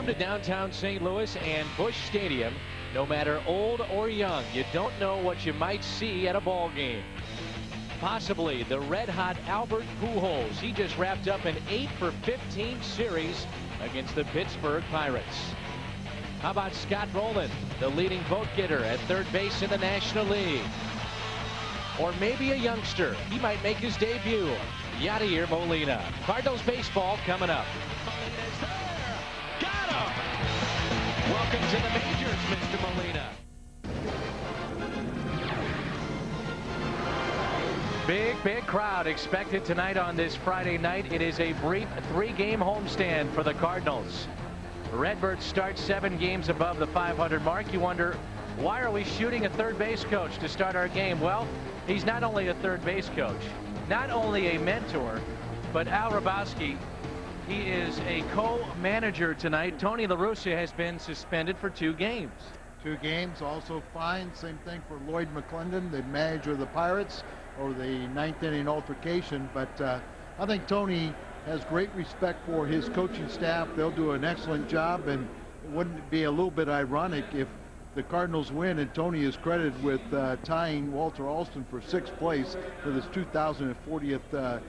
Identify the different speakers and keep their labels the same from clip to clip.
Speaker 1: Come to downtown St. Louis and Busch Stadium. No matter old or young, you don't know what you might see at a ball game. Possibly the red-hot Albert Pujols. He just wrapped up an 8-for-15 series against the Pittsburgh Pirates. How about Scott Rowland, the leading vote getter at third base in the National League? Or maybe a youngster. He might make his debut. Yadier Molina. Cardinals baseball coming up. Molina's there. Got him. Welcome to the majors, Mr. Molina. Big crowd expected tonight on this Friday night. It is a brief 3-game homestand for the Cardinals. Redbirds start 7 games above the 500 mark. You wonder, why are we shooting a third base coach to start our game? Well, he's not only a third base coach, not only a mentor, but Al Hrabosky, he is a co-manager tonight. Tony La Russa has been suspended for 2 games.
Speaker 2: 2 games, also fined. Same thing for Lloyd McClendon, the manager of the Pirates, over the 9th inning altercation. But I think Tony has great respect for his coaching staff. They'll do an excellent job, and wouldn't it be a little bit ironic if the Cardinals win and Tony is credited with tying Walter Alston for 6th place with his 2040th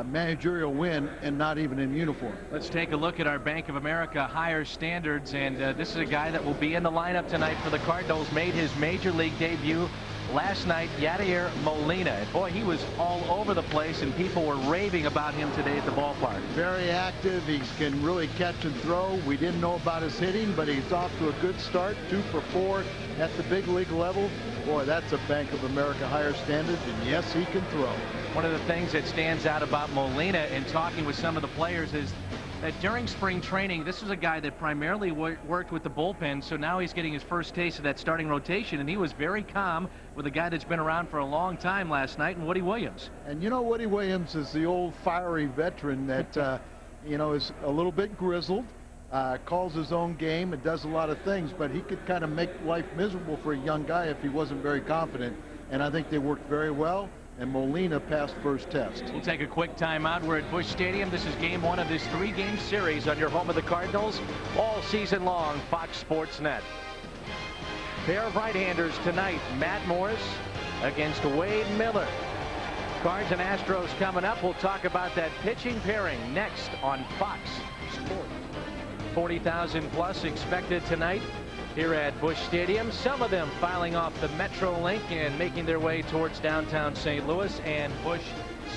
Speaker 2: managerial win, and not even in uniform.
Speaker 1: Let's take a look at our Bank of America higher standards, and this is a guy that will be in the lineup tonight for the Cardinals. Made his major league debut last night, Yadier Molina. And boy, he was all over the place, and people were raving about him today at the ballpark.
Speaker 2: Very active. He can really catch and throw. We didn't know about his hitting, but he's off to a good start. 2 for 4 at the big league level. Boy, that's a Bank of America higher standard, and yes, he can throw.
Speaker 1: One of the things that stands out about Molina in talking with some of the players is that during spring training, this was a guy that primarily worked with the bullpen, so now he's getting his first taste of that starting rotation, and he was very calm with a guy that's been around for a long time last night, and Woody Williams.
Speaker 2: And you know, Woody Williams is the old fiery veteran that you know, is a little bit grizzled, calls his own game and does a lot of things, but he could kind of make life miserable for a young guy if he wasn't very confident, and I think they worked very well. And Molina passed first test.
Speaker 1: We'll take a quick timeout. We're at Busch Stadium. This is game 1 of this 3-game series on your home of the Cardinals all season long, Fox Sports Net. Pair of right-handers tonight, Matt Morris against Wade Miller. Cards and Astros coming up. We'll talk about that pitching pairing next on Fox Sports. 40,000 plus expected tonight here at Busch Stadium. Some of them filing off the Metrolink and making their way towards downtown St. Louis and Busch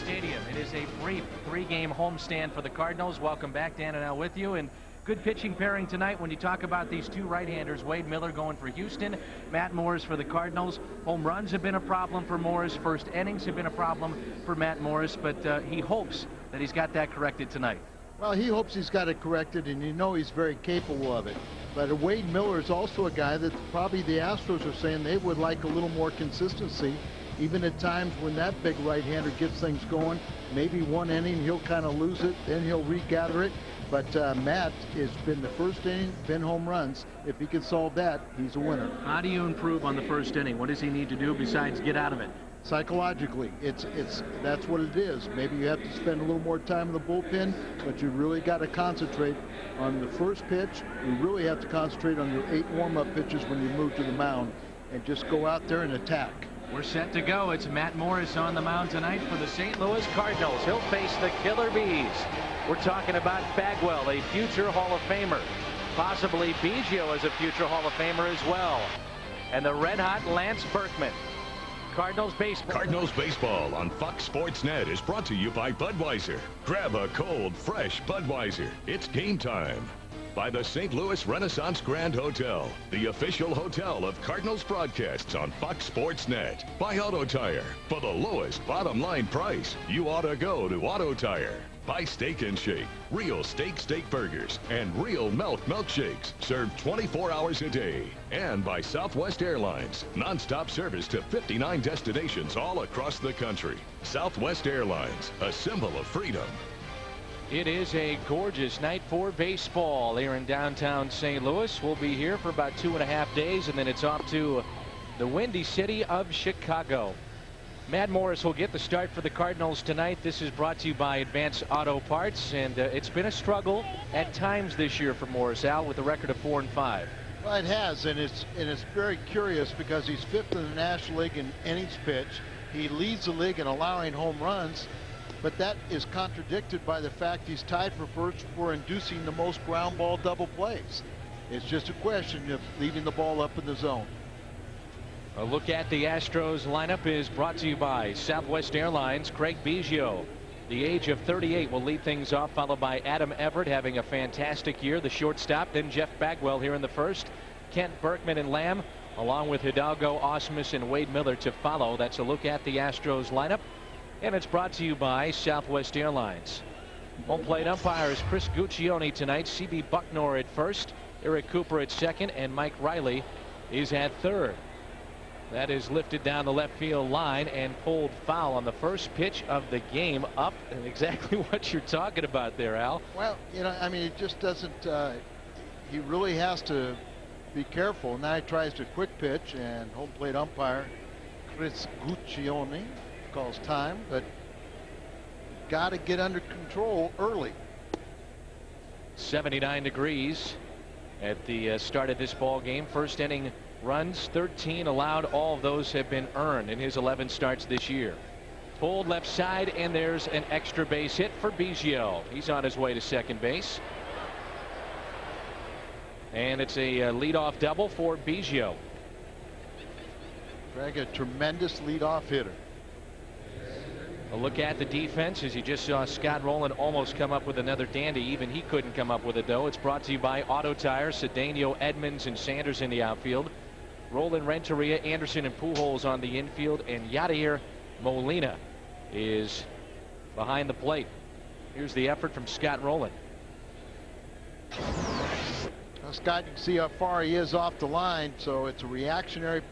Speaker 1: Stadium. It is a brief 3-game homestand for the Cardinals. Welcome back, Dan and Al with you. And good pitching pairing tonight when you talk about these 2 right-handers. Wade Miller going for Houston, Matt Morris for the Cardinals. Home runs have been a problem for Morris. First innings have been a problem for Matt Morris, but he hopes that he's got that corrected tonight.
Speaker 2: Well, he hopes he's got it corrected, and you know he's very capable of it. But Wade Miller is also a guy that probably the Astros are saying they would like a little more consistency, even at times when that big right-hander gets things going. Maybe 1 inning he'll kind of lose it, then he'll regather it. But Matt has been the first inning, been home runs. If he can solve that, he's a winner.
Speaker 1: How do you improve on the first inning? What does he need to do besides get out of it?
Speaker 2: Psychologically, that's what it is. Maybe you have to spend a little more time in the bullpen, but you really got to concentrate on the first pitch. You really have to concentrate on your 8 warm-up pitches when you move to the mound, and just go out there and attack.
Speaker 1: We're set to go. It's Matt Morris on the mound tonight for the St. Louis Cardinals. He'll face the Killer Bees. We're talking about Bagwell, a future Hall of Famer. Possibly Biggio as a future Hall of Famer as well. And the red-hot Lance Berkman. Cardinals baseball
Speaker 3: on Fox Sports Net is brought to you by Budweiser. Grab a cold, fresh Budweiser. It's game time. By the St. Louis Renaissance Grand Hotel, the official hotel of Cardinals broadcasts on Fox Sports Net. By Auto Tire. For the lowest bottom line price, you ought to go to Auto Tire. By Steak and Shake, real steak burgers and real milkshakes served 24 hours a day. And by Southwest Airlines, nonstop service to 59 destinations all across the country. Southwest Airlines, a symbol of freedom.
Speaker 1: It is a gorgeous night for baseball here in downtown St. Louis. We'll be here for about 2.5 days, and then it's off to the windy city of Chicago. Matt Morris will get the start for the Cardinals tonight. This is brought to you by Advance Auto Parts, and it's been a struggle at times this year for Morris, Al, with a record of 4-5.
Speaker 2: Well, it has, and it's very curious because he's 5th in the National League in innings pitched. He leads the league in allowing home runs, but that is contradicted by the fact he's tied for first for inducing the most ground ball double plays. It's just a question of leaving the ball up in the zone.
Speaker 1: A look at the Astros lineup is brought to you by Southwest Airlines. Craig Biggio, the age of 38, will lead things off, followed by Adam Everett having a fantastic year, the shortstop. Then Jeff Bagwell here in the first. Kent Berkman and Lamb, along with Hidalgo, Osmus, and Wade Miller to follow. That's a look at the Astros lineup, and it's brought to you by Southwest Airlines. Home plate umpires Chris Guccione tonight. C.B. Bucknor at first, Eric Cooper at second, and Mike Riley is at third. That is lifted down the left field line and pulled foul on the first pitch of the game, up, and exactly what you're talking about there, Al.
Speaker 2: Well, you know, I mean, it just doesn't, he really has to be careful. Now he tries to quick pitch, and home plate umpire Chris Guccione calls time, but got to get under control early.
Speaker 1: 79 degrees at the start of this ball game. First inning runs 13 allowed. All of those have been earned in his 11 starts this year. Pulled left side, and there's an extra base hit for Biggio. He's on his way to second base, and it's a leadoff double for Biggio.
Speaker 2: Greg, a tremendous leadoff hitter.
Speaker 1: A look at the defense, as you just saw Scott Rowland almost come up with another dandy. Even he couldn't come up with a dough. It's brought to you by Auto Tire. Cedeno, Edmonds, and Sanders in the outfield. Roland Renteria, Anderson, and Pujols on the infield, and Yadier Molina is behind the plate. Here's the effort from Scott Rowland.
Speaker 2: Now, Scott, you can see how far he is off the line, so it's a reactionary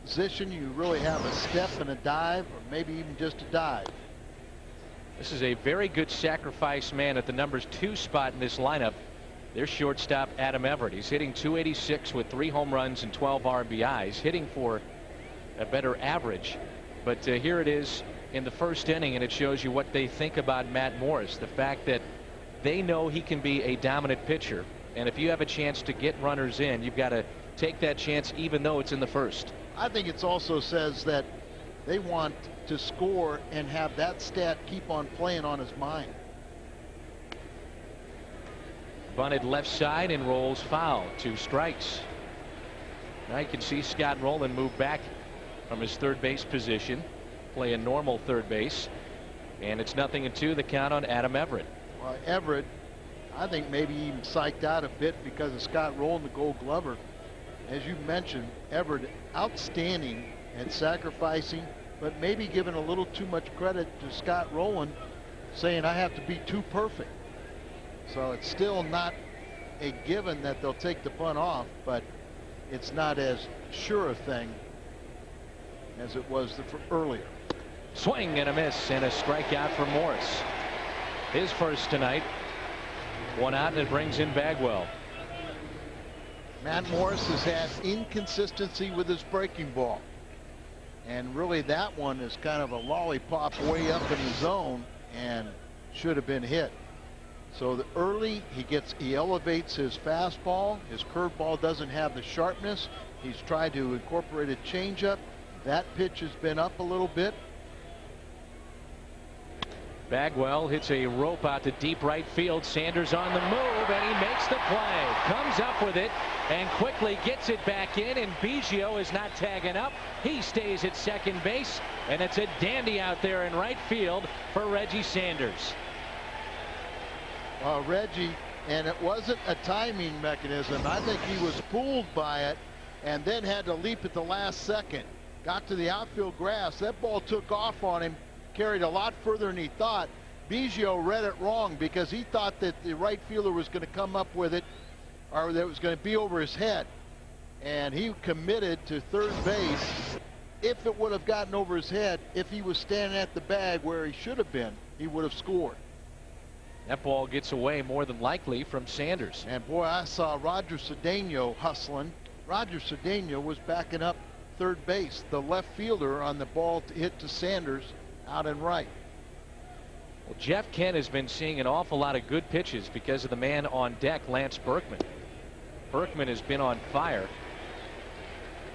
Speaker 2: position. You really have a step and a dive, or maybe even just a dive.
Speaker 1: This is a very good sacrifice man at the numbers 2 spot in this lineup. Their shortstop, Adam Everett. He's hitting .286 with 3 home runs and 12 RBIs, hitting for a better average. But here it is in the first inning, and it shows you what they think about Matt Morris. The fact that they know he can be a dominant pitcher, and if you have a chance to get runners in, you've got to take that chance even though it's in the first.
Speaker 2: I think it also says that they want to score and have that stat keep on playing on his mind.
Speaker 1: Bunted left side and rolls foul. 2 strikes. Now you can see Scott Rowland move back from his third base position, play a normal third base, and it's 0-2 the count on Adam Everett.
Speaker 2: Well, Everett, I think maybe even psyched out a bit because of Scott Rowland, the Gold Glover. As you mentioned, Everett outstanding at sacrificing, but maybe giving a little too much credit to Scott Rowland, saying I have to be too perfect. So it's still not a given that they'll take the punt off, but it's not as sure a thing as it was earlier.
Speaker 1: Swing and a miss, and a strikeout for Morris. His first tonight. 1 out, and it brings in Bagwell.
Speaker 2: Matt Morris has had inconsistency with his breaking ball, and really that one is kind of a lollipop way up in his zone and should have been hit. So the early he elevates his fastball. His curveball doesn't have the sharpness. He's tried to incorporate a changeup. That pitch has been up a little bit.
Speaker 1: Bagwell hits a rope out to deep right field. Sanders on the move, and he makes the play. Comes up with it and quickly gets it back in, and Biggio is not tagging up. He stays at second base, and it's a dandy out there in right field for Reggie Sanders.
Speaker 2: Reggie, and it wasn't a timing mechanism. I think he was fooled by it and then had to leap at the last second. Got to the outfield grass. That ball took off on him, carried a lot further than he thought. Biggio read it wrong because he thought that the right fielder was going to come up with it, or that it was going to be over his head. And he committed to third base. If it would have gotten over his head, if he was standing at the bag where he should have been, he would have scored.
Speaker 1: That ball gets away more than likely from Sanders.
Speaker 2: And boy, I saw Roger Cedeno hustling. Roger Cedeno was backing up third base, the left fielder on the ball to hit to Sanders out and right.
Speaker 1: Well, Jeff Kent has been seeing an awful lot of good pitches because of the man on deck, Lance Berkman. Berkman has been on fire.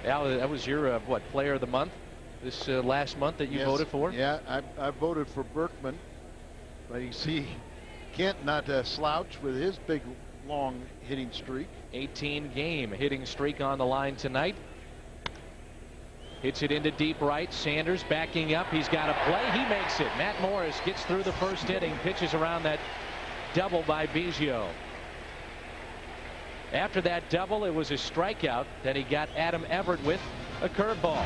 Speaker 1: Al, that was your what, player of the month this last month that you voted for?
Speaker 2: Yeah, I voted for Berkman, but you see Kent not a slouch with his big long hitting streak.
Speaker 1: 18-game hitting streak on the line tonight. Hits it into deep right. Sanders backing up. He's got a play. He makes it. Matt Morris gets through the first inning. Pitches around that double by Biggio. After that double, it was a strikeout. Then he got Adam Everett with a curveball.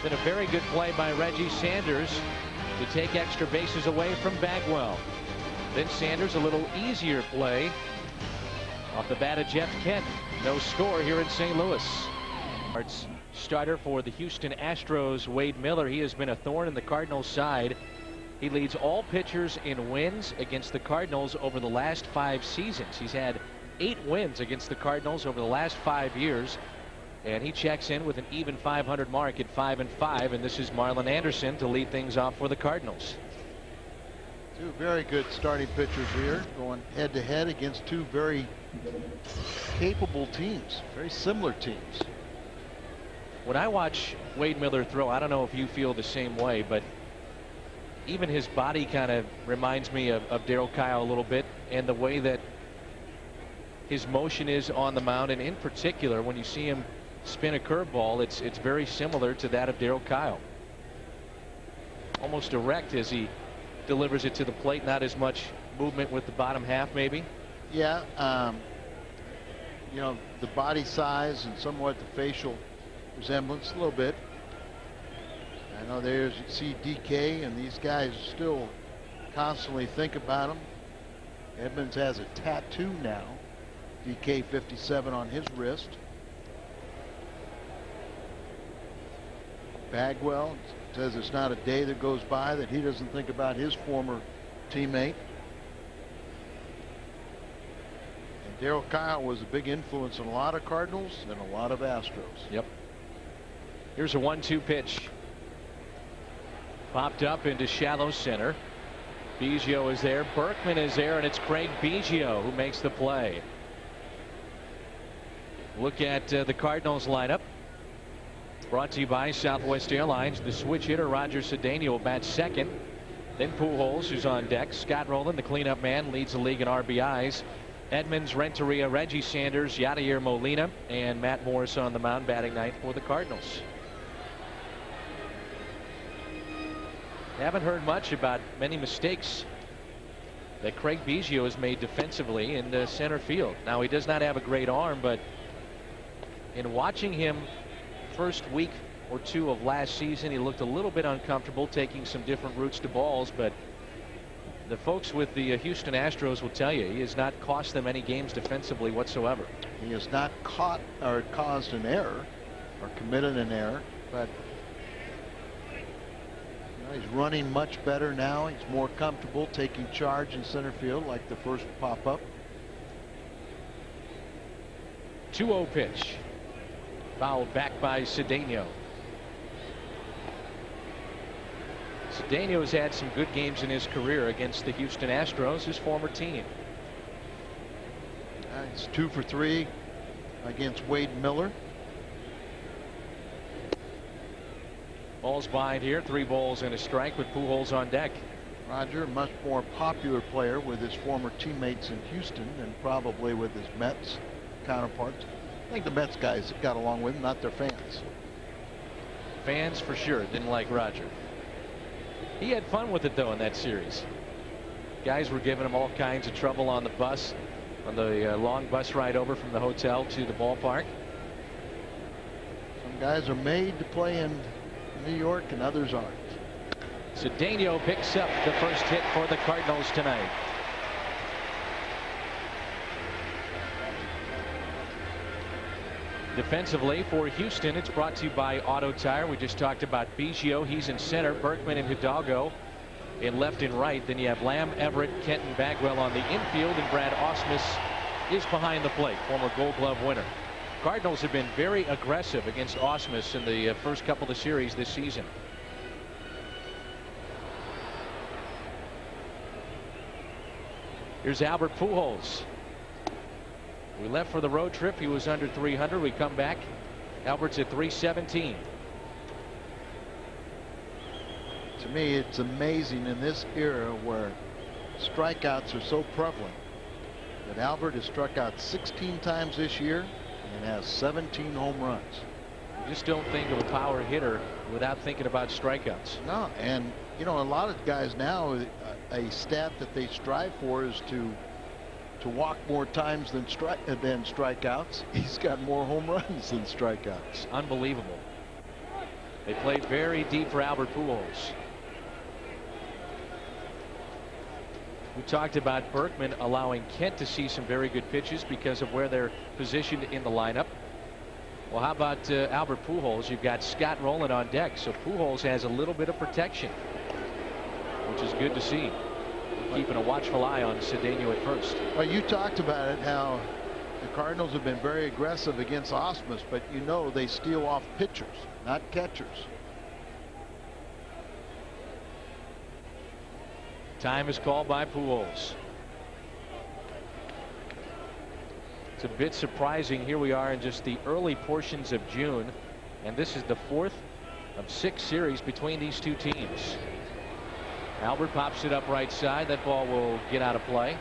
Speaker 1: Then a very good play by Reggie Sanders to take extra bases away from Bagwell. Then Sanders, a little easier play off the bat of Jeff Kent. No score here in St. Louis. Starter for the Houston Astros, Wade Miller. He has been a thorn in the Cardinals' side. He leads all pitchers in wins against the Cardinals over the last 5 seasons. He's had 8 wins against the Cardinals over the last 5 years, and he checks in with an even 500 mark at 5-5. And this is Marlon Anderson to lead things off for the Cardinals.
Speaker 2: 2 very good starting pitchers here, going head to head against 2 very capable teams, very similar teams.
Speaker 1: When I watch Wade Miller throw, I don't know if you feel the same way, but even his body kind of reminds me of Darryl Kyle a little bit, and the way that his motion is on the mound, and in particular when you see him spin a curveball, it's very similar to that of Darryl Kyle. Almost direct as he delivers it to the plate, not as much movement with the bottom half maybe.
Speaker 2: Yeah, you know, the body size and somewhat the facial resemblance a little bit. I know there's, you see DK, and these guys still constantly think about him. Edmonds has a tattoo now, DK 57 on his wrist. Bagwell says it's not a day that goes by that he doesn't think about his former teammate. And Darryl Kyle was a big influence on a lot of Cardinals and a lot of Astros.
Speaker 1: Yep. Here's a 1-2 pitch. Popped up into shallow center. Biggio is there. Berkman is there, and it's Craig Biggio who makes the play. Look at the Cardinals lineup. Brought to you by Southwest Airlines. The switch hitter, Roger Cedeno, bats second. Then Pujols, who's on deck. Scott Rowland, the cleanup man, leads the league in RBIs. Edmonds, Renteria, Reggie Sanders, Yadier Molina, and Matt Morris on the mound, batting ninth for the Cardinals. Haven't heard much about many mistakes that Craig Biggio has made defensively in the center field. Now, he does not have a great arm, but in watching him first week or 2 of last season, he looked a little bit uncomfortable taking some different routes to balls. But the folks with the Houston Astros will tell you he has not cost them any games defensively whatsoever.
Speaker 2: He has not caught or caused an error or committed an error, but he's running much better now. He's more comfortable taking charge in center field like the first pop-up.
Speaker 1: 2-0 pitch. Fouled back by Cedeno. Cedeno has had some good games in his career against the Houston Astros, his former team.
Speaker 2: It's 2 for 3 against Wade Miller.
Speaker 1: Balls behind here. 3 balls and a strike with Pujols on deck.
Speaker 2: Roger, much more popular player with his former teammates in Houston than probably with his Mets counterparts. I think the Mets guys got along with him, not their fans.
Speaker 1: Fans for sure didn't like Roger. He had fun with it though in that series. Guys were giving him all kinds of trouble on the bus, on the long bus ride over from the hotel to the ballpark.
Speaker 2: Some guys are made to play in New York and others aren't.
Speaker 1: Cedeno picks up the first hit for the Cardinals tonight. Defensively for Houston, it's brought to you by Auto Tire. We just talked about Biggio. He's in center. Berkman and Hidalgo in left and right. Then you have Lamb, Everett, Kenton, Bagwell on the infield, and Brad Ausmus is behind the plate, former Gold Glove winner. Cardinals have been very aggressive against Ausmus in the first couple of series this season. Here's Albert Pujols. We left for the road trip. He was under 300. We come back. Albert's at 317.
Speaker 2: To me, it's amazing in this era where strikeouts are so prevalent that Albert has struck out 16 times this year and has 17 home runs.
Speaker 1: You just don't think of a power hitter without thinking about strikeouts.
Speaker 2: No, and you know, a lot of guys now, a stat that they strive for is to walk more times than strikeouts. He's got more home runs than strikeouts.
Speaker 1: Unbelievable. They played very deep for Albert Pujols. We talked about Berkman allowing Kent to see some very good pitches because of where they're positioned in the lineup. Well, how about Albert Pujols? You've got Scott Rowland on deck, so Pujols has a little bit of protection, which is good to see. Keeping a watchful eye on Cedeno at first.
Speaker 2: Well, you talked about it, how the Cardinals have been very aggressive against Ausmus, but you know they steal off pitchers, not catchers.
Speaker 1: Time is called by Pujols. It's a bit surprising. Here we are in just the early portions of June, and this is the 4th of 6 series between these two teams. Albert pops it up right side. That ball will get out of play.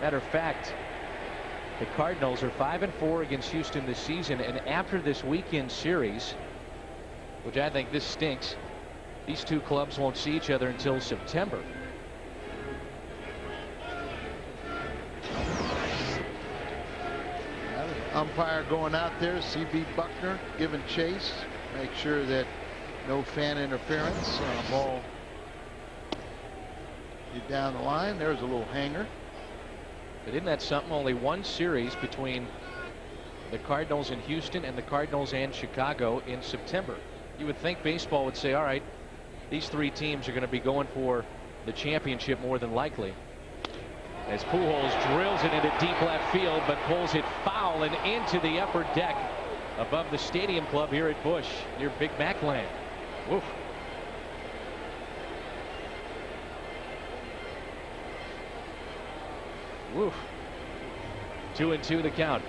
Speaker 1: Matter of fact, the Cardinals are 5-4 against Houston this season, and after this weekend series, which I think this stinks, these two clubs won't see each other until September.
Speaker 2: Umpire going out there, C.B. Buckner giving chase, make sure that no fan interference on a ball down the line. There's a little hanger.
Speaker 1: But isn't that something? Only one series between the Cardinals in Houston and the Cardinals and Chicago in September. You would think baseball would say, all right, these three teams are going to be going for the championship more than likely. As Pujols drills it into deep left field, but pulls it foul and into the upper deck above the Stadium Club here at Busch near Big Mac Land. Woof. Woof. 2-2 the count.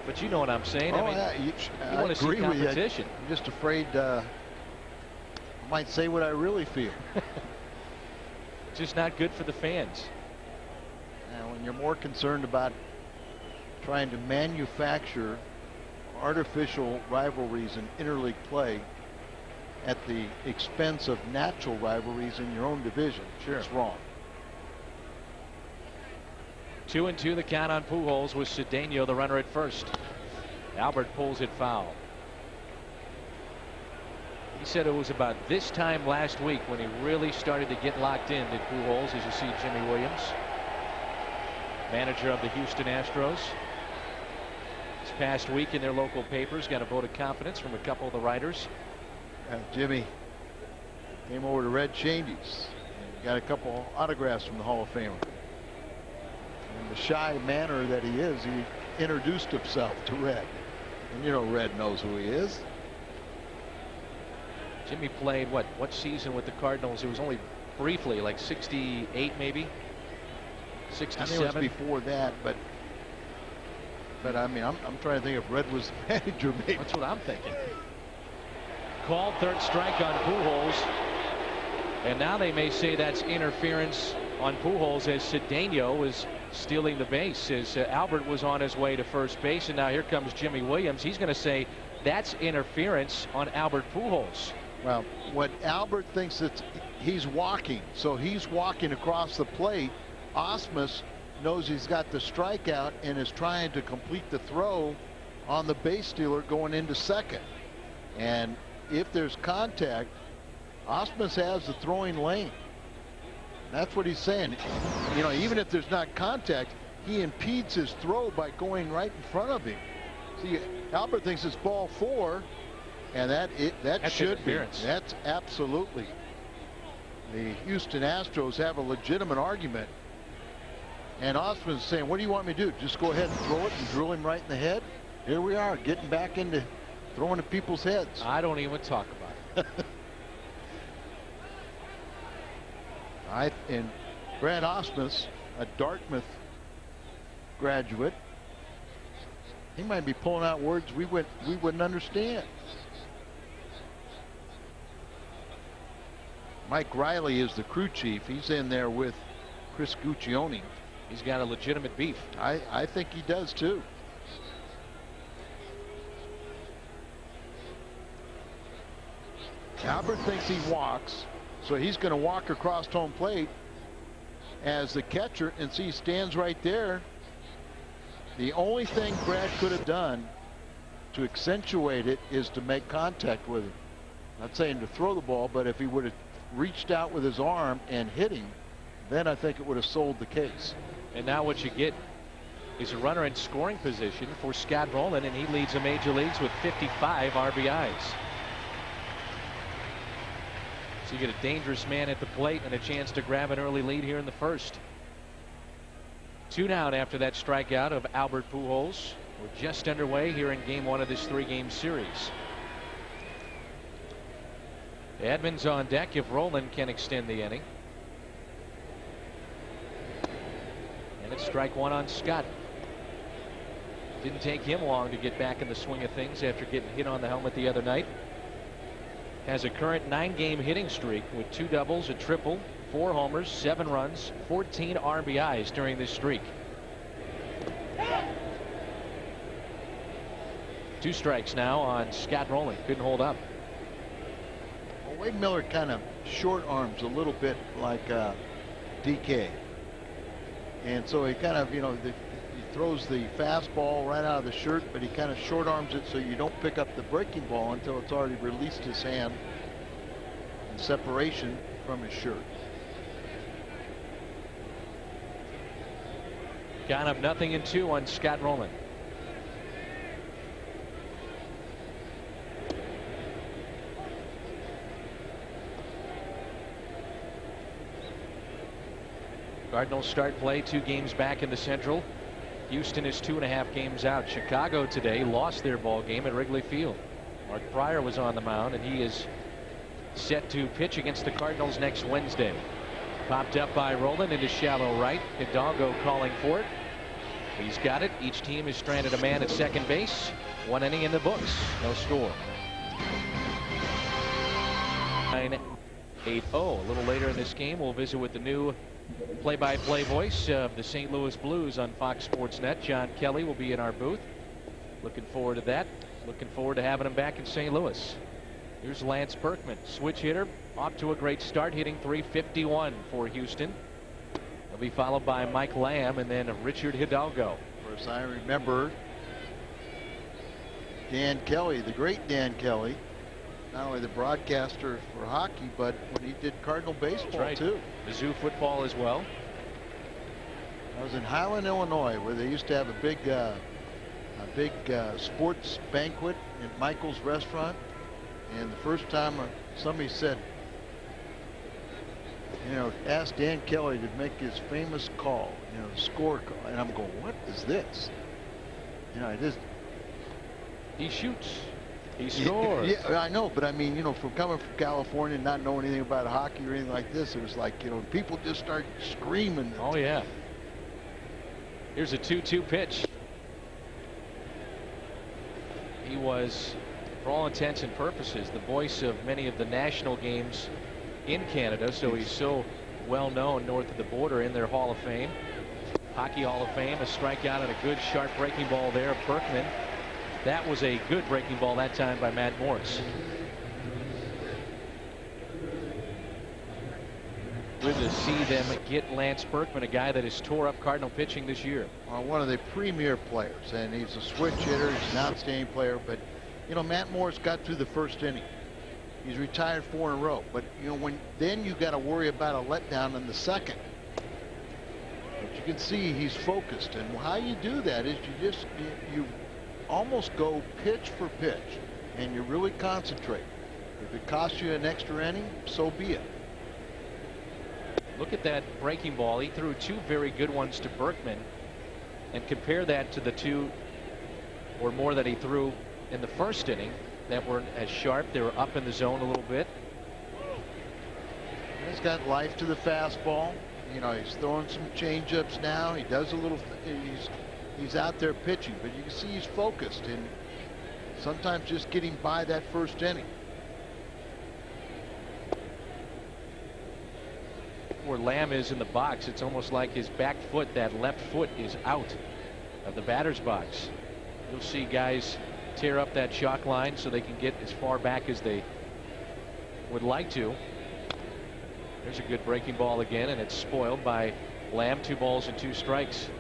Speaker 1: But you know what I'm saying. I mean,
Speaker 2: yeah,
Speaker 1: you want to see competition.
Speaker 2: I'm just afraid I might say what I really feel.
Speaker 1: Just not good for the fans.
Speaker 2: Now, when you're more concerned about trying to manufacture artificial rivalries in interleague play at the expense of natural rivalries in your own division, it's wrong.
Speaker 1: 2-2 the count on Pujols with Cedeno the runner at first. Albert pulls it foul. He said it was about this time last week when he really started to get locked in, did Pujols, as you see Jimmy Williams, manager of the Houston Astros. This past week in their local papers got a vote of confidence from a couple of the writers.
Speaker 2: Jimmy came over to Red Shandy's and got a couple autographs from the Hall of Famer. In the shy manner that he is, he introduced himself to Red. And you know Red knows who he is.
Speaker 1: Jimmy played what season with the Cardinals? It was only briefly, like 68 maybe, 67.
Speaker 2: I think it was before that, but I mean, I'm trying to think if Red was the manager. Maybe.
Speaker 1: That's what I'm thinking. Called third strike on Pujols, and now they may say that's interference on Pujols as Cedeno was stealing the base as Albert was on his way to first base, and now here comes Jimmy Williams. He's going to say that's interference on Albert Pujols.
Speaker 2: Well, what Albert thinks that he's walking, so he's walking across the plate. Ausmus knows he's got the strikeout and is trying to complete the throw on the base stealer going into second. And if there's contact, Ausmus has the throwing lane. That's what he's saying. You know, even if there's not contact, he impedes his throw by going right in front of him. See, Albert thinks it's ball 4. And that should be. That's absolutely. The Houston Astros have a legitimate argument And Osman's saying, what do you want me to do? Just go ahead and throw it and drill him right in the head? Here we are, getting back into throwing at people's heads.
Speaker 1: I don't even talk about it.
Speaker 2: And Brad Osmus, a Dartmouth graduate, he might be pulling out words we wouldn't understand. Mike Riley is the crew chief. He's in there with Chris Guccione.
Speaker 1: He's got a legitimate beef.
Speaker 2: I think he does too. Albert thinks he walks, so he's going to walk across home plate as the catcher, and see, he stands right there. The only thing Brad could have done to accentuate it is to make contact with him. Not saying to throw the ball, but if he would have reached out with his arm and hit him, then I think it would have sold the case.
Speaker 1: And now what you get is a runner in scoring position for Scott Rowland, and he leads the major leagues with 55 RBIs. So you get a dangerous man at the plate and a chance to grab an early lead here in the first. 2 down after that strikeout of Albert Pujols. We're just underway here in game 1 of this 3-game series. Edmonds on deck if Rowland can extend the inning. And it's strike 1 on Scott. Didn't take him long to get back in the swing of things after getting hit on the helmet the other night. Has a current 9-game hitting streak with 2 doubles, a triple, 4 homers, 7 runs, 14 RBIs during this streak. 2 strikes now on Scott Rowland. Couldn't hold up.
Speaker 2: Well, Wade Miller kind of short arms a little bit like DK. And so he kind of, he throws the fastball right out of the shirt, but he kind of short arms it so you don't pick up the breaking ball until it's already released his hand in separation from his shirt.
Speaker 1: Count up 0-2 on Scott Rowland. Cardinals start play 2 games back in the Central. Houston is 2.5 games out. Chicago today lost their ball game at Wrigley Field. Mark Pryor was on the mound, and he is set to pitch against the Cardinals next Wednesday. Popped up by Rowland into shallow right. Hidalgo calling for it. He's got it. Each team has stranded a man at second base. 1 inning in the books. No score. 9-8-0. A little later in this game, we'll visit with the new play-by-play voice of the St. Louis Blues on Fox Sports Net. John Kelly will be in our booth. Looking forward to that. Looking forward to having him back in St. Louis. Here's Lance Berkman, switch hitter, off to a great start, hitting .351 for Houston. He'll be followed by Mike Lamb and then Richard Hidalgo.
Speaker 2: Of course, I remember Dan Kelly, the great Dan Kelly, not only the broadcaster for hockey, but when he did Cardinal baseball too.
Speaker 1: Mizzou football as well.
Speaker 2: I was in Highland, Illinois, where they used to have a big sports banquet at Michael's restaurant. And the first time somebody said, ask Dan Kelly to make his famous call, score call. And I'm going, what is this?
Speaker 1: He shoots. He scores.
Speaker 2: Yeah, I know, but I mean, from coming from California and not knowing anything about hockey or anything like this, it was like, people just start screaming.
Speaker 1: Oh, yeah. Here's a 2-2 pitch. He was, for all intents and purposes, the voice of many of the national games in Canada, so he's so well known north of the border in their Hall of Fame. Hockey Hall of Fame, a strikeout and a good sharp breaking ball there. Berkman. That was a good breaking ball that time by Matt Morris. Good to see them get Lance Berkman, a guy that has tore up Cardinal pitching this year.
Speaker 2: One of the premier players, and he's a switch hitter. He's an outstanding player, but Matt Morris got through the first inning. He's retired 4 in a row, but then you got to worry about a letdown in the second. But you can see he's focused, and how you do that is you almost go pitch for pitch, and you really concentrate. If it costs you an extra inning, so be it.
Speaker 1: Look at that breaking ball. He threw two very good ones to Berkman, and compare that to the two or more that he threw in the first inning that weren't as sharp. They were up in the zone a little bit.
Speaker 2: He's got life to the fastball. You know, he's throwing some changeups now. He does a little. He's out there pitching, but you can see he's focused and sometimes just getting by that first inning.
Speaker 1: Where Lamb is in the box, it's almost like his back foot, that left foot, is out of the batter's box. You'll see guys tear up that chalk line so they can get as far back as they would like to. There's a good breaking ball again, and it's spoiled by Lamb. 2 balls and 2 strikes.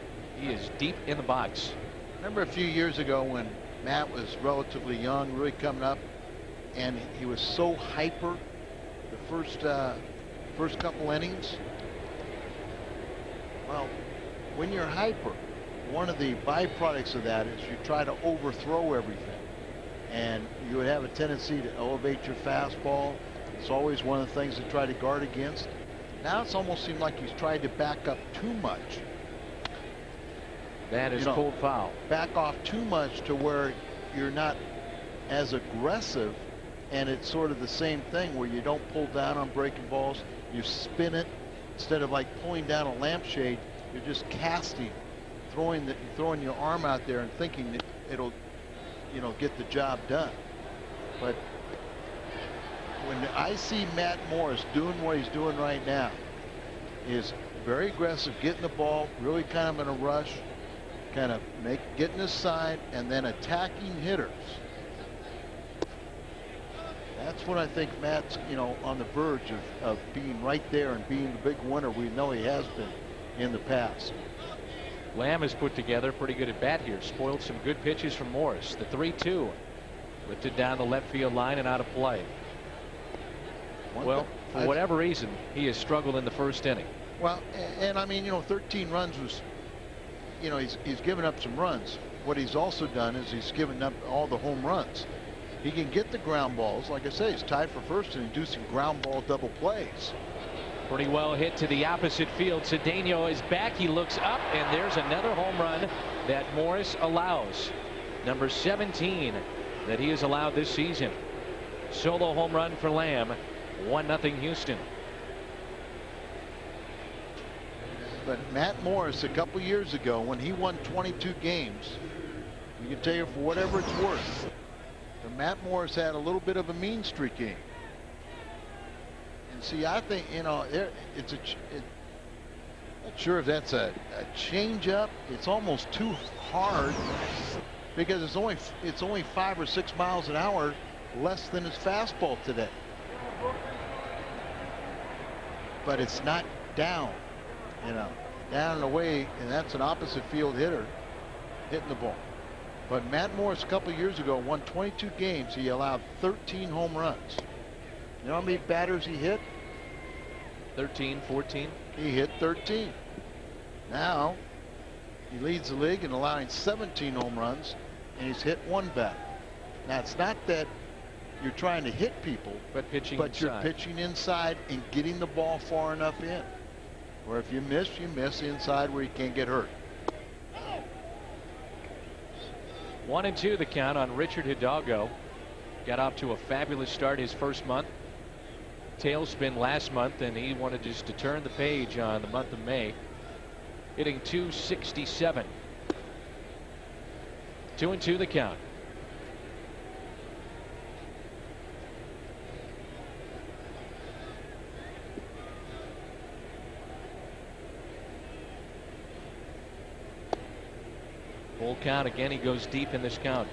Speaker 1: He is deep in the box.
Speaker 2: Remember a few years ago when Matt was relatively young, really coming up, and he was so hyper the first couple innings? Well, when you're hyper, one of the byproducts of that is you try to overthrow everything, and you would have a tendency to elevate your fastball. It's always one of the things to try to guard against. Now it's almost seemed like he's tried to back up too much.
Speaker 1: That is pulled foul.
Speaker 2: Back off too much to where you're not as aggressive, and it's sort of the same thing where you don't pull down on breaking balls. You spin it instead of like pulling down a lampshade. You're just casting, throwing your arm out there and thinking that it'll, get the job done. But when I see Matt Morris doing what he's doing right now, is very aggressive, getting the ball, really kind of in a rush, kind of getting his side, and then attacking hitters. That's what I think Matt's, on the verge of being right there and being the big winner we know he has been in the past.
Speaker 1: Lamb has put together pretty good at bat here. Spoiled some good pitches from Morris. The 3-2 lifted down the left field line and out of play. Well, for whatever reason, he has struggled in the first inning.
Speaker 2: Well, and I mean, 13 runs was, he's given up some runs. What he's also done is he's given up all the home runs. He can get the ground balls. Like I say, he's tied for first and do some ground ball double plays.
Speaker 1: Pretty well hit to the opposite field. Cedeno is back. He looks up, and there's another home run that Morris allows. Number 17 that he has allowed this season. Solo home run for Lamb. 1-0 Houston.
Speaker 2: But Matt Morris, a couple years ago, when he won 22 games, you can tell you for whatever it's worth, but Matt Morris had a little bit of a mean streak game. And see, I think, not sure if that's a change-up. It's almost too hard because it's only 5 or 6 miles an hour less than his fastball today. But it's not down, down and away, and that's an opposite field hitter hitting the ball. But Matt Morris a couple years ago won 22 games. He allowed 13 home runs. You know how many batters he hit?
Speaker 1: 13, 14.
Speaker 2: He hit 13. Now he leads the league in allowing 17 home runs, and he's hit 1 batter. Now it's not that you're trying to hit people,
Speaker 1: but
Speaker 2: you're pitching inside and getting the ball far enough in. Or if you miss inside where you can't get hurt.
Speaker 1: 1-2 the count on Richard Hidalgo. Got off to a fabulous start his first month. Tailspin last month, and he wanted just to turn the page on the month of May. Hitting .267. 2-2 the count. Full count again. He goes deep in this count.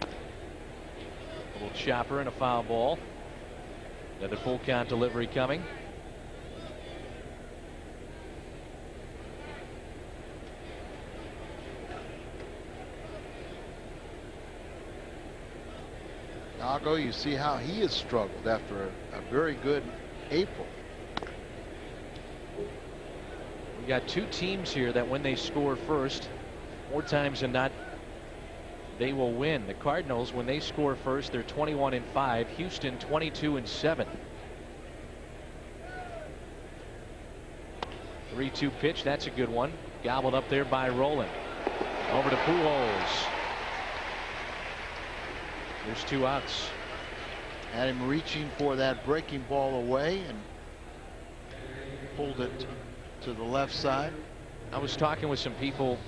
Speaker 1: A little chopper and a foul ball. Another full count delivery coming.
Speaker 2: Chicago, you see how he has struggled after a very good April.
Speaker 1: We got two teams here that when they score first, more times than not, they will win. The Cardinals, when they score first, they're 21-5. Houston 22-7. 3-2 pitch. That's a good one. Gobbled up there by Rolen. Over to Pujols. There's 2 outs.
Speaker 2: Had him reaching for that breaking ball away and pulled it to the left side.
Speaker 1: I was talking with some people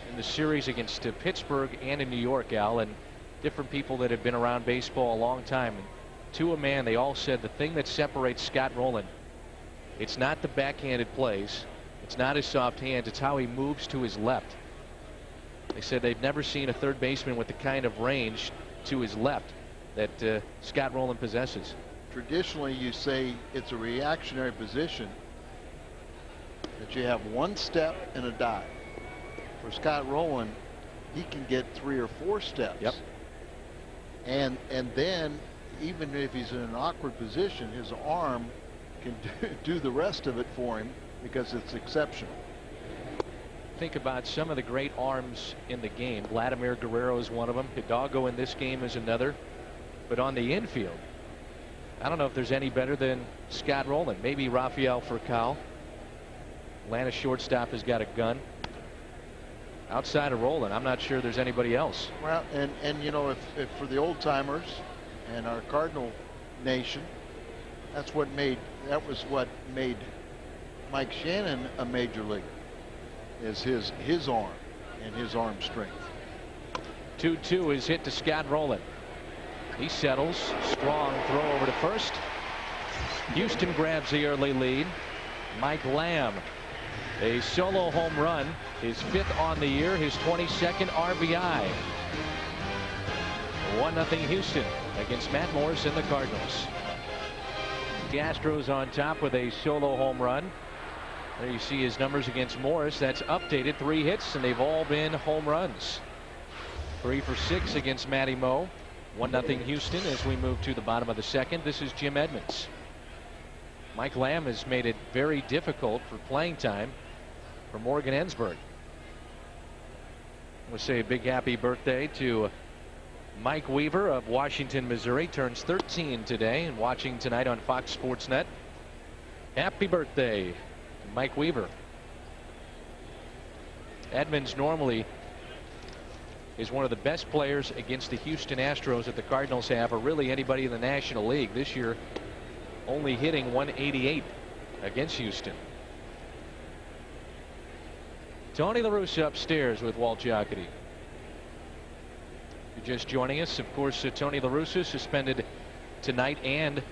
Speaker 1: in the series against Pittsburgh and in New York, Al, and different people that have been around baseball a long time. And to a man, they all said the thing that separates Scott Rolen, it's not the backhanded plays, it's not his soft hands, it's how he moves to his left. They said they've never seen a third baseman with the kind of range to his left that Scott Rolen possesses.
Speaker 2: Traditionally, you say it's a reactionary position, that you have 1 step and a dive. For Scott Rolen, he can get 3 or 4 steps.
Speaker 1: Yep.
Speaker 2: And then, even if he's in an awkward position, his arm can do the rest of it for him because it's exceptional.
Speaker 1: Think about some of the great arms in the game. Vladimir Guerrero is one of them. Hidalgo in this game is another. But on the infield, I don't know if there's any better than Scott Rolen. Maybe Rafael Furcal. Atlanta shortstop has got a gun. Outside of Rolen, I'm not sure there's anybody else.
Speaker 2: Well, and you know, if for the old timers and our Cardinal nation, that was what made Mike Shannon a major leaguer, is his arm and his arm strength.
Speaker 1: 2-2 is hit to Scott Rolen. He settles. Strong throw over to first. Houston grabs the early lead. Mike Lamb, a solo home run, his 5th on the year, his 22nd RBI. 1-0 Houston against Matt Morris and the Cardinals. The Astros on top with a solo home run. There you see his numbers against Morris. That's updated. 3 hits, and they've all been home runs. 3 for 6 against Matty Moe. 1-0 Houston as we move to the bottom of the 2nd. This is Jim Edmonds. Mike Lamb has made it very difficult for playing time for Morgan Ensberg. We'll say a big happy birthday to Mike Weaver of Washington, Missouri. Turns 13 today and watching tonight on Fox Sports Net. Happy birthday, Mike Weaver. Edmonds normally is one of the best players against the Houston Astros that the Cardinals have, or really anybody in the National League. This year only hitting 188 against Houston. Tony La Russa upstairs with Walt Giacotti. If you're just joining us, of course, Tony La Russa suspended tonight and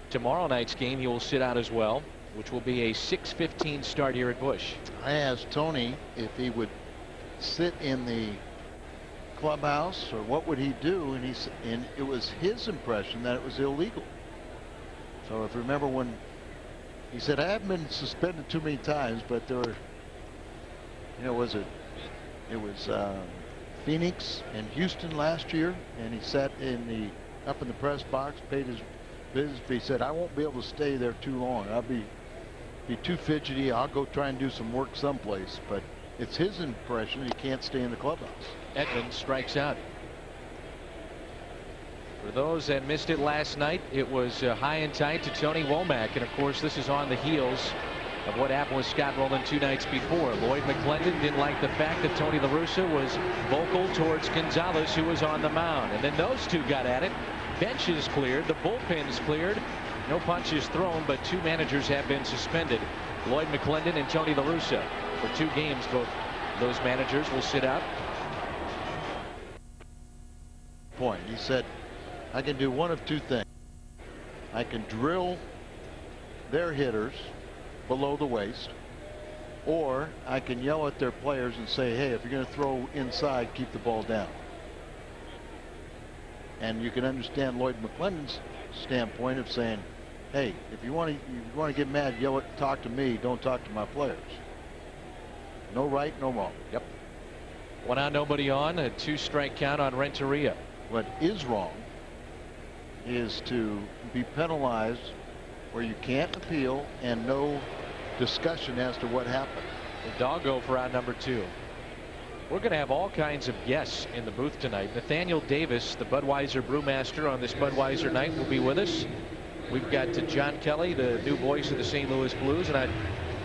Speaker 1: tomorrow night's game. He will sit out as well, which will be a 6:15 start here at Busch.
Speaker 2: I asked Tony if he would sit in the clubhouse or what would he do, and it was his impression that it was illegal. So if you remember when he said, I haven't been suspended too many times, but there were, you know, it was Phoenix and Houston last year, and he sat up in the press box, paid his business. He said, I won't be able to stay there too long. I'll be too fidgety. I'll go try and do some work someplace. But it's his impression he can't stay in the clubhouse.
Speaker 1: Edmonds strikes out. For those that missed it last night, it was high and tight to Tony Womack. And of course, this is on the heels of what happened with Scott Rolen 2 nights before. Lloyd McClendon didn't like the fact that Tony La Russa was vocal towards Gonzalez, who was on the mound. And then those two got at it. Benches cleared. The bullpen's cleared. No punches thrown, but 2 managers have been suspended. Lloyd McClendon and Tony La Russa. For 2 games, both those managers will sit out.
Speaker 2: He said, I can do one of 2 things. I can drill their hitters below the waist, or I can yell at their players and say, hey, if you're going to throw inside, keep the ball down. And you can understand Lloyd McClendon's standpoint of saying, hey, if you want to get mad, yell it, talk to me, don't talk to my players. No right, no wrong.
Speaker 1: Yep. 1 out, nobody on. A 2-strike count on Renteria.
Speaker 2: What is wrong is to be penalized where you can't appeal and no discussion as to what happened.
Speaker 1: The Doggo for out number 2. We're going to have all kinds of guests in the booth tonight. Nathaniel Davis, the Budweiser brewmaster on this Budweiser night, will be with us. We've got John Kelly, the new voice of the St. Louis Blues, and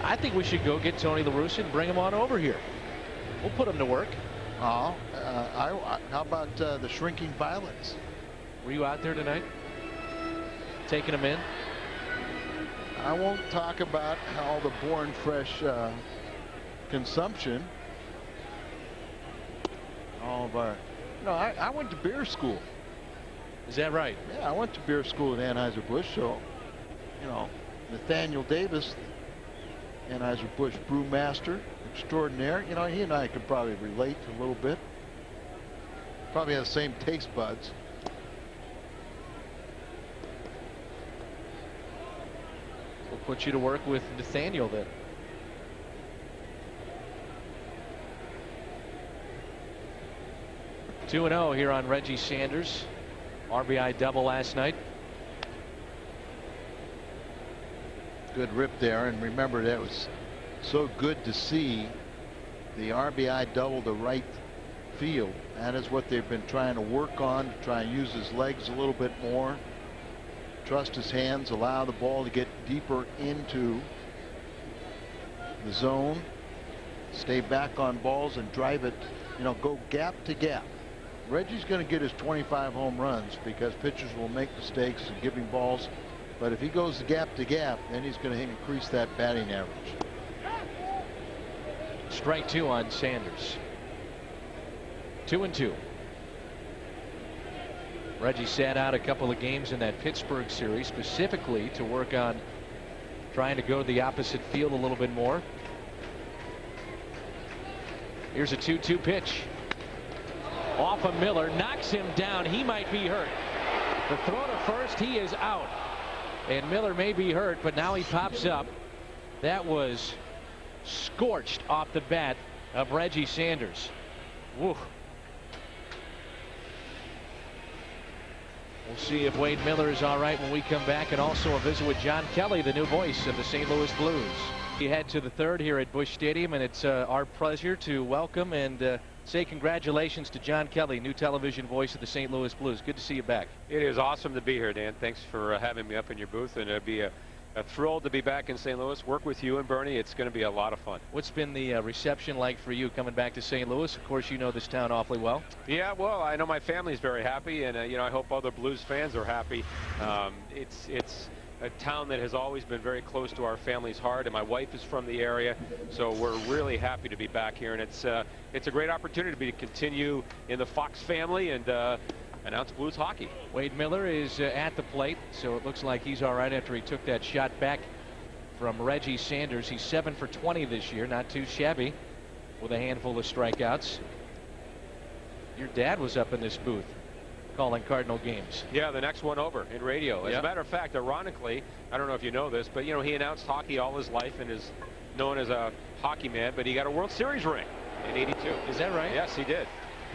Speaker 1: I think we should go get Tony La Russa and bring him on over here. We'll put him to work.
Speaker 2: How about the Shrinking Violets?
Speaker 1: Were you out there tonight? Taking them in?
Speaker 2: I won't talk about all the Born Fresh consumption. All of our, I went to beer school.
Speaker 1: Is that right?
Speaker 2: Yeah, I went to beer school at Anheuser-Busch, so, Nathaniel Davis, Anheuser-Busch brewmaster extraordinaire. He and I could probably relate a little bit. Probably have the same taste buds.
Speaker 1: We'll put you to work with Nathaniel then. Two 2-0 here on Reggie Sanders. RBI double last night.
Speaker 2: Good rip there, and remember that was so good to see the RBI double to right field. That is what they've been trying to work on, to try and use his legs a little bit more, trust his hands, allow the ball to get deeper into the zone, stay back on balls and drive it, go gap to gap. Reggie's going to get his 25 home runs because pitchers will make mistakes and give him balls, but if he goes gap to gap, then he's going to increase that batting average.
Speaker 1: Strike two on Sanders. 2-2. Reggie sat out a couple of games in that Pittsburgh series specifically to work on trying to go to the opposite field a little bit more. Here's a 2-2 pitch. Off of Miller, knocks him down. He might be hurt. The throw to first, he is out. And Miller may be hurt, but now he pops up. That was scorched off the bat of Reggie Sanders. Woo. We'll see if Wade Miller is all right when we come back, and also a visit with John Kelly, the new voice of the St. Louis Blues. We head to the third here at Busch Stadium, and it's our pleasure to welcome and say congratulations to John Kelly, new television voice of the St. Louis Blues. Good to see you back.
Speaker 4: It is awesome to be here, Dan. Thanks for having me up in your booth, and it'd be a thrill to be back in St. Louis, work with you and Bernie. It's going to be a lot of fun.
Speaker 1: What's been the reception like for you coming back to St. Louis? Of course, you know this town awfully well.
Speaker 4: Yeah, well, I know my family's very happy, and I hope other Blues fans are happy. It's a town that has always been very close to our family's heart, and my wife is from the area, so we're really happy to be back here, and it's a great opportunity to continue in the Fox family and announce Blues hockey.
Speaker 1: Wade Miller is at the plate, so it looks like he's all right after he took that shot back from Reggie Sanders. He's 7 for 20 this year, not too shabby, with a handful of strikeouts. Your dad was up in this booth calling Cardinal games.
Speaker 4: Yeah, the next one over in radio. As a matter of fact, ironically, I don't know if you know this, but he announced hockey all his life and is known as a hockey man, but he got a World Series ring in '82.
Speaker 1: Is that right?
Speaker 4: Yes, he did.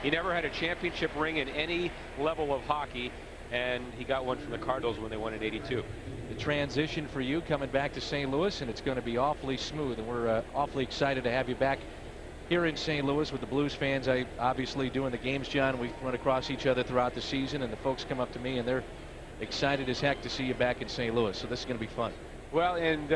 Speaker 4: He never had a championship ring in any level of hockey, and he got one from the Cardinals when they won in '82.
Speaker 1: The transition for you coming back to St. Louis, and it's going to be awfully smooth, and we're awfully excited to have you back here in St. Louis with the Blues fans. I obviously doing the games, John. We run across each other throughout the season, and the folks come up to me and they're excited as heck to see you back in St. Louis. So this is going to be fun.
Speaker 4: Well, and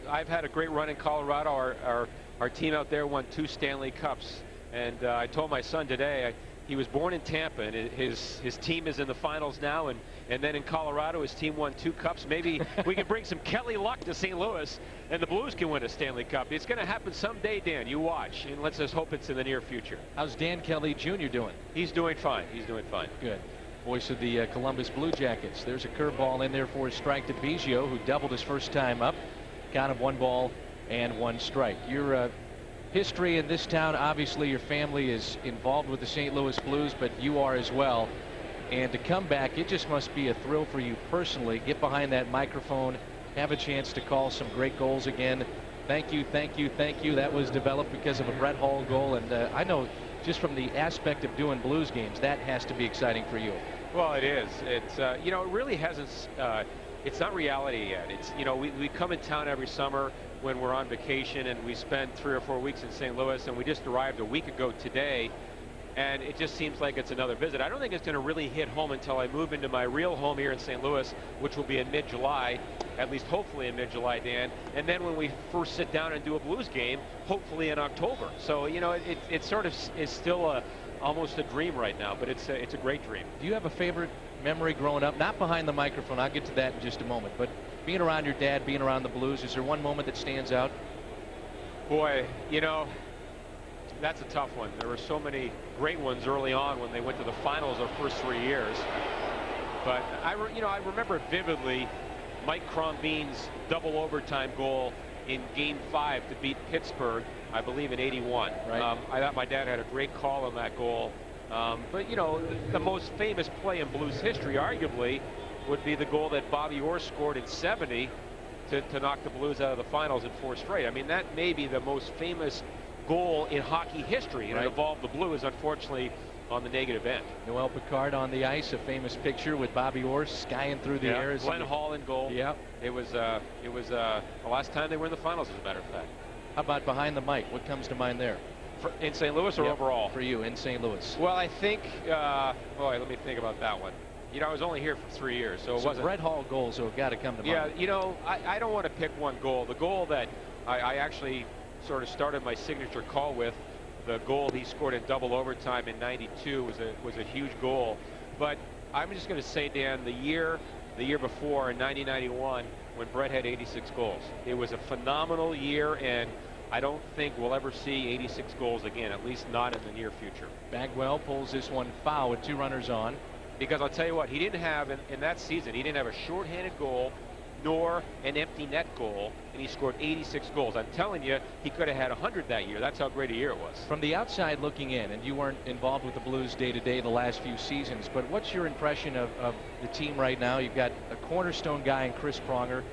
Speaker 4: I've had a great run in Colorado. Our team out there won 2 Stanley Cups, and I told my son today he was born in Tampa, and his team is in the finals now, and then in Colorado his team won 2 cups. Maybe we can bring some Kelly luck to St. Louis, and the Blues can win a Stanley Cup. It's going to happen someday, Dan. You watch, and let's just hope it's in the near future.
Speaker 1: How's Dan Kelly Jr. doing?
Speaker 4: He's doing fine. He's doing fine.
Speaker 1: Good. Voice of the Columbus Blue Jackets. There's a curveball in there for a strike to Biggio, who doubled his first time up. Count of 1 ball and 1 strike. Your history in this town, obviously your family is involved with the St. Louis Blues, but you are as well. And to come back, it just must be a thrill for you personally. Get behind that microphone, have a chance to call some great goals again. Thank you, thank you, thank you. That was developed because of a Brett Hall goal, and I know just from the aspect of doing Blues games, that has to be exciting for you.
Speaker 4: Well, it is. It's it really hasn't it's not reality yet. It's, you know, we come in town every summer when we're on vacation, and we spend 3 or 4 weeks in St. Louis, and we just arrived a week ago today, and it just seems like it's another visit. I don't think it's going to really hit home until I move into my real home here in St. Louis, which will be in mid-July, at least hopefully in mid-July, Dan. And then when we first sit down and do a Blues game, hopefully in October. So, you know, it sort of is still almost a dream right now, but it's a great dream.
Speaker 1: Do you have a favorite memory growing up? Not behind the microphone, I'll get to that in just a moment, but being around your dad, being around the Blues, is there one moment that stands out?
Speaker 4: Boy, you know, that's a tough one. There were so many great ones early on when they went to the finals our first 3 years. But I remember vividly Mike Crombene's double overtime goal in Game 5 to beat Pittsburgh, I believe in '81.
Speaker 1: Right.
Speaker 4: I thought my dad had a great call on that goal. But you know, the most famous play in Blues history, arguably, would be the goal that Bobby Orr scored in '70 to knock the Blues out of the finals in 4 straight. I mean, that may be the most famous goal in hockey history, and
Speaker 1: right.
Speaker 4: It involved the Blues, unfortunately, on the negative end.
Speaker 1: Noel Picard on the ice, a famous picture with Bobby Orr skying through the air.
Speaker 4: Glenn Hall in goal.
Speaker 1: Yeah.
Speaker 4: It was the last time they were in the finals, as a matter of fact.
Speaker 1: How about behind the mic? What comes to mind there?
Speaker 4: In St. Louis or overall?
Speaker 1: For you, in St. Louis.
Speaker 4: Well, I think, boy, let me think about that one. You know, I was only here for 3 years, so it wasn't.
Speaker 1: Brett Hall goals, so it got to come to mind.
Speaker 4: Yeah, you know, I don't want to pick one goal. The goal that I actually sort of started my signature call with, the goal he scored in double overtime in '92 was a huge goal. But I'm just going to say, Dan, the year before in 1991, when Brett had 86 goals, it was a phenomenal year, and I don't think we'll ever see 86 goals again, at least not in the near future.
Speaker 1: Bagwell pulls this one foul with 2 runners on.
Speaker 4: Because I'll tell you what, he didn't have, in that season, he didn't have a shorthanded goal nor an empty net goal, and he scored 86 goals. I'm telling you, he could have had 100 that year. That's how great a year it was.
Speaker 1: From the outside looking in, and you weren't involved with the Blues day to day the last few seasons, but what's your impression of the team right now? You've got a cornerstone guy in Chris Pronger.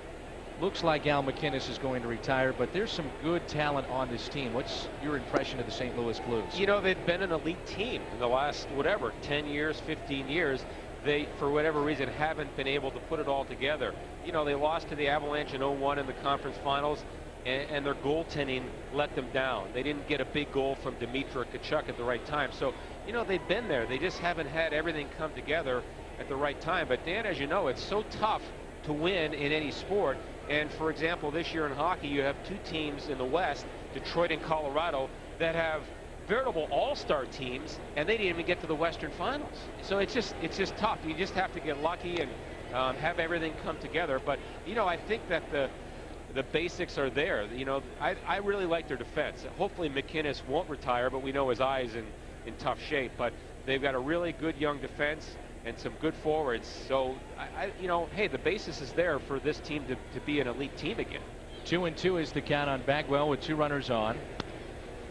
Speaker 1: Looks like Al McInnes is going to retire, but there's some good talent on this team. What's your impression of the St. Louis Blues?
Speaker 4: You know, they've been an elite team in the last, 10 years, 15 years. They, for whatever reason, haven't been able to put it all together. You know, they lost to the Avalanche in '01 in the conference finals, and their goaltending let them down. They didn't get a big goal from Dmitry Tkachuk at the right time. So, you know, they've been there. They just haven't had everything come together at the right time. But, Dan, as you know, it's so tough to win in any sport. And, for example, this year in hockey, you have 2 teams in the West, Detroit and Colorado, that have veritable all-star teams, and they didn't even get to the Western Finals. So it's just tough. You just have to get lucky and have everything come together. But, you know, I think that the basics are there. You know, I really like their defense. Hopefully McInnes won't retire, but we know his eye's in tough shape. But they've got a really good young defense and some good forwards. So, you know, hey, the basis is there for this team to be an elite team again.
Speaker 1: 2-2 is the count on Bagwell with 2 runners on.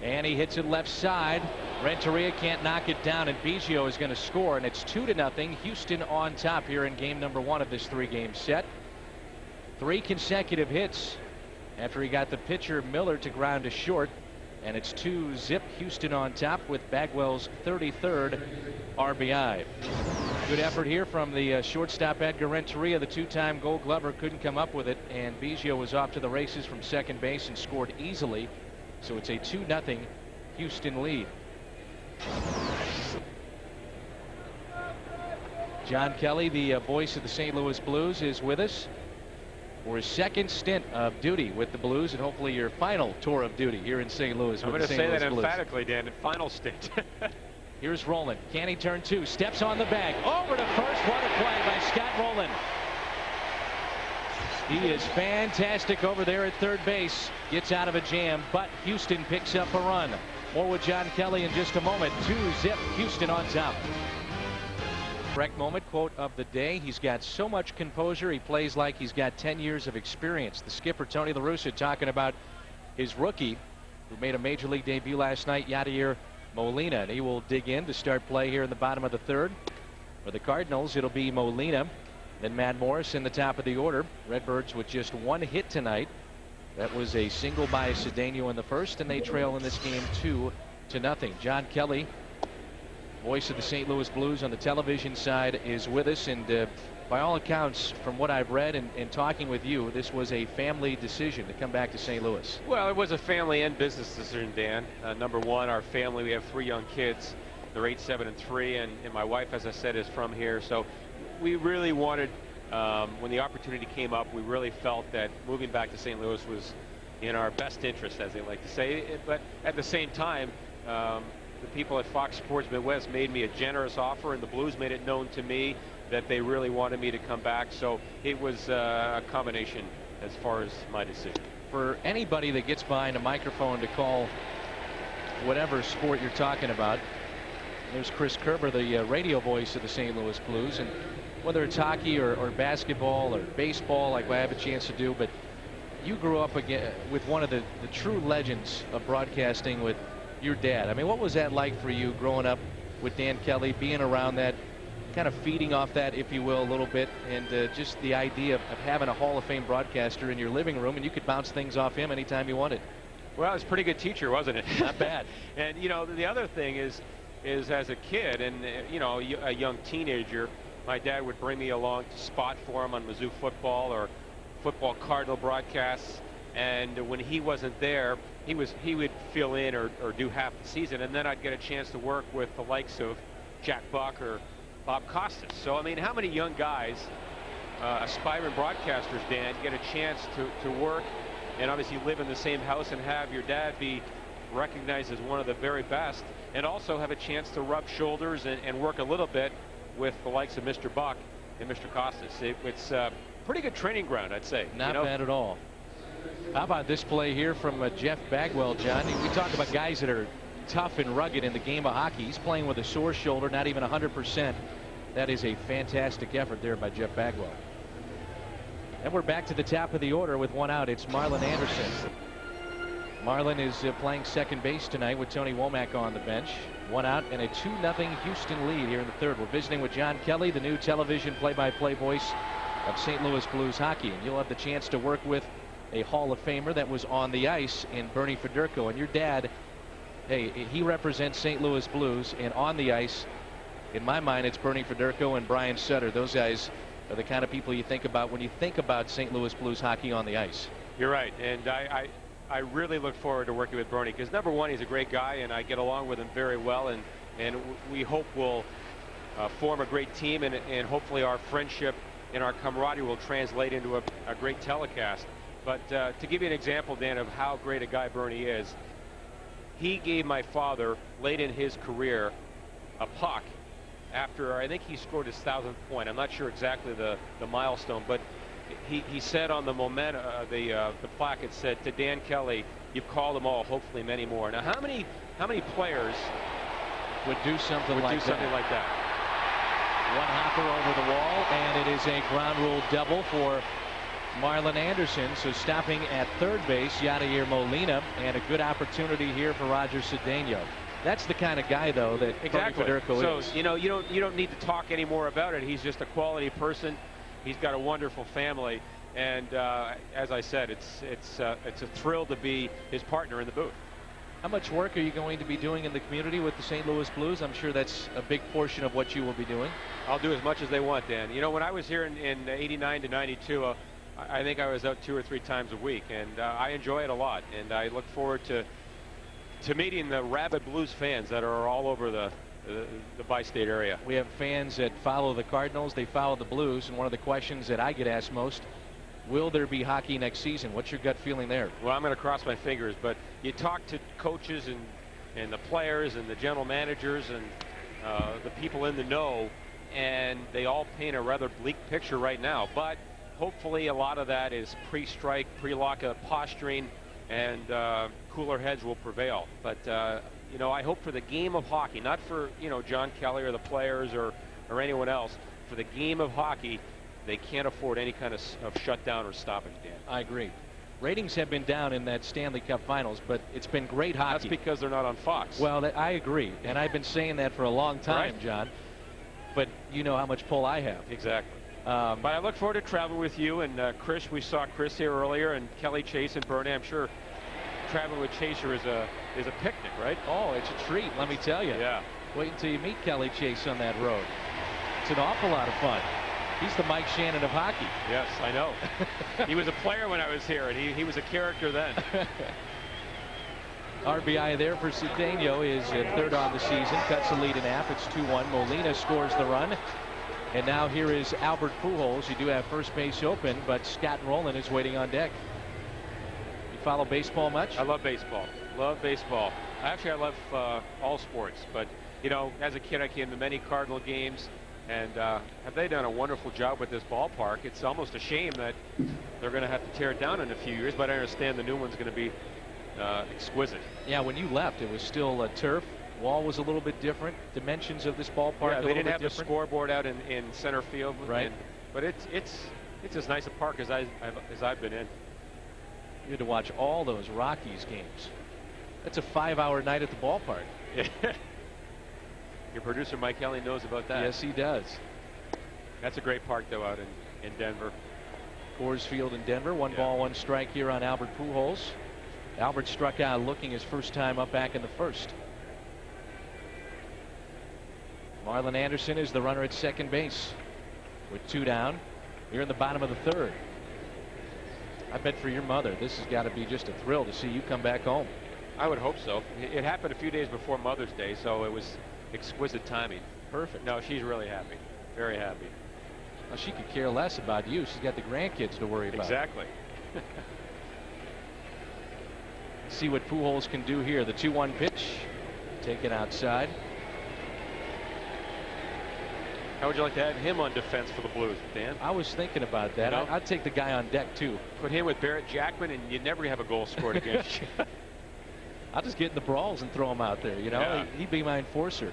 Speaker 1: And he hits it left side. Renteria can't knock it down, and Biggio is going to score, and it's 2-0. Houston on top here in game number 1 of this 3-game set. 3 consecutive hits after he got the pitcher Miller to ground to short, and it's 2-0 Houston on top with Bagwell's 33rd RBI. Good effort here from the shortstop Edgar Renteria. The 2-time Gold Glover couldn't come up with it, and Biggio was off to the races from second base and scored easily. So it's a 2-0 Houston lead. John Kelly, the voice of the St. Louis Blues, is with us for his 2nd stint of duty with the Blues, and hopefully your final tour of duty here in St. Louis.
Speaker 4: I'm going to say that emphatically, Dan. Final stint.
Speaker 1: Here's Rowland. Can he turn 2? Steps on the bag. Over to first. What a play by Scott Rowland. He is fantastic over there at third base. Gets out of a jam, but Houston picks up a run. More with John Kelly in just a moment. 2-0 Houston on top. Correct moment quote of the day. He's got so much composure. He plays like he's got 10 years of experience. The skipper, Tony La Russa, talking about his rookie who made a major league debut last night, Yadier Molina. And he will dig in to start play here in the bottom of the 3rd. For the Cardinals, it'll be Molina. Then Matt Morris in the top of the order. Redbirds with just 1 hit tonight. That was a single by Cedeno in the 1st, and they trail in this game 2-0. John Kelly, voice of the St. Louis Blues on the television side, is with us, and by all accounts, from what I've read and talking with you, this was a family decision to come back to St. Louis.
Speaker 4: Well, it was a family and business decision, Dan. Number one, our family, we have 3 young kids. They're 8, 7, and 3, and my wife, as I said, is from here. So we really wanted, when the opportunity came up, we really felt that moving back to St. Louis was in our best interest, as they like to say. But at the same time, the people at Fox Sports Midwest made me a generous offer, and the Blues made it known to me that they really wanted me to come back. So it was a combination as far as my decision.
Speaker 1: For anybody that gets behind a microphone to call whatever sport you're talking about, there's Chris Kerber, the radio voice of the St. Louis Blues, and whether it's hockey or basketball or baseball, like I have a chance to do, but you grew up again with one of the true legends of broadcasting with your dad. I mean, what was that like for you growing up with Dan Kelly, being around that, kind of feeding off that, if you will, a little bit, and just the idea of having a Hall of Fame broadcaster in your living room, and you could bounce things off him anytime you wanted?
Speaker 4: Well, it's a pretty good teacher, wasn't it?
Speaker 1: Not bad.
Speaker 4: And, you know, the other thing is as a kid and, you know, a young teenager, my dad would bring me along to spot for him on Mizzou football or football Cardinal broadcasts. And when he wasn't there, he would fill in or do half the season. And then I'd get a chance to work with the likes of Jack Buck or Bob Costas. So, I mean, how many young guys, aspiring broadcasters, Dan, get a chance to work and obviously live in the same house and have your dad be recognized as one of the very best, and also have a chance to rub shoulders and work a little bit with the likes of Mr. Buck and Mr. Costas. It's a pretty good training ground, I'd say.
Speaker 1: Not bad at all. How about this play here from Jeff Bagwell, John? We talk about guys that are tough and rugged in the game of hockey. He's playing with a sore shoulder, not even 100%. That is a fantastic effort there by Jeff Bagwell. And we're back to the top of the order with 1 out. It's Marlon Anderson. Marlon is playing second base tonight with Tony Womack on the bench. 1 out and a 2-0 Houston lead here in the third. We're visiting with John Kelly, the new television play-by-play voice of St. Louis Blues hockey. And you'll have the chance to work with a Hall of Famer that was on the ice in Bernie Federko. And your dad, hey, he represents St. Louis Blues, and on the ice, in my mind, it's Bernie Federko and Brian Sutter. Those guys are the kind of people you think about when you think about St. Louis Blues hockey on the ice.
Speaker 4: You're right, and I really look forward to working with Bernie, because number one, he's a great guy, and I get along with him very well, and we hope we'll form a great team, and hopefully our friendship and our camaraderie will translate into a great telecast. But to give you an example, Dan, of how great a guy Bernie is, he gave my father, late in his career, a puck after, I think he scored his 1,000th point. I'm not sure exactly the milestone, but he said on the the plaque, it said, "To Dan Kelly, you've called them all, hopefully many more." Now, how many players
Speaker 1: would do something like
Speaker 4: that?
Speaker 1: One hopper over the wall, and it is a ground rule double for Marlon Anderson. So stopping at third base, Yadier Molina, and a good opportunity here for Roger Cedeno. That's the kind of guy, though, that
Speaker 4: exactly.
Speaker 1: Federko is.
Speaker 4: So, you know, you don't need to talk any more about it. He's just a quality person. He's got a wonderful family, and as I said, it's a thrill to be his partner in the booth.
Speaker 1: How much work are you going to be doing in the community with the St. Louis Blues? I'm sure that's a big portion of what you will be doing.
Speaker 4: I'll do as much as they want, Dan. You know, when I was here in 89 to 92, I think I was out 2 or 3 times a week, and I enjoy it a lot, and I look forward to meeting the rabid Blues fans that are all over the bi-state area.
Speaker 1: We have fans that follow the Cardinals, they follow the Blues, and one of the questions that I get asked most, will there be hockey next season? What's your gut feeling there?
Speaker 4: Well, I'm going to cross my fingers, but you talk to coaches and the players and the general managers and the people in the know, and they all paint a rather bleak picture right now. But hopefully a lot of that is pre-strike, pre-lockout posturing, and cooler heads will prevail. But you know, I hope for the game of hockey, not for, you know, John Kelly or the players or anyone else. For the game of hockey, they can't afford any kind of shutdown or stoppage, Dan.
Speaker 1: I agree. Ratings have been down in that Stanley Cup Finals, but it's been great hockey.
Speaker 4: That's because they're not on Fox.
Speaker 1: Well, I agree, and I've been saying that for a long time,
Speaker 4: right,
Speaker 1: John. But you know how much pull I have.
Speaker 4: Exactly. But I look forward to traveling with you and Chris. We saw Chris here earlier, and Kelly, Chase, and Bernie. I'm sure traveling with Chaser is a picnic, right?
Speaker 1: Oh, it's a treat, let me tell you.
Speaker 4: Yeah.
Speaker 1: Wait until you meet Kelly Chase on that road. It's an awful lot of fun. He's the Mike Shannon of hockey.
Speaker 4: Yes, I know. He was a player when I was here, and he was a character then.
Speaker 1: RBI there for Cedeno, is third on the season, cuts the lead in half. It's 2-1. Molina scores the run. And now here is Albert Pujols. You do have first base open, but Scott Rowland is waiting on deck. You follow baseball much?
Speaker 4: I love baseball. Love baseball. Actually, I love all sports. But, you know, as a kid, I came to many Cardinal games. And have they done a wonderful job with this ballpark? It's almost a shame that they're going to have to tear it down in a few years. But I understand the new one's going to be exquisite.
Speaker 1: Yeah, when you left, it was still turf. Wall was a little bit different. Dimensions of this ballpark.
Speaker 4: Yeah, they didn't have the scoreboard out in center field.
Speaker 1: Right.
Speaker 4: But it's as nice a park as I've been in.
Speaker 1: You had to watch all those Rockies games. That's a 5-hour night at the ballpark.
Speaker 4: Your producer Mike Kelly knows about that.
Speaker 1: Yes, he does.
Speaker 4: That's a great park though out in Denver.
Speaker 1: Coors Field in Denver. 1 ball, 1 strike here on Albert Pujols. Albert struck out looking his first time up back in the first. Marlon Anderson is the runner at second base with 2 down. You're in the bottom of the third. I bet for your mother this has got to be just a thrill to see you come back home.
Speaker 4: I would hope so. It happened a few days before Mother's Day, so it was exquisite timing.
Speaker 1: Perfect.
Speaker 4: No, she's really happy. Very happy.
Speaker 1: Well, she could care less about you. She's got the grandkids to worry about.
Speaker 4: Exactly.
Speaker 1: See what Pujols can do here. The 2-1 pitch taken outside.
Speaker 4: How would you like to have him on defense for the Blues, Dan?
Speaker 1: I was thinking about that.
Speaker 4: You know?
Speaker 1: I'd take the guy on deck too.
Speaker 4: Put him with Barrett Jackman and you'd never have a goal scored against you.
Speaker 1: I'll just get in the brawls and throw him out there. You know,
Speaker 4: Yeah.
Speaker 1: He'd be my enforcer.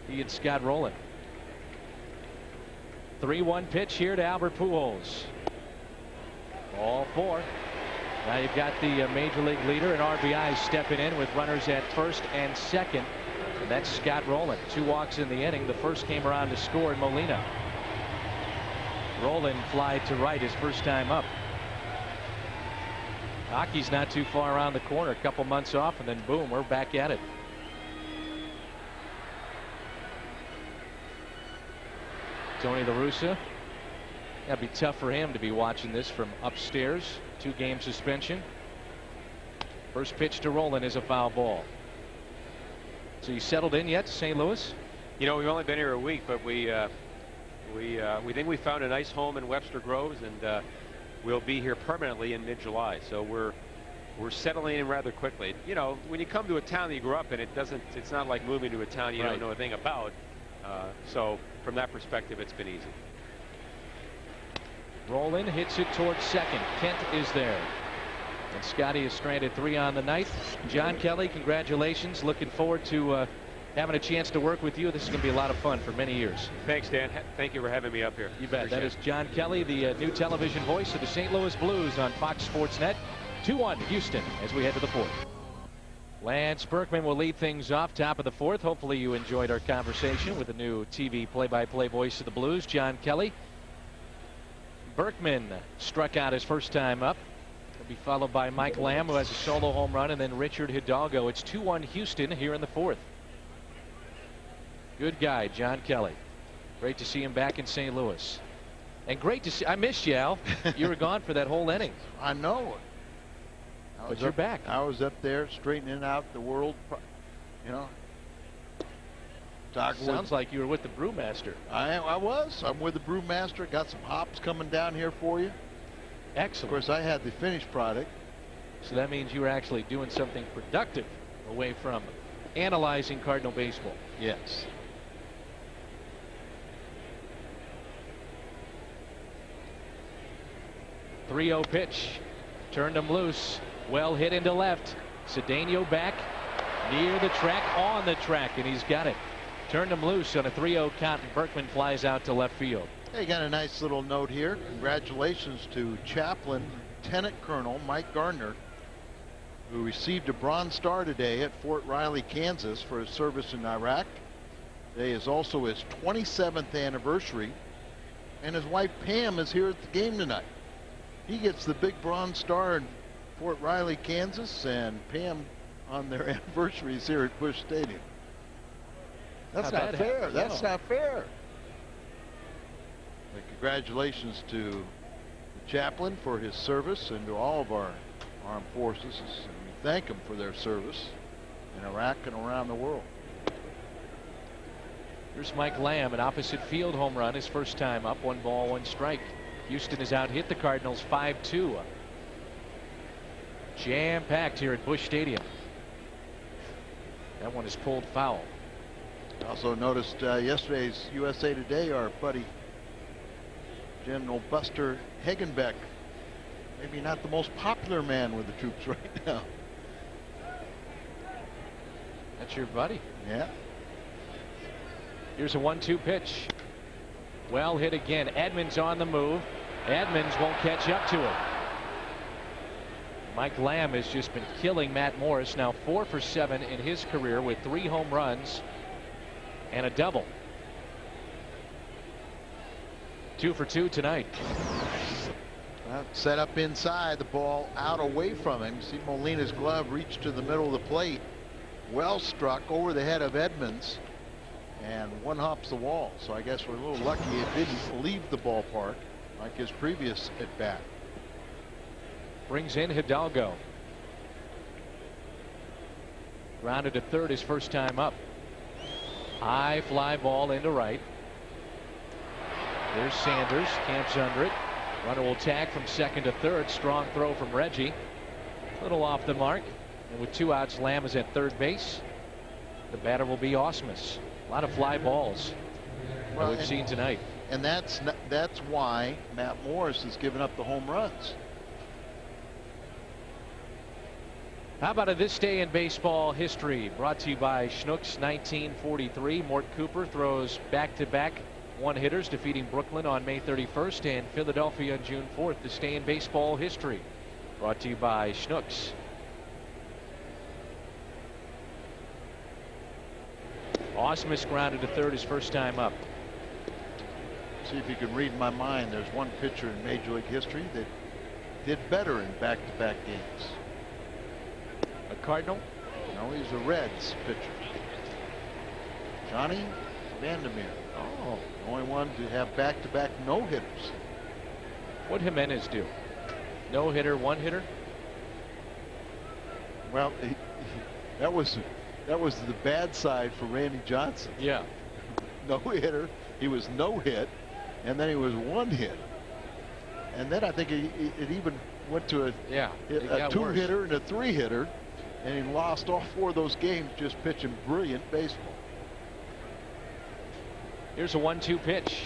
Speaker 1: He and Scott Rowland. 3-1 pitch here to Albert Pujols. Ball 4. Now you've got the major league leader and RBI stepping in with runners at first and second. And that's Scott Rowland. 2 walks in the inning. The first came around to score in Molina. Rowland flied to right his first time up. Hockey's not too far around the corner. A couple months off and then boom, we're back at it. Tony La Russa. That'd be tough for him to be watching this from upstairs. 2-game suspension. First pitch to Rowland is a foul ball. So you settled in yet to St. Louis?
Speaker 4: You know, we've only been here a week, but we think we found a nice home in Webster Groves, and we'll be here permanently in mid-July. So we're settling in rather quickly. You know, when you come to a town that you grew up in, it's not like moving to a town you don't know a thing about. So from that perspective, it's been easy.
Speaker 1: Rowland hits it towards second. Kent is there. And Scotty is stranded 3 on the night. John Kelly, congratulations. Looking forward to having a chance to work with you. This is going to be a lot of fun for many years.
Speaker 4: Thanks, Dan. Thank you for having me up here.
Speaker 1: You bet.
Speaker 4: Appreciate
Speaker 1: That is John Kelly, the new television voice of the St. Louis Blues on Fox Sports Net. 2-1 Houston as we head to the 4th. Lance Berkman will lead things off, top of the 4th. Hopefully you enjoyed our conversation with the new TV play-by-play voice of the Blues, John Kelly. Berkman struck out his first time up. He'll be followed by Mike Lamb, who has a solo home run, and then Richard Hidalgo. It's 2-1 Houston here in the 4th. Good guy, John Kelly. Great to see him back in St. Louis. And great to see. I missed you, Al. You were gone for that whole inning.
Speaker 2: I know.
Speaker 1: But you're back.
Speaker 2: I was up there straightening out the world, you know.
Speaker 1: Sounds like you were with the brewmaster.
Speaker 2: I was. I'm with the brewmaster. Got some hops coming down here for you.
Speaker 1: Excellent.
Speaker 2: Of course, I had the finished product.
Speaker 1: So that means you were actually doing something productive away from analyzing Cardinal baseball.
Speaker 2: Yes.
Speaker 1: .30 pitch. Turned him loose. Well hit into left. Cedeno back near the track, on the track, and he's got it. Turned him loose on a 3-0 count, and Berkman flies out to left field.
Speaker 2: Hey, got a nice little note here. Congratulations to Chaplain Lieutenant Colonel Mike Gardner, who received a Bronze Star today at Fort Riley, Kansas, for his service in Iraq. Today is also his 27th anniversary, and his wife Pam is here at the game tonight. He gets the big Bronze Star in Fort Riley, Kansas, and Pam on their anniversaries here at Busch Stadium. That's not fair. That's not fair. Congratulations to the chaplain for his service and to all of our armed forces. And we thank them for their service in Iraq and around the world.
Speaker 1: Here's Mike Lamb, an opposite field home run, his first time up. 1 ball, 1 strike. Houston has out hit the Cardinals 5-2. Jam packed here at Busch Stadium. That one is pulled foul.
Speaker 2: Also noticed yesterday's USA Today, our buddy General Buster Hagenbeck, maybe not the most popular man with the troops right now.
Speaker 1: That's your buddy.
Speaker 2: Yeah.
Speaker 1: Here's a 1-2 pitch. Well hit again. Edmonds on the move. Edmonds won't catch up to it. Mike Lamb has just been killing Matt Morris, now 4 for 7 in his career with 3 home runs and a double. 2 for 2 tonight.
Speaker 2: Set up inside, the ball out away from him. See Molina's glove reach to the middle of the plate. Well struck over the head of Edmonds, and one hops the wall. So I guess we're a little lucky it didn't leave the ballpark like his previous at bat.
Speaker 1: Brings in Hidalgo. Grounded to third his first time up. High fly ball into right. There's Sanders, camps under it. Runner will tag from second to third. Strong throw from Reggie. Little off the mark. And with 2 outs, Lamb is at third base. The batter will be Ausmus. A lot of fly balls that we've seen tonight.
Speaker 2: And that's why Matt Morris has given up the home runs.
Speaker 1: How about this day in baseball history? Brought to you by Schnucks. 1943. Mort Cooper throws back-to-back one-hitters, defeating Brooklyn on May 31st and Philadelphia on June 4th. This day in baseball history. Brought to you by Schnucks. Ausmus grounded to third his first time up.
Speaker 2: See if you can read my mind. There's one pitcher in Major League history that did better in back-to-back games.
Speaker 1: A Cardinal?
Speaker 2: No, he's a Reds pitcher. Johnny Vandermeer.
Speaker 1: Oh.
Speaker 2: The only one to have back-to-back no-hitters.
Speaker 1: What'd Jimenez do? No-hitter, one-hitter?
Speaker 2: Well, that was the bad side for Randy Johnson.
Speaker 1: Yeah.
Speaker 2: No-hitter. He was no-hit, and then he was one-hit. And then I think it even went to a 2-hitter and a 3-hitter, and he lost all 4 of those games just pitching brilliant baseball.
Speaker 1: Here's a 1-2 pitch.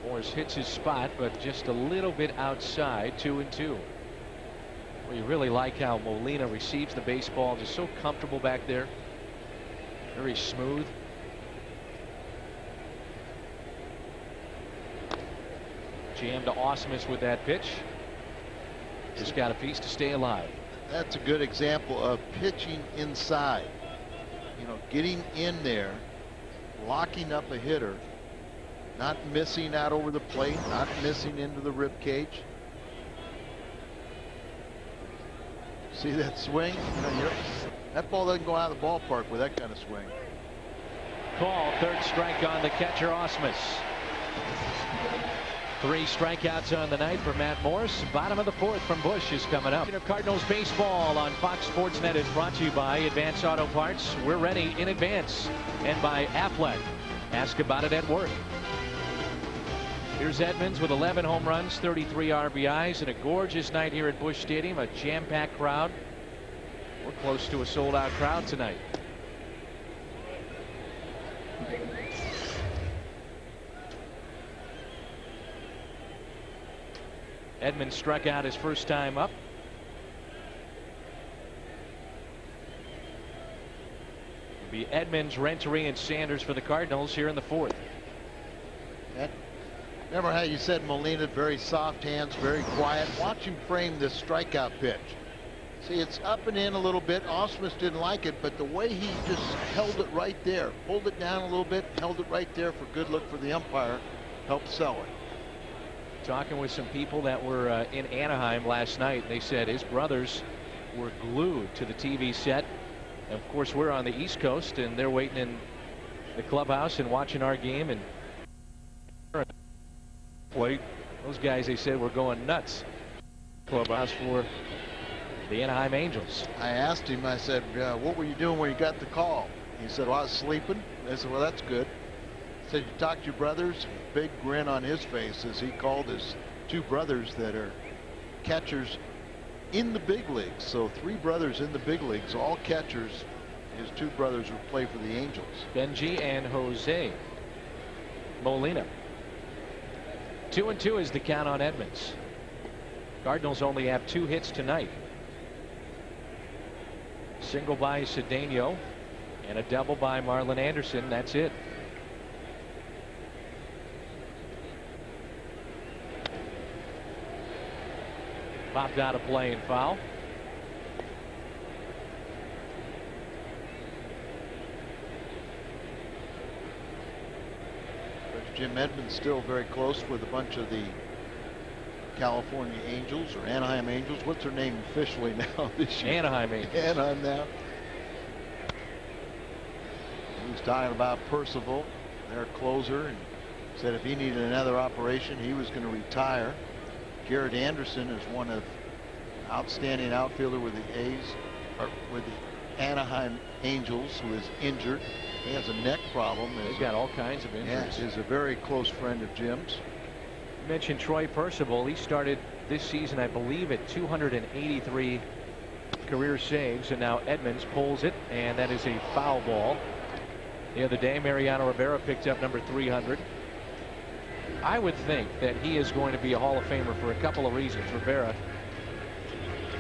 Speaker 1: Morris hits his spot, but just a little bit outside. 2-2. Well, you really like how Molina receives the baseball, just so comfortable back there. Very smooth. Jam to Ausmus with that pitch. Just got a piece to stay alive.
Speaker 2: That's a good example of pitching inside. You know, getting in there, locking up a hitter, not missing out over the plate, not missing into the rib cage. See that swing? You know, that ball doesn't go out of the ballpark with that kind of swing.
Speaker 1: Call, third strike on the catcher, Ausmus. 3 strikeouts on the night for Matt Morris. Bottom of the 4th from Busch is coming up. Cardinals baseball on Fox Sports Net is brought to you by Advance Auto Parts. We're ready in advance. And by Aflac. Ask about it at work. Here's Edmonds with 11 home runs, 33 RBIs, and a gorgeous night here at Busch Stadium. A jam-packed crowd. We're close to a sold-out crowd tonight. Edmonds struck out his first time up. It'll be Edmonds, Renteria, and Sanders for the Cardinals here in the 4th.
Speaker 2: Remember how you said Molina, very soft hands, very quiet. Watch him frame this strikeout pitch. See, it's up and in a little bit. Ausmus didn't like it, but the way he just held it right there, pulled it down a little bit, held it right there for good look for the umpire, helped sell it.
Speaker 1: Talking with some people that were in Anaheim last night, they said his brothers were glued to the TV set. And of course, we're on the East Coast, and they're waiting in the clubhouse and watching our game. And plate. Those guys, they said, were going nuts. Clubhouse for the Anaheim Angels.
Speaker 2: I asked him, I said, what were you doing when you got the call? He said, well, I was sleeping. I said, well, that's good. He said, you talked to your brothers? Big grin on his face as he called his 2 brothers that are catchers in the big leagues. So 3 brothers in the big leagues, all catchers. His 2 brothers would play for the Angels.
Speaker 1: Benji and Jose Molina. 2-2 is the count on Edmonds. Cardinals only have 2 hits tonight. Single by Cedeno and a double by Marlon Anderson. That's it. Popped out of play and foul.
Speaker 2: Jim Edmonds still very close with a bunch of the California Angels or Anaheim Angels. What's their name officially now this year?
Speaker 1: Anaheim Angels.
Speaker 2: Anaheim now. He was talking about Percival, their closer, and said if he needed another operation, he was going to retire. Garrett Anderson is one of outstanding outfielder with the A's, or with the Anaheim Angels, who is injured. He has a neck problem.
Speaker 1: He's got all kinds of injuries.
Speaker 2: Yeah, he's a very close friend of Jim's.
Speaker 1: You mentioned Troy Percival. He started this season, I believe, at 283 career saves, and now Edmonds pulls it, and that is a foul ball. The other day, Mariano Rivera picked up number 300. I would think that he is going to be a Hall of Famer for a couple of reasons. Rivera,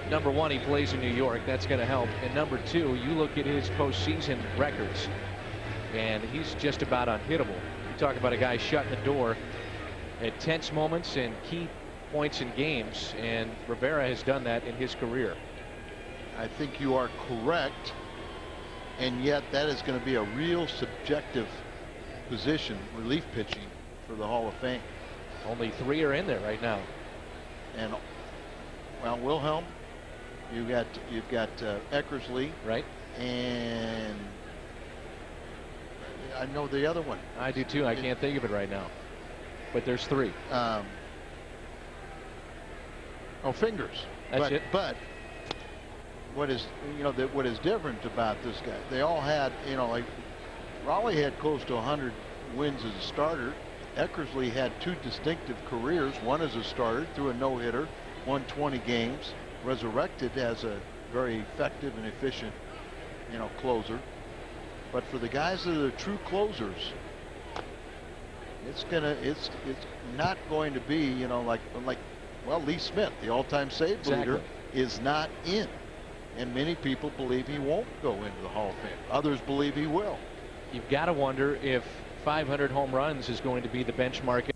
Speaker 1: number one, he plays in New York. That's going to help. And number two, you look at his postseason records, and he's just about unhittable. You talk about a guy shutting the door at tense moments and key points in games, and Rivera has done that in his career.
Speaker 2: I think you are correct, and yet that is going to be a real subjective position, relief pitching, for the Hall of Fame.
Speaker 1: Only 3 are in there right now.
Speaker 2: And well, Wilhelm, you've got Eckersley,
Speaker 1: right,
Speaker 2: and I know the other one.
Speaker 1: I do too. I can't think of it right now, but there's 3.
Speaker 2: Fingers.
Speaker 1: That's it.
Speaker 2: But what is what is different about this guy? They all had, like Raleigh had close to 100 wins as a starter. Eckersley had 2 distinctive careers. One as a starter, threw a no-hitter, won 20 games, resurrected as a very effective and efficient, closer. But for the guys that are true closers, it's not going to be, like Lee Smith, the all-time save leader, is not in. And many people believe he won't go into the Hall of Fame. Others believe he will.
Speaker 1: You've got to wonder if 500 home runs is going to be the benchmark.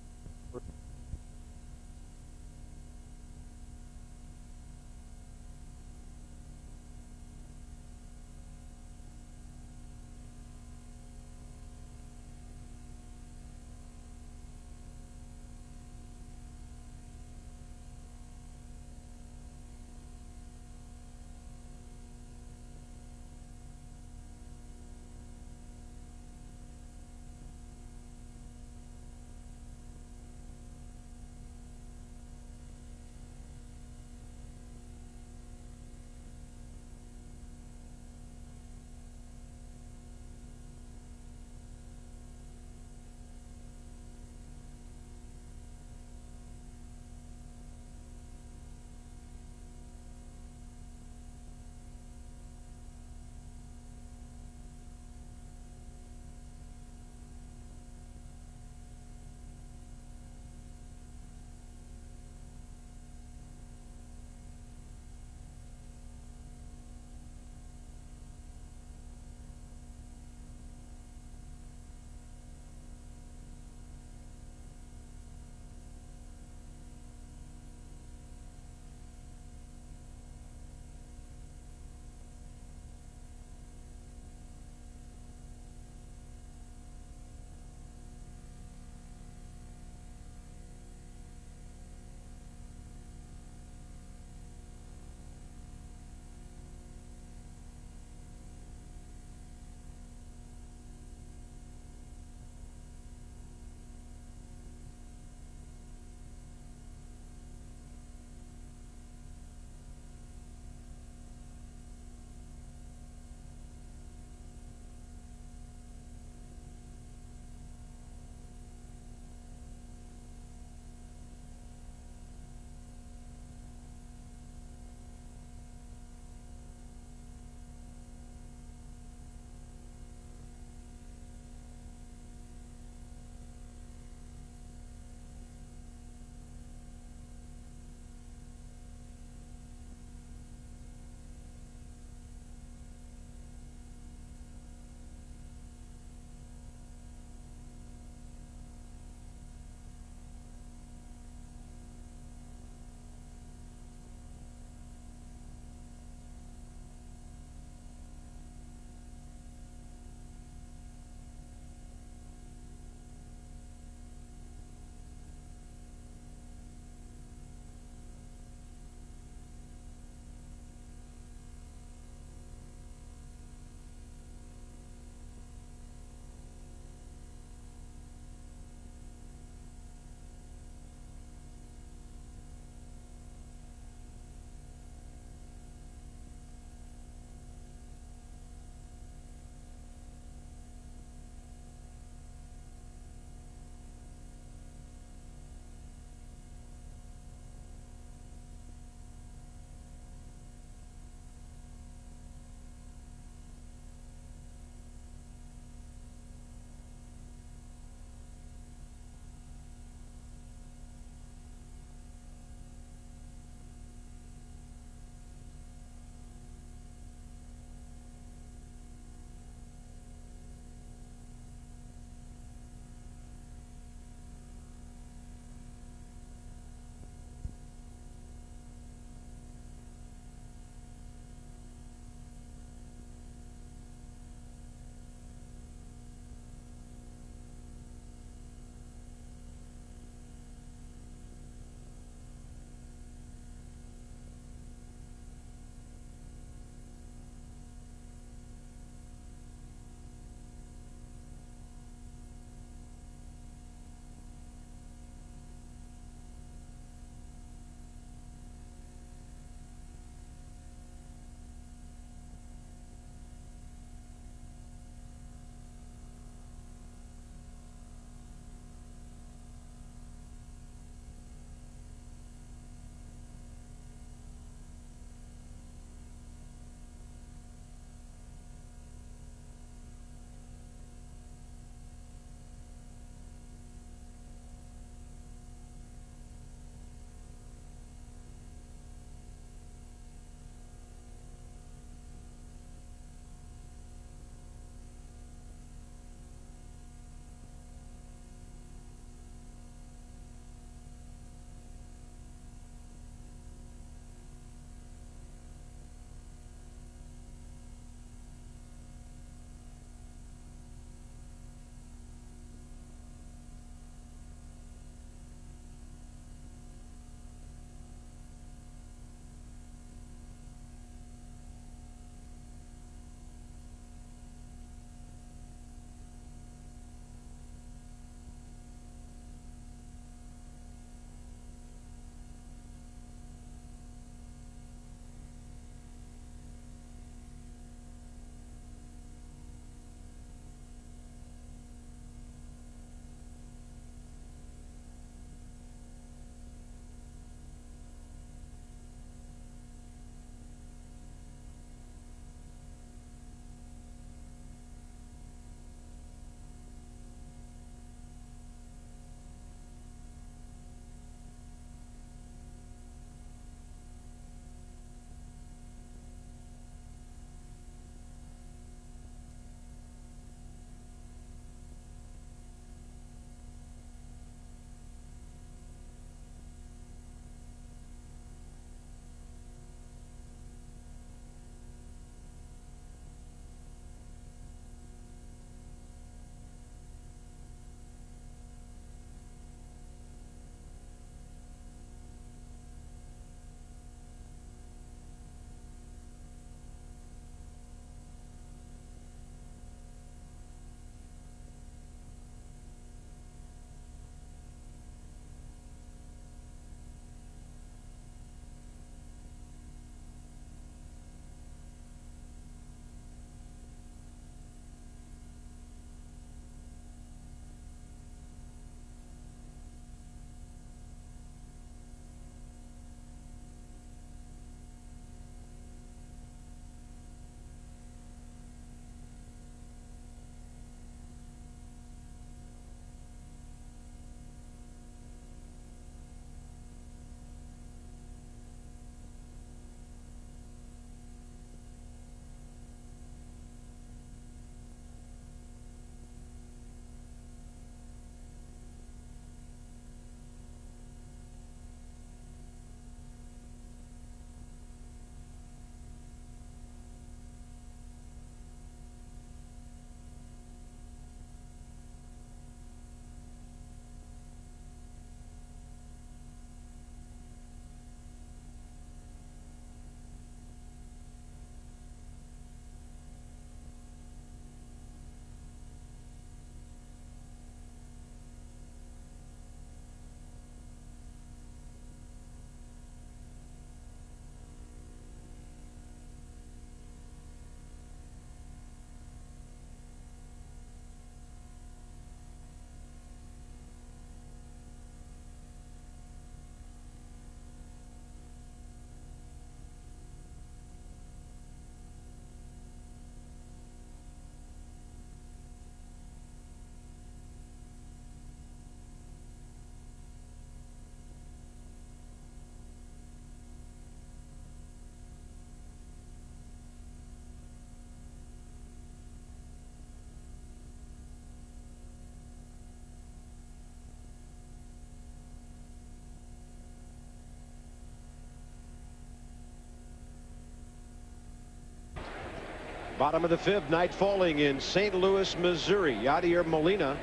Speaker 5: Bottom of the 5th, night falling in St. Louis, Missouri. Yadier Molina,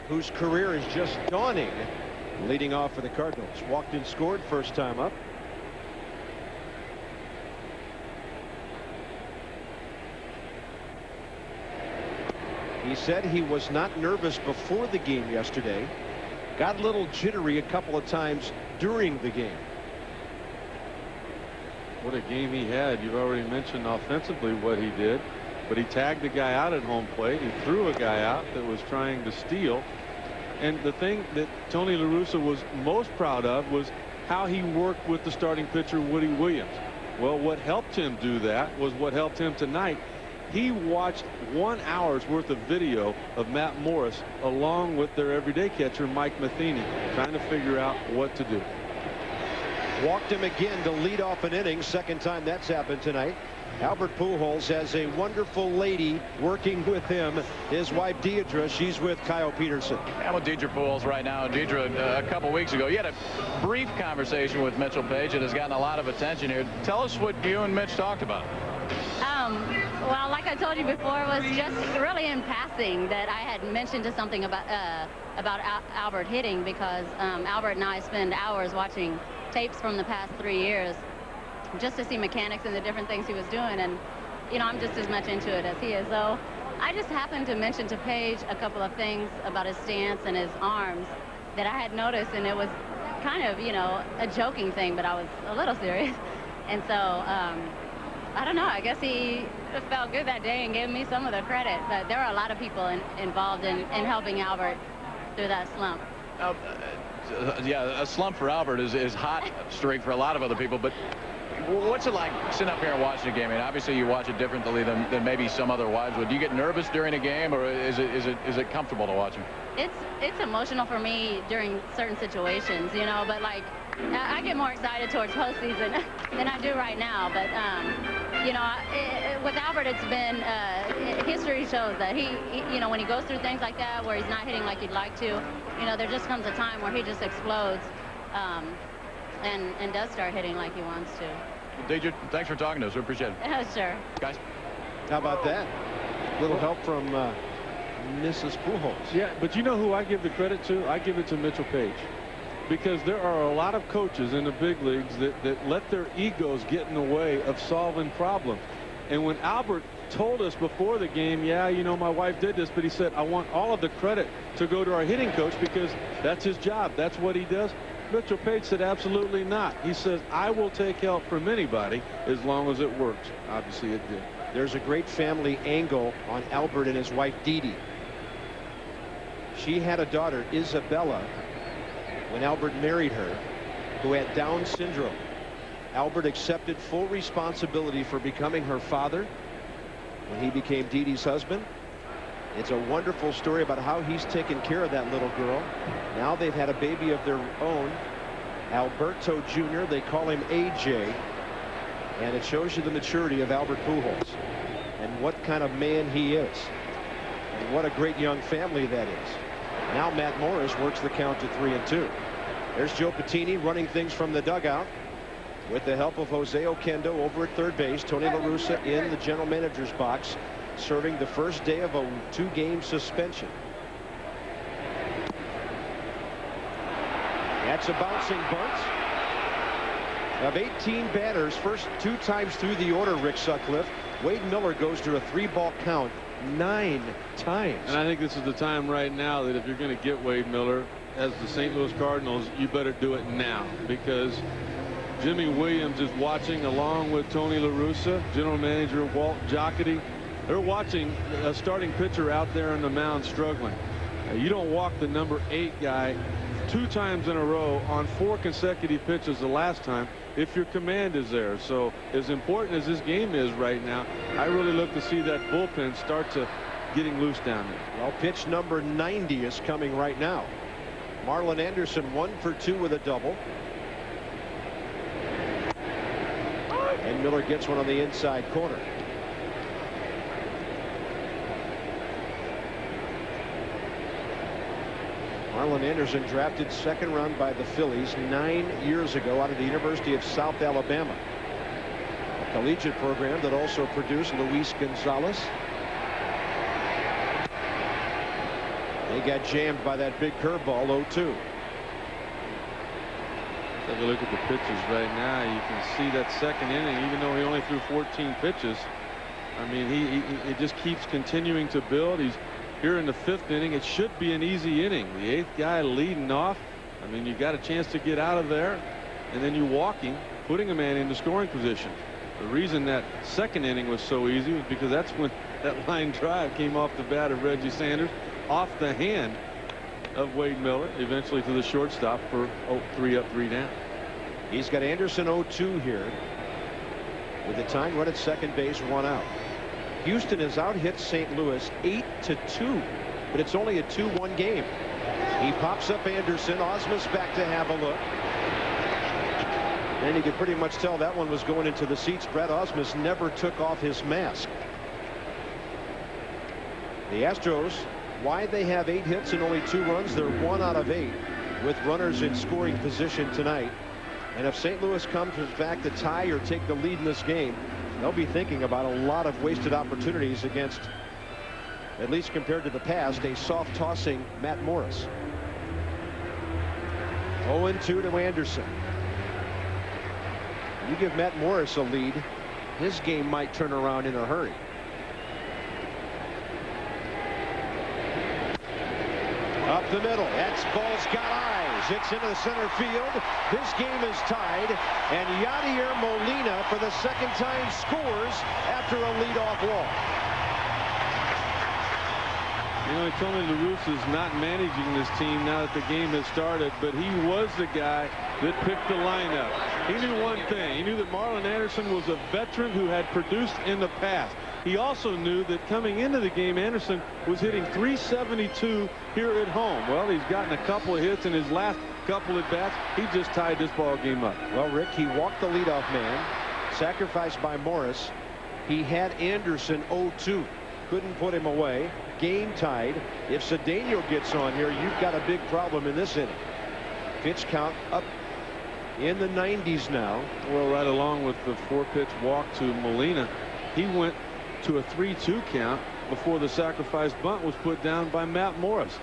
Speaker 5: whose career is just dawning, leading off for the Cardinals. Walked and scored first time up. He said he was not nervous before the game yesterday. Got a little jittery a couple of times during the game.
Speaker 6: What a game he had. You've already mentioned offensively what he did, but he tagged a guy out at home plate. He threw a guy out that was trying to steal. And the thing that Tony La Russa was most proud of was how he worked with the starting pitcher, Woody Williams. Well, what helped him do that was what helped him tonight. He watched 1 hour's worth of video of Matt Morris along with their everyday catcher, Mike Matheny, trying to figure out what to do.
Speaker 5: Walked him again to lead off an inning. Second time that's happened tonight. Albert Pujols has a wonderful lady working with him. His wife Deidre, she's with Kyle Peterson.
Speaker 7: I'm with Deidre Pujols right now. Deidre, a couple weeks ago, you had a brief conversation with Mitchell Page that has gotten a lot of attention here. Tell us what you and Mitch talked about.
Speaker 8: Well, like I told you before, it was just really in passing that I had mentioned something about Albert hitting, because Albert and I spend hours watching tapes from the past 3 years just to see mechanics and the different things he was doing, and you know, I'm just as much into it as he is. So I just happened to mention to Page a couple of things about his stance and his arms that I had noticed, and it was kind of, you know, a joking thing, but I was a little serious. And so I don't know, I guess he felt good that day and gave me some of the credit, but there are a lot of people involved in helping Albert through that slump.
Speaker 7: Yeah, a slump for Albert is hot streak for a lot of other people, but what's it like sitting up here and watching a game? I mean, obviously you watch it differently than maybe some other wives would. Do you get nervous during a game, or is it comfortable to watch him?
Speaker 8: It's emotional for me during certain situations, you know, but like I get more excited towards postseason than I do right now. But you know, with Albert, it's been history shows that he, you know, when he goes through things like that where he's not hitting like he'd like to, you know, there just comes a time where he just explodes and does start hitting like he wants to.
Speaker 7: Well, Deidre, thanks for talking to us. We appreciate it.
Speaker 8: Sure.
Speaker 7: Guys.
Speaker 5: How about that? Little help from Mrs. Pujols.
Speaker 6: Yeah, but you know who I give the credit to? I give it to Mitchell Page. Because there are a lot of coaches in the big leagues that let their egos get in the way of solving problems. And when Albert told us before the game, yeah, you know, my wife did this, but he said, I want all of the credit to go to our hitting coach because that's his job. That's what he does. Mitchell Page said, absolutely not. He says, I will take help from anybody as long as it works. Obviously, it did.
Speaker 5: There's a great family angle on Albert and his wife, Dee Dee. She had a daughter, Isabella, when Albert married her, who had Down syndrome. Albert accepted full responsibility for becoming her father when he became Dee Dee's husband. It's a wonderful story about how he's taken care of that little girl. Now they've had a baby of their own, Alberto Jr. They call him AJ. And it shows you the maturity of Albert Pujols and what kind of man he is. And what a great young family that is. Now Matt Morris works the count to 3-2. There's Joe Patini running things from the dugout with the help of Jose Oquendo over at third base. Tony La Russa in the general manager's box, serving the first day of a 2-game suspension. That's a bouncing bunt. Of 18 batters, first 2 times through the order, Rick Sutcliffe, Wade Miller goes to a 3-ball count 9 times.
Speaker 6: And I think this is the time right now that if you're going to get Wade Miller as the St. Louis Cardinals, you better do it now, because Jimmy Williams is watching along with Tony La Russa, general manager Walt Jocketty. They're watching a starting pitcher out there on the mound struggling. You don't walk the number 8 guy 2 times in a row on 4 consecutive pitches the last time if your command is there. So as important as this game is right now, I really look to see that bullpen start to getting loose down there.
Speaker 5: Well, pitch number 90 is coming right now. Marlon Anderson 1 for 2 with a double. And Miller gets one on the inside corner. Marlon Anderson drafted 2nd round by the Phillies 9 years ago out of the University of South Alabama. collegiate program that also produced Luis Gonzalez. They got jammed by that big curveball, 0-2.
Speaker 6: Take a look at the pitches right now. You can see that second inning, even though he only threw 14 pitches. I mean, he just keeps continuing to build. He's here in the 5th inning. It should be an easy inning. The 8th guy leading off. I mean, you got a chance to get out of there, and then you walking, putting a man into scoring position. The reason that 2nd inning was so easy was because that's when that line drive came off the bat of Reggie Sanders, off the hand of Wade Miller, eventually to the shortstop for 3 up, 3 down.
Speaker 5: He's got Anderson 0-2 here with the tying run at second base, 1 out. Houston has out-hit St. Louis 8-2, but it's only a 2-1 game. He pops up Anderson. Osmus back to have a look. And you could pretty much tell that one was going into the seats. Brad Osmus never took off his mask. The Astros, why they have 8 hits and only 2 runs? They're 1 out of 8 with runners in scoring position tonight. And if St. Louis comes back to tie or take the lead in this game, they'll be thinking about a lot of wasted opportunities against, at least compared to the past, a soft tossing Matt Morris. 0-2 to Anderson. You give Matt Morris a lead, his game might turn around in a hurry. Up the middle. That ball's got eyes. It's into the center field. This game is tied. And Yadier Molina, for the 2nd time, scores after a leadoff walk.
Speaker 6: You know, Tony La Russa is not managing this team now that the game has started, but he was the guy that picked the lineup. He knew one thing. He knew that Marlon Anderson was a veteran who had produced in the past. He also knew that coming into the game, Anderson was hitting .372 here at home. Well, he's gotten a couple of hits in his last couple at bats. He just tied this ball game up.
Speaker 5: Well, Rick, he walked the leadoff man, sacrificed by Morris. He had Anderson 0-2. Couldn't put him away. Game tied. If Cedeno gets on here, you've got a big problem in this inning. Pitch count up in the 90s now.
Speaker 6: Well, right along with the 4-pitch walk to Molina, he went to a 3-2 count before the sacrifice bunt was put down by Matt Morris.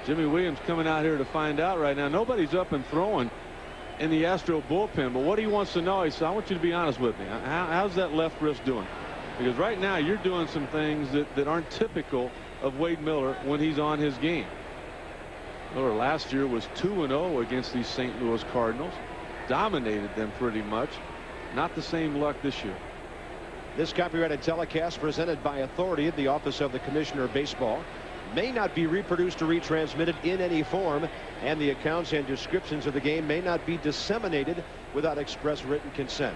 Speaker 6: Jimmy Williams coming out here to find out right now. Nobody's up and throwing in the Astro bullpen, but what he wants to know, he said, I want you to be honest with me. How's that left wrist doing? Because right now you're doing some things that aren't typical of Wade Miller when he's on his game. Miller last year was 2-0 against these St. Louis Cardinals. Dominated them pretty much. Not the same luck this year.
Speaker 5: This copyrighted telecast, presented by authority of the Office of the Commissioner of Baseball, may not be reproduced or retransmitted in any form, and the accounts and descriptions of the game may not be disseminated without express written consent.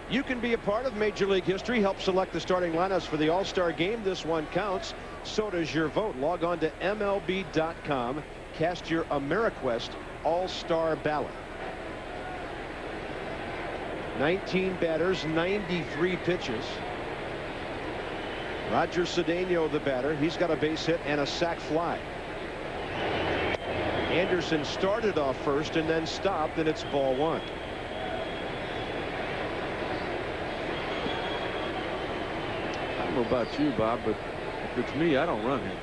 Speaker 5: You can be a part of Major League history. Help select the starting lineups for the All-Star game. This one counts. So does your vote. Log on to MLB.com. Cast your AmeriQuest All-Star ballot. 19 batters, 93 pitches. Roger Cedeno, the batter. He's got a base hit and a sac fly. Anderson started off first and then stopped, and it's ball 1.
Speaker 6: I don't know about you, Bob, but if it's me, I don't run him.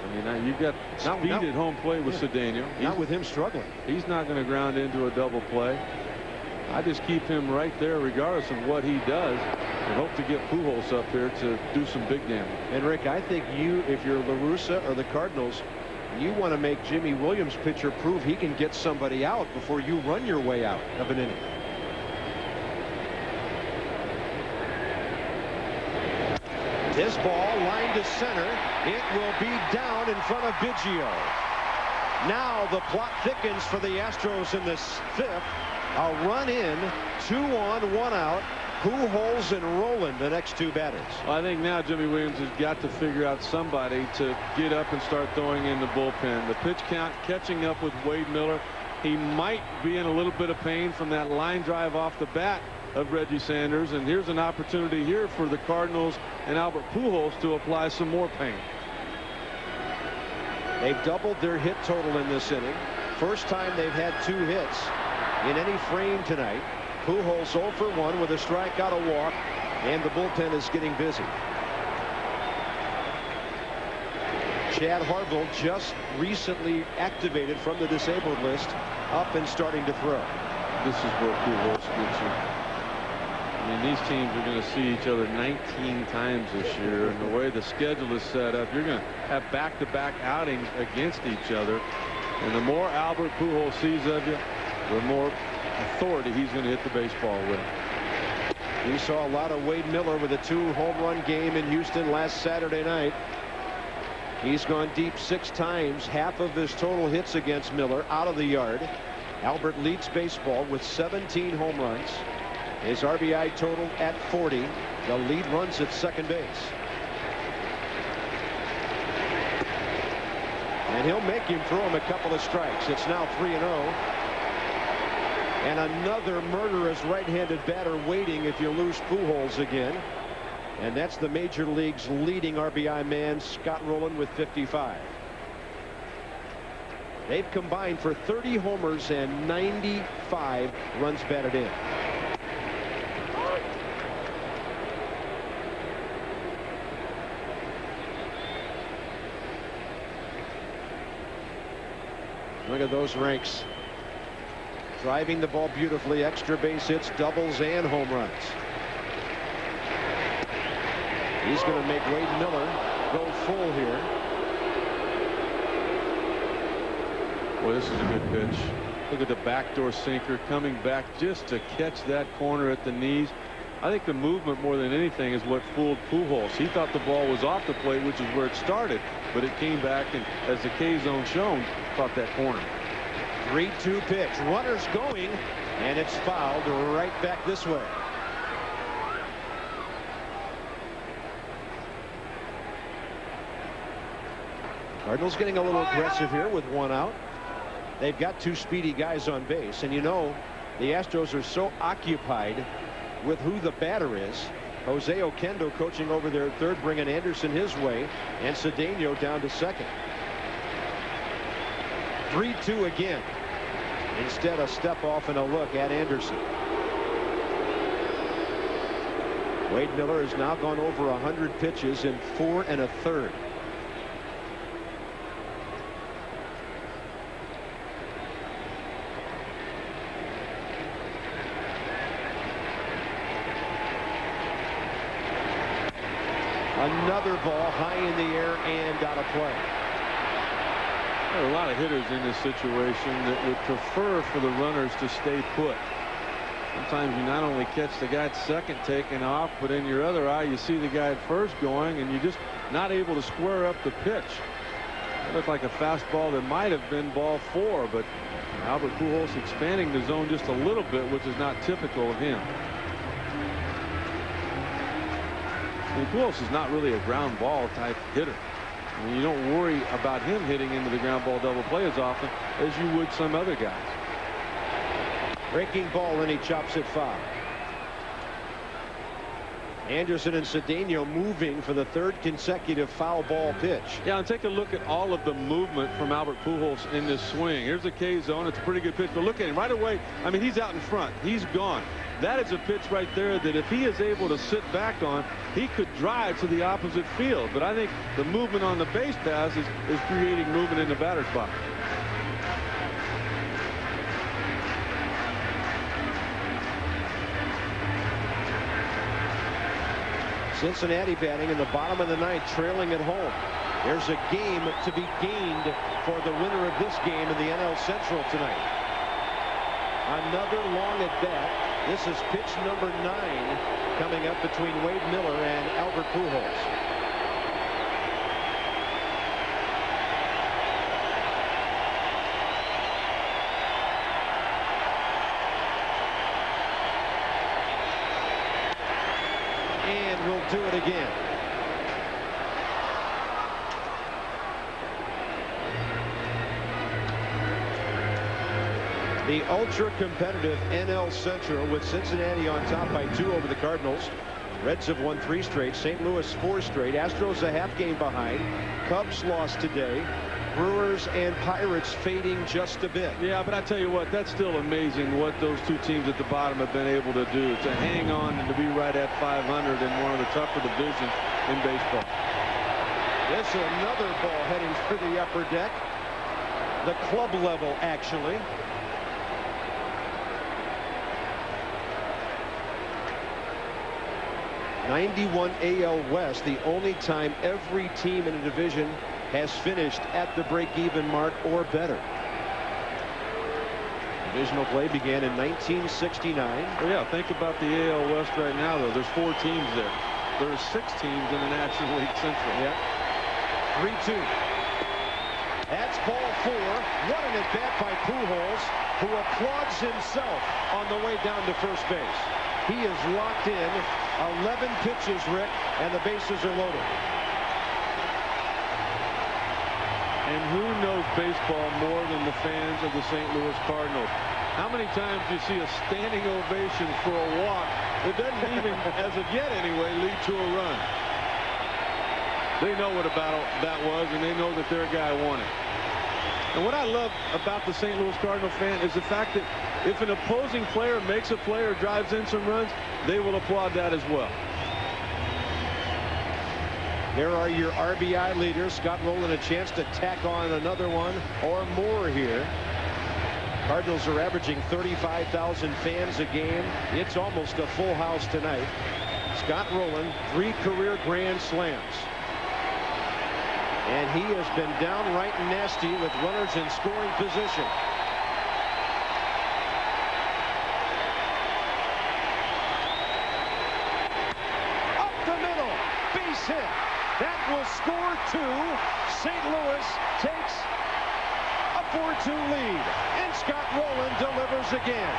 Speaker 6: I mean, you've got speed at home plate with Cedeno.
Speaker 5: Not with him struggling.
Speaker 6: He's not going to ground into a double play. I just keep him right there regardless of what he does and hope to get Pujols up here to do some big damage.
Speaker 5: And Rick, I think if you're La Russa or the Cardinals, you want to make Jimmy Williams pitcher prove he can get somebody out before you run your way out of an inning. This ball lined to center. It will be down in front of Biggio. Now the plot thickens for the Astros in this 5th. A run in, 2 on, 1 out. Pujols and Roland, the next 2 batters.
Speaker 6: Well, I think now Jimmy Williams has got to figure out somebody to get up and start throwing in the bullpen. The pitch count catching up with Wade Miller. He might be in a little bit of pain from that line drive off the bat of Reggie Sanders, and here's an opportunity here for the Cardinals and Albert Pujols to apply some more pain.
Speaker 5: They've doubled their hit total in this inning. First time they've had 2 hits in any frame tonight. Pujols 0 for 1 with a strikeout, a walk, and the bullpen is getting busy. Chad Harville just recently activated from the disabled list, up and starting to throw.
Speaker 6: This is where Pujols gets you. I mean, these teams are going to see each other 19 times this year, and the way the schedule is set up, you're going to have back-to-back outings against each other. And the more Albert Pujols sees of you, the more authority he's going to hit the baseball with.
Speaker 5: We saw a lot of Wade Miller with a 2-home-run game in Houston last Saturday night. He's gone deep 6 times, half of his total hits against Miller out of the yard. Albert leads baseball with 17 home runs. His RBI total at 40. The lead runs at second base. And he'll make him throw him a couple of strikes. It's now 3-0. And another murderous right-handed batter waiting if you lose Pujols again. And that's the major league's leading RBI man, Scott Rowland, with 55. They've combined for 30 homers and 95 runs batted in. Look at those ranks. Driving the ball beautifully, extra base hits, doubles, and home runs. He's going to make Wade Miller go full here.
Speaker 6: Boy, this is a good pitch. Look at the backdoor sinker coming back just to catch that corner at the knees. I think the movement more than anything is what fooled Pujols. He thought the ball was off the plate, which is where it started, but it came back, and as the K zone shown, caught that corner.
Speaker 5: 3-2 pitch. Runners going, and it's fouled right back this way. Cardinals getting a little aggressive here with 1 out. They've got 2 speedy guys on base, and you know the Astros are so occupied with who the batter is. Jose Oquendo coaching over their third, bringing Anderson his way, and Cedeno down to second. 3-2 again. Instead, a step off and a look at Anderson. Wade Miller has now gone over 100 pitches in 4 1/3. Another ball high in the air and out of play.
Speaker 6: There are a lot of hitters in this situation that would prefer for the runners to stay put. Sometimes you not only catch the guy at second taking off, but in your other eye you see the guy at first going, and you're just not able to square up the pitch. It looked like a fastball that might have been ball 4, but Albert Pujols expanding the zone just a little bit, which is not typical of him. I mean, Pujols is not really a ground ball type hitter. I mean, you don't worry about him hitting into the ground ball double play as often as you would some other guys.
Speaker 5: Breaking ball, and he chops it foul. Anderson and Cedeno moving for the 3rd consecutive foul ball pitch.
Speaker 6: Yeah, and take a look at all of the movement from Albert Pujols in this swing. Here's a K zone. It's a pretty good pitch, but look at him right away. I mean, he's out in front. He's gone. That is a pitch right there that if he is able to sit back on, he could drive to the opposite field. But I think the movement on the base pass is creating movement in the batter's box.
Speaker 5: Cincinnati batting in the bottom of the 9th, trailing at home. There's a game to be gained for the winner of this game in the NL Central tonight. Another long at bat. This is pitch number 9 coming up between Wade Miller and Albert Pujols. And we'll do it again. The ultra-competitive NL Central with Cincinnati on top by 2 over the Cardinals. Reds have won 3 straight. St. Louis 4 straight. Astros a half game behind. Cubs lost today. Brewers and Pirates fading just a bit.
Speaker 6: Yeah, but I tell you what, that's still amazing what those two teams at the bottom have been able to do, to hang on and to be right at 500 in one of the tougher divisions in baseball.
Speaker 5: This is another ball heading for the upper deck. The club level, actually. '91 AL West, the only time every team in a division has finished at the break-even mark or better. Divisional play began in 1969.
Speaker 6: Well, yeah, think about the AL West right now, though. There's 4 teams there. There's 6 teams in the National League Central.
Speaker 5: Yeah. 3-2. That's ball 4. What an at-bat by Pujols, who applauds himself on the way down to first base. He is locked in. 11 pitches, Rick, and the bases are loaded.
Speaker 6: And who knows baseball more than the fans of the St. Louis Cardinals? How many times do you see a standing ovation for a walk that doesn't even, as of yet anyway, lead to a run? They know what a battle that was, and they know that their guy won it. And what I love about the St. Louis Cardinal fan is the fact that if an opposing player makes a play or drives in some runs, they will applaud that as well.
Speaker 5: There are your RBI leaders. Scott Rowland a chance to tack on another one or more here. Cardinals are averaging 35,000 fans a game. It's almost a full house tonight. Scott Rowland, 3 career grand slams. And he has been downright nasty with runners in scoring position. Up the middle, base hit. That will score 2. St. Louis takes a 4-2 lead. And Scott Rowland delivers again.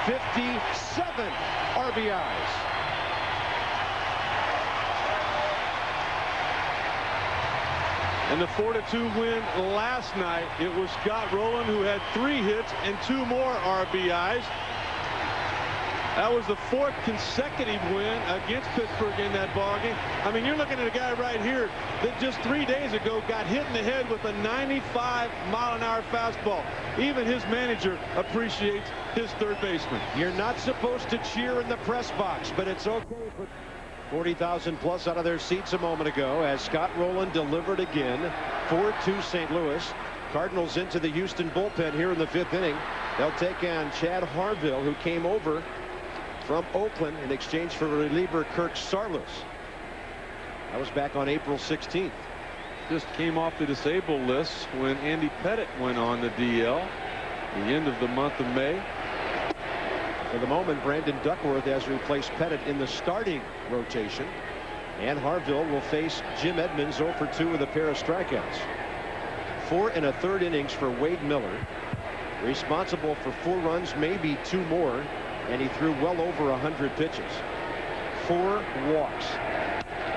Speaker 5: 57 RBIs.
Speaker 6: In the 4-2 win last night, it was Scott Rowland who had 3 hits and 2 more RBIs. That was the 4th consecutive win against Pittsburgh in that ballgame. I mean, you're looking at a guy right here that just 3 days ago got hit in the head with a 95-mile-an-hour fastball. Even his manager appreciates his third baseman.
Speaker 5: You're not supposed to cheer in the press box, but it's okay. 40,000 plus out of their seats a moment ago as Scott Rowland delivered again. 4-2 St. Louis. Cardinals into the Houston bullpen here in the 5th inning. They'll take on Chad Harville, who came over from Oakland in exchange for reliever Kirk Saarloos. That was back on April 16th.
Speaker 6: Just came off the disabled list when Andy Pettitte went on the DL the end of the month of May.
Speaker 5: For the moment, Brandon Duckworth has replaced Pettitte in the starting rotation. And Harville will face Jim Edmonds 0 for 2 with a pair of strikeouts. 4 1/3 innings for Wade Miller. Responsible for 4 runs, maybe 2 more. And he threw well over 100 pitches. 4 walks,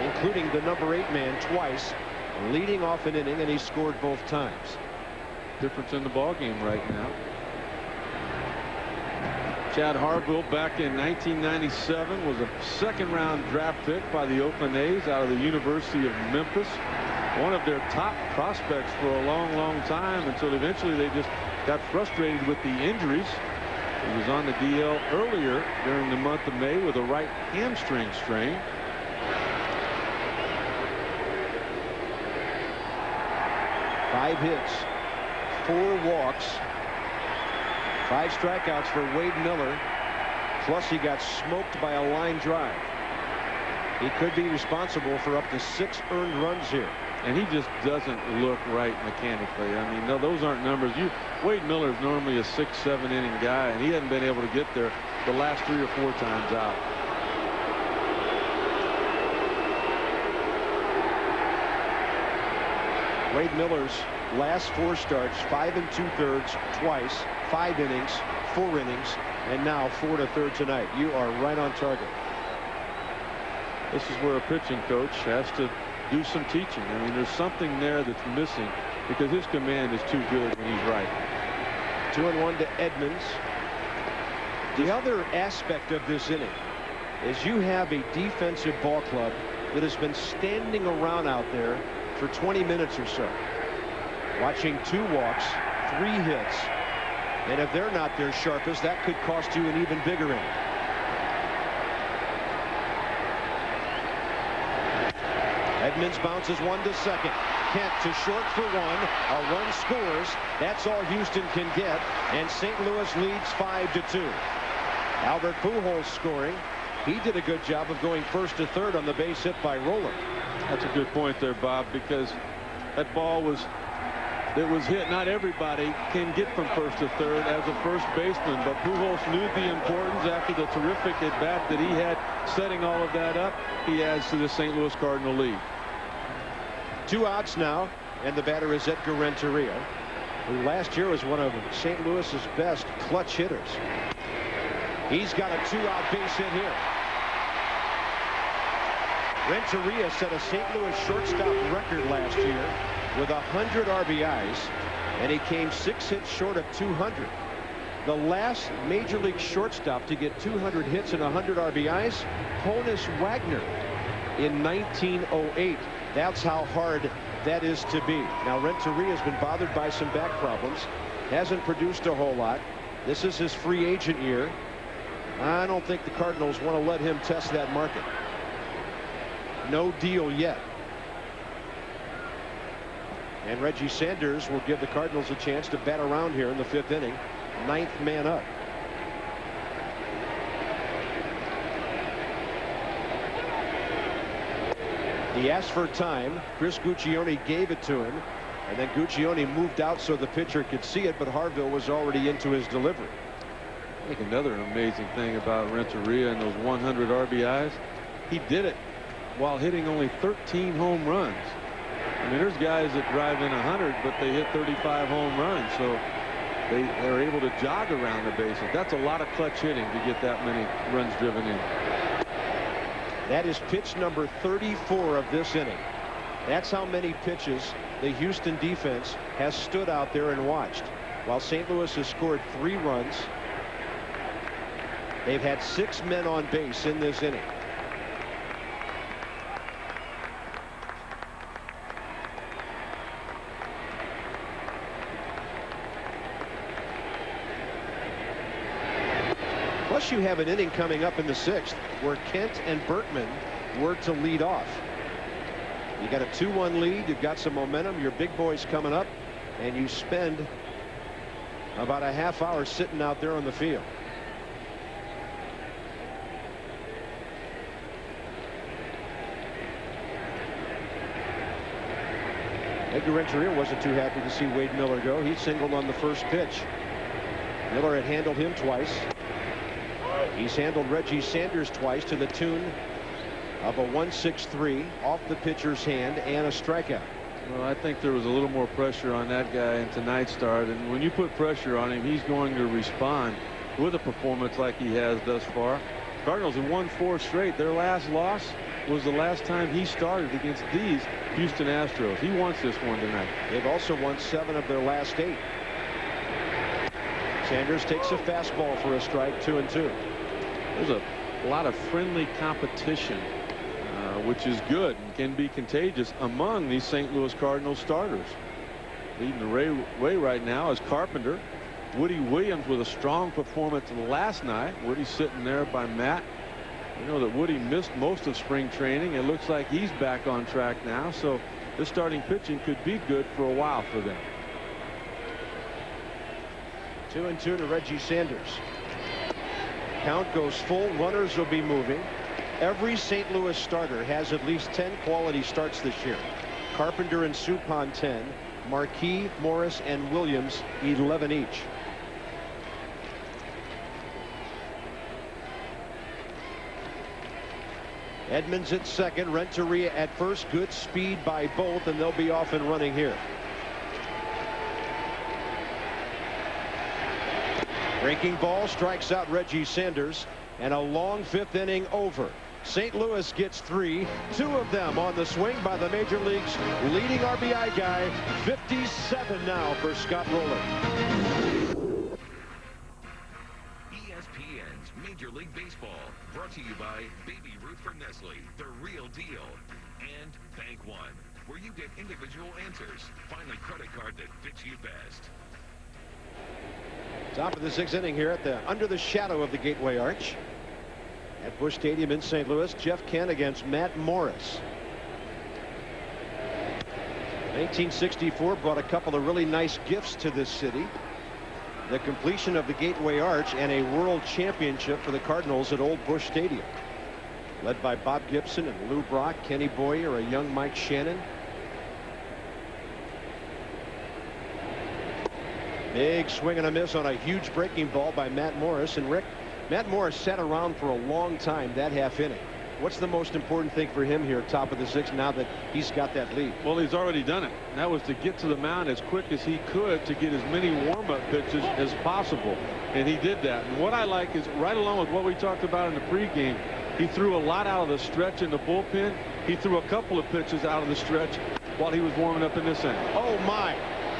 Speaker 5: including the number 8 man twice, leading off an inning, and he scored both times.
Speaker 6: Difference in the ballgame right now. Chad Harville back in 1997 was a 2nd-round draft pick by the Oakland A's out of the University of Memphis. One of their top prospects for a long time until eventually they just got frustrated with the injuries. He was on the DL earlier during the month of May with a right hamstring strain.
Speaker 5: Five hits, 4 walks, 5 strikeouts for Wade Miller. Plus he got smoked by a line drive. He could be responsible for up to 6 earned runs here.
Speaker 6: And he just doesn't look right mechanically. I mean, no, those aren't numbers. Wade Miller is normally a 6-7 inning guy, and he hasn't been able to get there the last 3 or 4 times out.
Speaker 5: Wade Miller's last 4 starts, 5 2/3 twice, 5 innings, 4 innings, and now 4 1/3 tonight. You are right on target.
Speaker 6: This is where a pitching coach has to do some teaching. I mean, there's something there that's missing because his command is too good when he's right.
Speaker 5: 2-1 to Edmonds. The other aspect of this inning is you have a defensive ball club that has been standing around out there for 20 minutes or so. watching 2 walks, 3 hits. And if they're not their sharpest, that could cost you an even bigger inning. Edmonds bounces one to second. Kent to short for 1. A run scores. That's all Houston can get. And St. Louis leads 5-2. Albert Pujols scoring. He did a good job of going first to third on the base hit by Roller.
Speaker 6: That's a good point there, Bob, because that ball was hit. Not everybody can get from first to third as a first baseman, but Pujols knew the importance after the terrific at bat that he had setting all of that up. He adds to the St. Louis Cardinal lead.
Speaker 5: 2 outs now, and the batter is Edgar Renteria, who last year was one of St. Louis's best clutch hitters. He's got a 2-out base hit here. Renteria set a St. Louis shortstop record last year with 100 RBIs, and he came 6 hits short of 200. The last major league shortstop to get 200 hits and 100 RBIs, Honus Wagner, in 1908. That's how hard that is to be. Now, Renteria has been bothered by some back problems, hasn't produced a whole lot. This is his free agent year. I don't think the Cardinals want to let him test that market. No deal yet. And Reggie Sanders will give the Cardinals a chance to bat around here in the 5th inning. 9th man up. He asked for time. Chris Guccione gave it to him, and then Guccione moved out so the pitcher could see it, but Harville was already into his delivery.
Speaker 6: I think another amazing thing about Renteria and those 100 RBIs, he did it while hitting only 13 home runs. I mean, there's guys that drive in 100, but they hit 35 home runs, so they're able to jog around the bases. That's a lot of clutch hitting to get that many runs driven in.
Speaker 5: That is pitch number 34 of this inning. That's how many pitches the Houston defense has stood out there and watched. While St. Louis has scored 3 runs, they've had 6 men on base in this inning. Plus, you have an inning coming up in the 6th where Kent and Berkman were to lead off. You got a 2-1 lead. You've got some momentum. Your big boys coming up, and you spend about a half hour sitting out there on the field. Edgar Renteria wasn't too happy to see Wade Miller go. He singled on the first pitch. Miller had handled him twice. He's handled Reggie Sanders twice to the tune of a 1-6-3 off the pitcher's hand and a strikeout.
Speaker 6: Well, I think there was a little more pressure on that guy in tonight's start, and when you put pressure on him, he's going to respond with a performance like he has thus far. Cardinals have won 4 straight. Their last loss was the last time he started against these Houston Astros. He wants this one tonight.
Speaker 5: They've also won 7 of their last 8. Sanders takes a fastball for a strike, 2-2.
Speaker 6: There's a lot of friendly competition, which is good and can be contagious among these St. Louis Cardinals starters. Leading the way right now is Carpenter. Woody Williams with a strong performance last night. Woody's sitting there by Matt. We know that Woody missed most of spring training. It looks like he's back on track now, so this starting pitching could be good for a while for them.
Speaker 5: 2-2 to Reggie Sanders. Count goes full. Runners will be moving. Every St. Louis starter has at least 10 quality starts this year. Carpenter and Suppan 10. Marquis, Morris, and Williams 11 each. Edmonds at second. Renteria at first. Good speed by both, and they'll be off and running here. Breaking ball strikes out Reggie Sanders, and a long 5th inning over. St. Louis gets 3, 2 of them on the swing by the major league's leading RBI guy. 57 now for Scott Roller.
Speaker 3: ESPN's Major League Baseball, brought to you by Baby Ruth from Nestle, the real deal, and Bank One, where you get individual answers. Find the credit card that fits you best.
Speaker 5: Top of the 6th inning here under the shadow of the Gateway Arch at Busch Stadium in St. Louis. Jeff Kent against Matt Morris. 1964 brought a couple of really nice gifts to this city. The completion of the Gateway Arch and a world championship for the Cardinals at Old Busch Stadium. Led by Bob Gibson and Lou Brock, Kenny Boyer, a young Mike Shannon. Big swing and a miss on a huge breaking ball by Matt Morris. And Rick, Matt Morris sat around for a long time that half inning. What's the most important thing for him here, top of the 6th, now that he's got that lead?
Speaker 6: Well, he's already done it. That was to get to the mound as quick as he could to get as many warm-up pitches as possible. And he did that. And what I like is right along with what we talked about in the pregame, he threw a lot out of the stretch in the bullpen. He threw a couple of pitches out of the stretch while he was warming up in this inning.
Speaker 5: Oh, my.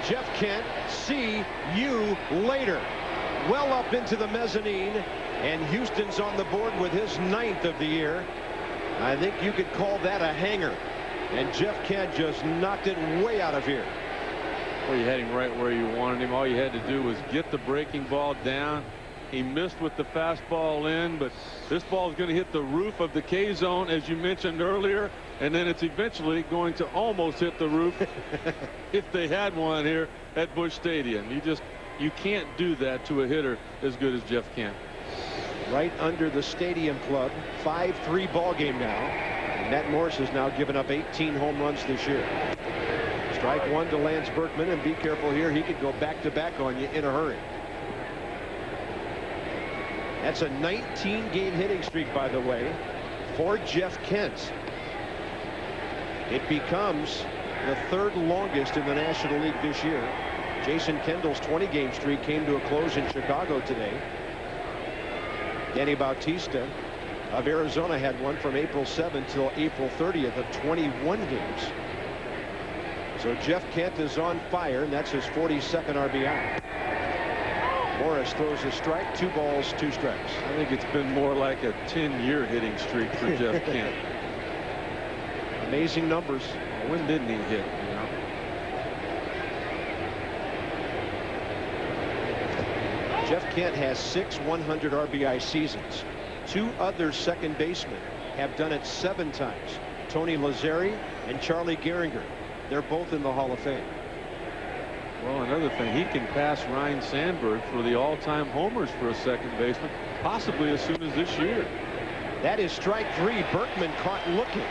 Speaker 5: Jeff Kent, see you later. Well up into the mezzanine, and Houston's on the board with his 9th of the year. I think you could call that a hanger. And Jeff Kent just knocked it way out of here.
Speaker 6: Well, you had him right where you wanted him. All you had to do was get the breaking ball down. He missed with the fastball in, but this ball is going to hit the roof of the K zone, as you mentioned earlier, and then it's eventually going to almost hit the roof if they had one here at Busch Stadium. You can't do that to a hitter as good as Jeff Kent.
Speaker 5: Right under the Stadium Club, 5-3 ball game now. And Matt Morris has now given up 18 home runs this year. Strike one to Lance Berkman, and be careful here. He could go back-to-back on you in a hurry. That's a 19-game hitting streak, by the way, for Jeff Kent. It becomes the 3rd longest in the National League this year. Jason Kendall's 20-game streak came to a close in Chicago today. Danny Bautista of Arizona had one from April 7th till April 30th of 21 games. So Jeff Kent is on fire, and that's his 42nd RBI. Morris throws a strike, 2 balls, 2 strikes.
Speaker 6: I think it's been more like a 10-year hitting streak for Jeff Kent.
Speaker 5: Amazing numbers.
Speaker 6: When didn't he hit, you know?
Speaker 5: Jeff Kent has 6 100 RBI seasons. 2 other second basemen have done it 7 times. Tony Lazzeri and Charlie Gehringer. They're both in the Hall of Fame.
Speaker 6: Well, another thing, he can pass Ryne Sandberg for the all-time homers for a second baseman, possibly as soon as this year.
Speaker 5: That is strike 3. Berkman caught looking.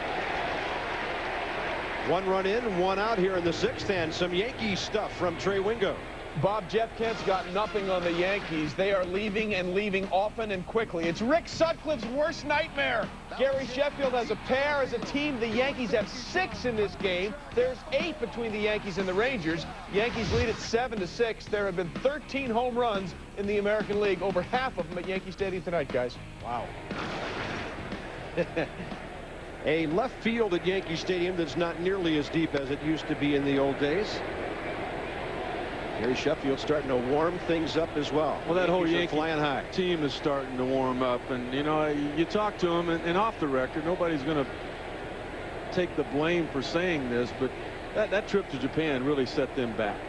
Speaker 5: 1 run in, 1 out here in the 6th, and some Yankee stuff from Trey Wingo.
Speaker 9: Bob, Jeff Kent's got nothing on the Yankees. They are leaving and leaving often and quickly. It's Rick Sutcliffe's worst nightmare. Gary Sheffield has a pair as a team. The Yankees have 6 in this game. There's 8 between the Yankees and the Rangers. Yankees lead at 7-6. There have been 13 home runs in the American League, over half of them at Yankee Stadium tonight, guys.
Speaker 5: Wow. A left field at Yankee Stadium that's not nearly as deep as it used to be in the old days. Gary Sheffield starting to warm things up as well.
Speaker 6: Well, that whole Yankee
Speaker 5: flying high
Speaker 6: team is starting to warm up, and you know, you talk to them, and off the record, nobody's going to take the blame for saying this, but that trip to Japan really set them back.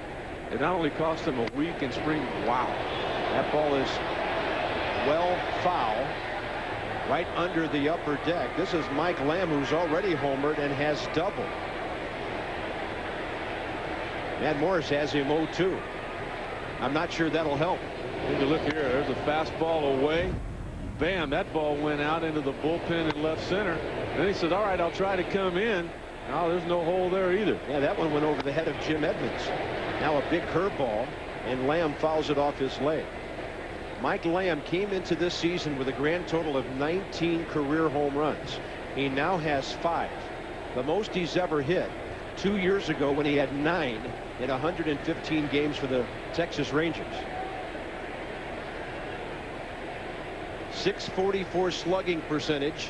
Speaker 6: It not only cost them a week in spring. Wow,
Speaker 5: that ball is well foul, right under the upper deck. This is Mike Lamb, who's already homered and has doubled. Matt Morris has him 0-2. I'm not sure that'll help.
Speaker 6: Take a look here. There's a fastball away. Bam, that ball went out into the bullpen in left center. And then he said, all right, I'll try to come in. No, there's no hole there either.
Speaker 5: Yeah, that one went over the head of Jim Edmonds. Now a big curveball, and Lamb fouls it off his leg. Mike Lamb came into this season with a grand total of 19 career home runs. He now has 5. The most he's ever hit 2 years ago when he had 9 in 115 games for the Texas Rangers. .644 slugging percentage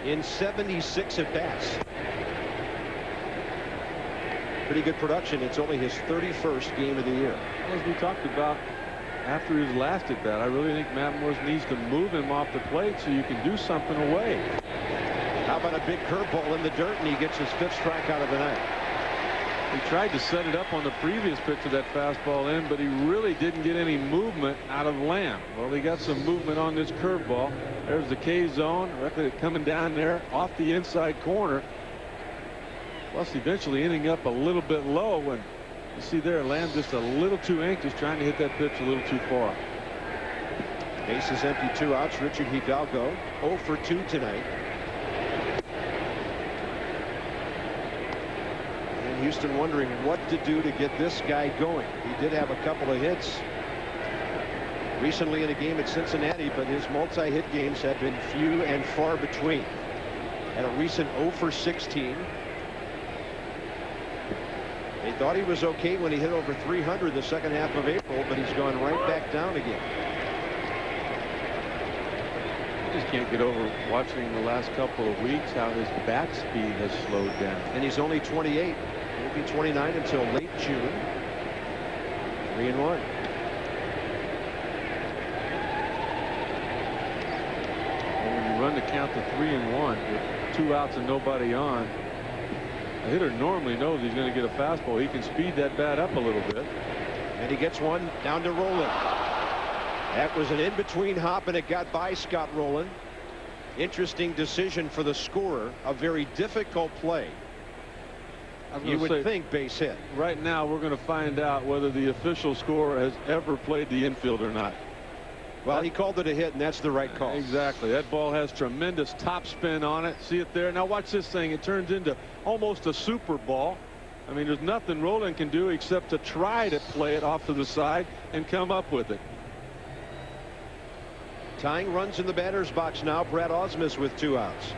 Speaker 5: in 76 at bats. Pretty good production. It's only his 31st game of the year.
Speaker 6: As we talked about after his last at bat, I really think Matt Morris needs to move him off the plate so you can do something away.
Speaker 5: How about a big curveball in the dirt, and he gets his 5th strikeout of the night.
Speaker 6: He tried to set it up on the previous pitch of that fastball in, but he really didn't get any movement out of Lamb. Well, he got some movement on this curveball. There's the K zone, coming down there off the inside corner. Plus, eventually ending up a little bit low. And you see there, Lamb just a little too anxious, trying to hit that pitch a little too far.
Speaker 5: Bases empty, 2 outs. Richard Hidalgo 0 for 2 tonight. Houston wondering what to do to get this guy going. He did have a couple of hits recently in a game at Cincinnati, but his multi-hit games have been few and far between. Had a recent 0 for 16. They thought he was okay when he hit over 300 the second half of April, but he's gone right back down again.
Speaker 6: I just can't get over watching the last couple of weeks how his bat speed has slowed down.
Speaker 5: And he's only 28. He'll be 29 until late June. 3-1.
Speaker 6: When you run the count to 3-1 with 2 outs and nobody on, a hitter normally knows he's going to get a fastball. He can speed that bat up a little bit.
Speaker 5: And he gets one down to Rolen. That was an in-between hop, and it got by Scott Rolen. Interesting decision for the scorer. A very difficult play. You would think base hit.
Speaker 6: Right now we're going to find out whether the official scorer has ever played the infield or not.
Speaker 5: Well, he called it a hit, and that's the right call.
Speaker 6: Exactly. That ball has tremendous top spin on it. See it there? Now watch this thing. It turns into almost a super ball. I mean, there's nothing Rolen can do except to try to play it off to the side and come up with it.
Speaker 5: Tying runs in the batter's box now. Brad Ausmus with 2 outs.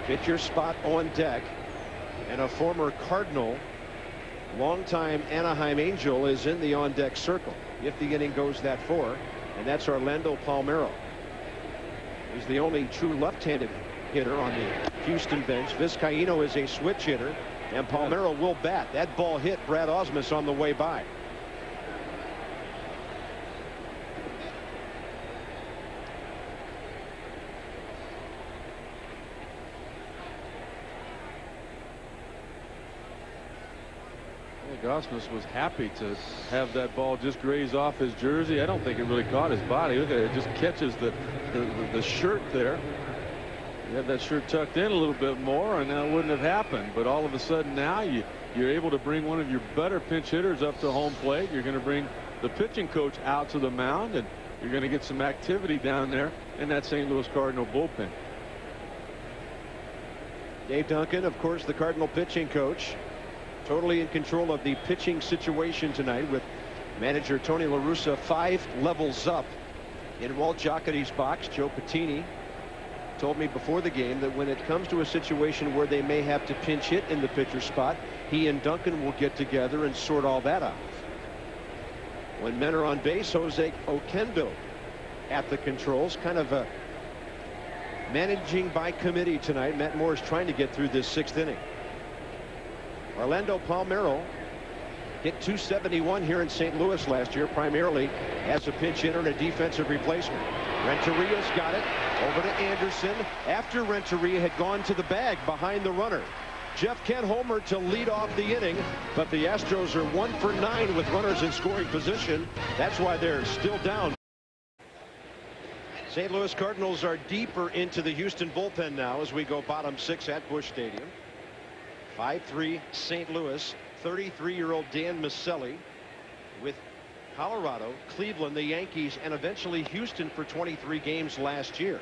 Speaker 5: Pitcher spot on deck, and a former Cardinal, longtime Anaheim Angel, is in the on-deck circle if the inning goes that far, and that's Orlando Palmeiro. He's the only true left-handed hitter on the Houston bench. Vizcaíno is a switch hitter, and Palmeiro will bat. That ball hit Brad Ausmus on the way by.
Speaker 6: Ausmus was happy to have that ball just graze off his jersey. I don't think it really caught his body. Look at it. It just catches the shirt there. You have that shirt tucked in a little bit more, and that wouldn't have happened. But all of a sudden now you're able to bring one of your better pinch hitters up to home plate. You're going to bring the pitching coach out to the mound, and you're going to get some activity down there in that St. Louis Cardinal bullpen.
Speaker 5: Dave Duncan, of course, the Cardinal pitching coach, totally in control of the pitching situation tonight, with manager Tony La Russa 5 levels up in Walt Jocketty's box. Joe Patini told me before the game that when it comes to a situation where they may have to pinch hit in the pitcher spot, he and Duncan will get together and sort all that out. When men are on base, Jose Oquendo at the controls, kind of a managing by committee tonight. Matt Moore is trying to get through this 6th inning. Orlando Palmeiro hit .271 here in St. Louis last year, primarily as a pinch hitter and a defensive replacement. Renteria's got it over to Anderson after Renteria had gone to the bag behind the runner. Jeff Kent homer to lead off the inning, but the Astros are 1 for 9 with runners in scoring position. That's why they're still down. St. Louis Cardinals are deeper into the Houston bullpen now as we go bottom 6 at Busch Stadium. 5-3 St. Louis. 33-year-old Dan Miceli with Colorado, Cleveland, the Yankees, and eventually Houston for 23 games last year.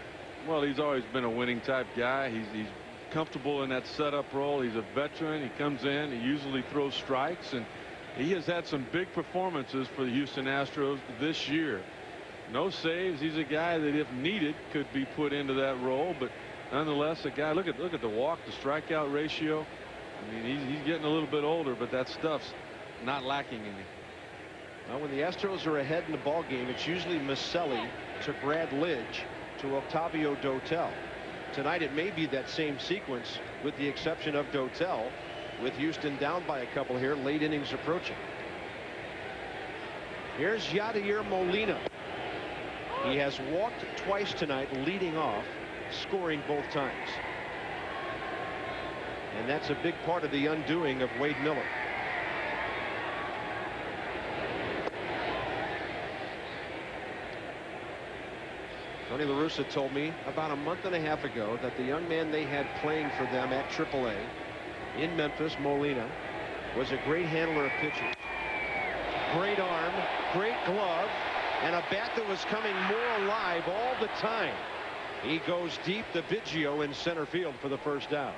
Speaker 6: Well, he's always been a winning type guy. He's comfortable in that setup role. He's a veteran. He comes in, he usually throws strikes, and he has had some big performances for the Houston Astros this year. No saves. He's a guy that, if needed, could be put into that role, but nonetheless, a guy. Look at the walk to strikeout ratio. I mean, he's getting a little bit older, but that stuff's not lacking any.
Speaker 5: Now, when the Astros are ahead in the ball game, it's usually Miceli to Brad Lidge to Octavio Dotel. Tonight it may be that same sequence, with the exception of Dotel, with Houston down by a couple here, late innings approaching. Here's Yadier Molina. He has walked twice tonight, leading off, scoring both times. And that's a big part of the undoing of Wade Miller. Tony La Russa told me about a month and a half ago that the young man they had playing for them at AAA in Memphis, Molina, was a great handler of pitches. Great arm, great glove, and a bat that was coming more alive all the time. He goes deep to Biggio in center field for the first down.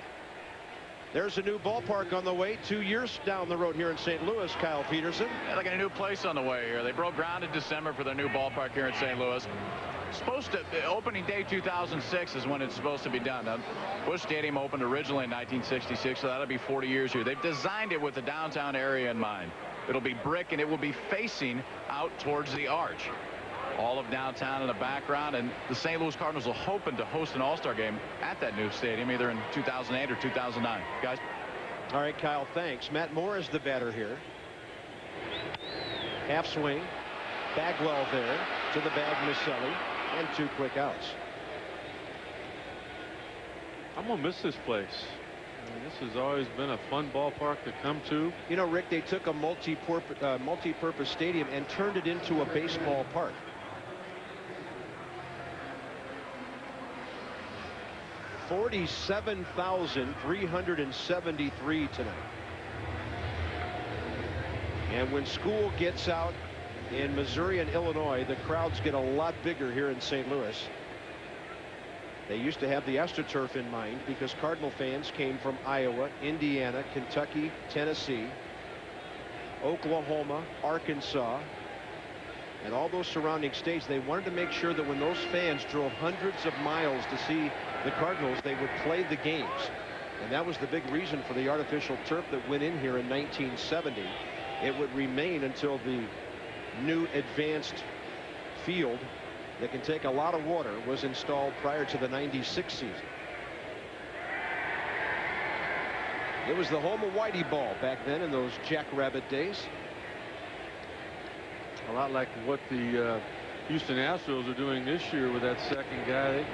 Speaker 5: There's a new ballpark on the way 2 years down the road here in St. Louis. Kyle Peterson.
Speaker 7: Yeah, they got a new place on the way here. They broke ground in December for their new ballpark here in St. Louis. Supposed to, opening day 2006 is when it's supposed to be done. Now, Busch Stadium opened originally in 1966, so that'll be 40 years here. They've designed it with the downtown area in mind. It'll be brick, and it will be facing out towards the arch. All of downtown in the background, and the St. Louis Cardinals are hoping to host an all-star game at that new stadium either in 2008 or 2009. Guys.
Speaker 5: All right, Kyle, thanks. Matt Moore is the batter here. Half swing. Bagwell there to the bag, Miceli, and 2 quick outs.
Speaker 6: I'm gonna miss this place. I mean, this has always been a fun ballpark to come to.
Speaker 5: You know, Rick, they took a multi-purpose stadium and turned it into a baseball park. $47,373 tonight. And when school gets out in Missouri and Illinois, the crowds get a lot bigger here in St. Louis. They used to have the AstroTurf in mind because Cardinal fans came from Iowa, Indiana, Kentucky, Tennessee, Oklahoma, Arkansas, and all those surrounding states. They wanted to make sure that when those fans drove hundreds of miles to see the Cardinals, they would play the games. And that was the big reason for the artificial turf that went in here in 1970. It would remain until the new advanced field that can take a lot of water was installed prior to the '96 season. It was the home of Whitey Ball back then in those Jackrabbit days.
Speaker 6: A lot like what the Houston Astros are doing this year with that second guy.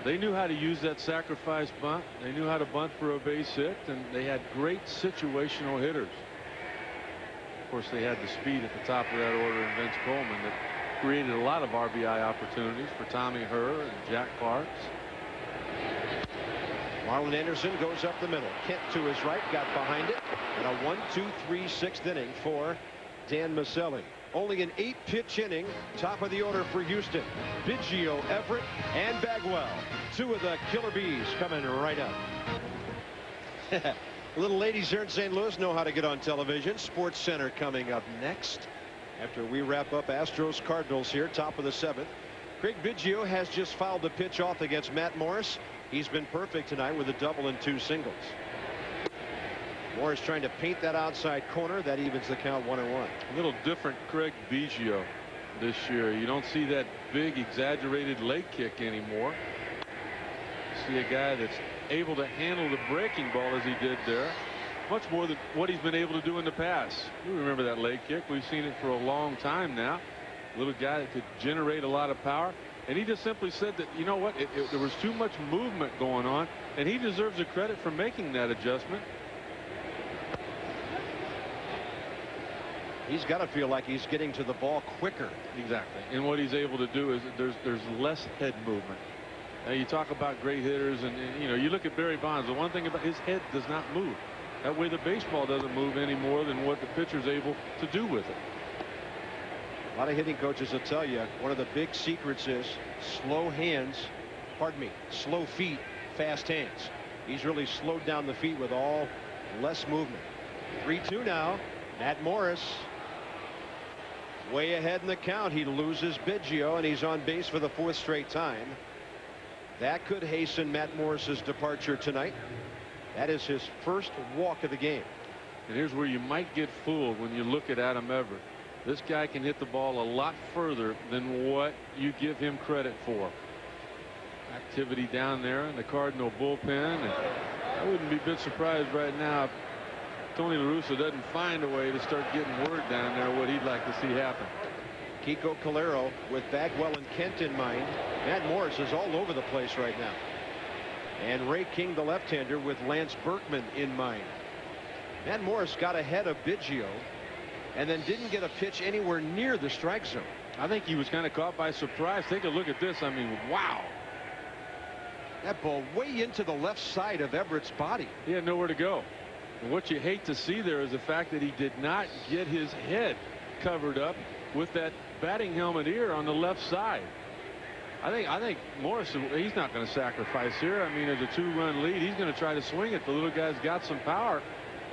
Speaker 6: They knew how to use that sacrifice bunt. They knew how to bunt for a base hit, and they had great situational hitters. Of course, they had the speed at the top of that order in Vince Coleman that created a lot of RBI opportunities for Tommy Herr and Jack Clarks.
Speaker 5: Marlon Anderson goes up the middle. Kent to his right, got behind it, and a 1-2-3 6th inning for Dan Miceli. Only an 8-pitch inning, top of the order for Houston. Biggio, Everett, and Bagwell. 2 of the killer bees coming right up. Little ladies here in St. Louis know how to get on television. Sports Center coming up next after we wrap up Astros Cardinals here, top of the 7th. Craig Biggio has just fouled the pitch off against Matt Morris. He's been perfect tonight with a double and 2 singles. Morris trying to paint that outside corner. That evens the count 1-1.
Speaker 6: A little different Craig Biggio this year. You don't see that big exaggerated leg kick anymore. You see a guy that's able to handle the breaking ball as he did there, much more than what he's been able to do in the past. You remember that leg kick. We've seen it for a long time now. Little guy that could generate a lot of power, and he just simply said that, you know what, there was too much movement going on, and he deserves the credit for making that adjustment.
Speaker 5: He's got to feel like he's getting to the ball quicker.
Speaker 6: Exactly. And what he's able to do is there's less head movement. Now you talk about great hitters, and you know, you look at Barry Bonds. The one thing about his head does not move. That way the baseball doesn't move any more than what the pitcher's able to do with it.
Speaker 5: A lot of hitting coaches will tell you one of the big secrets is slow hands, slow feet, fast hands. He's really slowed down the feet with all less movement. 3-2 now. Matt Morris way ahead in the count. He loses Biggio, and he's on base for the 4th straight time. That could hasten Matt Morris's departure tonight. That is his first walk of the game.
Speaker 6: And here's where you might get fooled when you look at Adam Everett. This guy can hit the ball a lot further than what you give him credit for. Activity down there in the Cardinal bullpen, and I wouldn't be a bit surprised right now if Tony La Russa doesn't find a way to start getting word down there what he'd like to see happen.
Speaker 5: Kiko Calero with Bagwell and Kent in mind. Matt Morris is all over the place right now. And Ray King, the left-hander, with Lance Berkman in mind. Matt Morris got ahead of Biggio and then didn't get a pitch anywhere near the strike zone.
Speaker 6: I think he was kind of caught by surprise. Take a look at this. I mean, wow.
Speaker 5: That ball way into the left side of Everett's body.
Speaker 6: He had nowhere to go. And what you hate to see there is the fact that he did not get his head covered up with that batting helmet ear on the left side. I think Morris, he's not going to sacrifice here. I mean, as a 2-run lead, he's going to try to swing it. The little guy's got some power,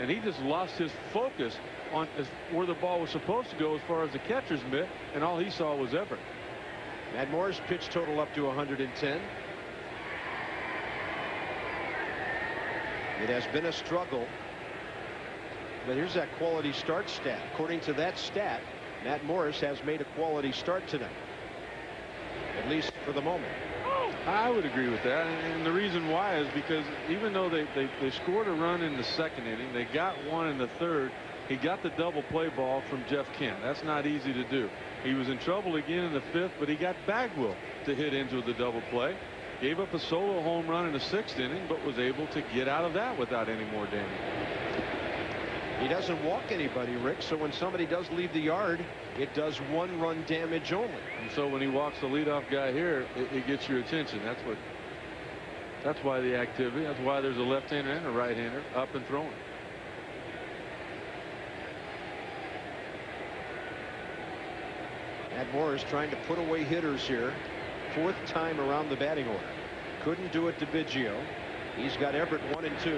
Speaker 6: and he just lost his focus on where the ball was supposed to go as far as the catcher's mitt, and all he saw was Everett.
Speaker 5: Matt Morris pitch total up to 110. It has been a struggle, but here's that quality start stat. According to that stat, Matt Morris has made a quality start tonight, at least for the moment.
Speaker 6: I would agree with that, and the reason why is because even though they scored a run in the second inning, they got one in the third. He got the double play ball from Jeff Kent. That's not easy to do. He was in trouble again in the fifth, but he got Bagwell to hit into the double play. Gave up a solo home run in the sixth inning, but was able to get out of that without any more damage.
Speaker 5: He doesn't walk anybody, Rick, so when somebody does leave the yard, it does 1-run damage only.
Speaker 6: And so when he walks the leadoff guy here, it gets your attention. That's why the activity. That's why there's a left-hander and a right-hander up and throwing.
Speaker 5: Matt Morris trying to put away hitters here. 4th time around the batting order. Couldn't do it to Biggio. He's got Everett 1 and 2,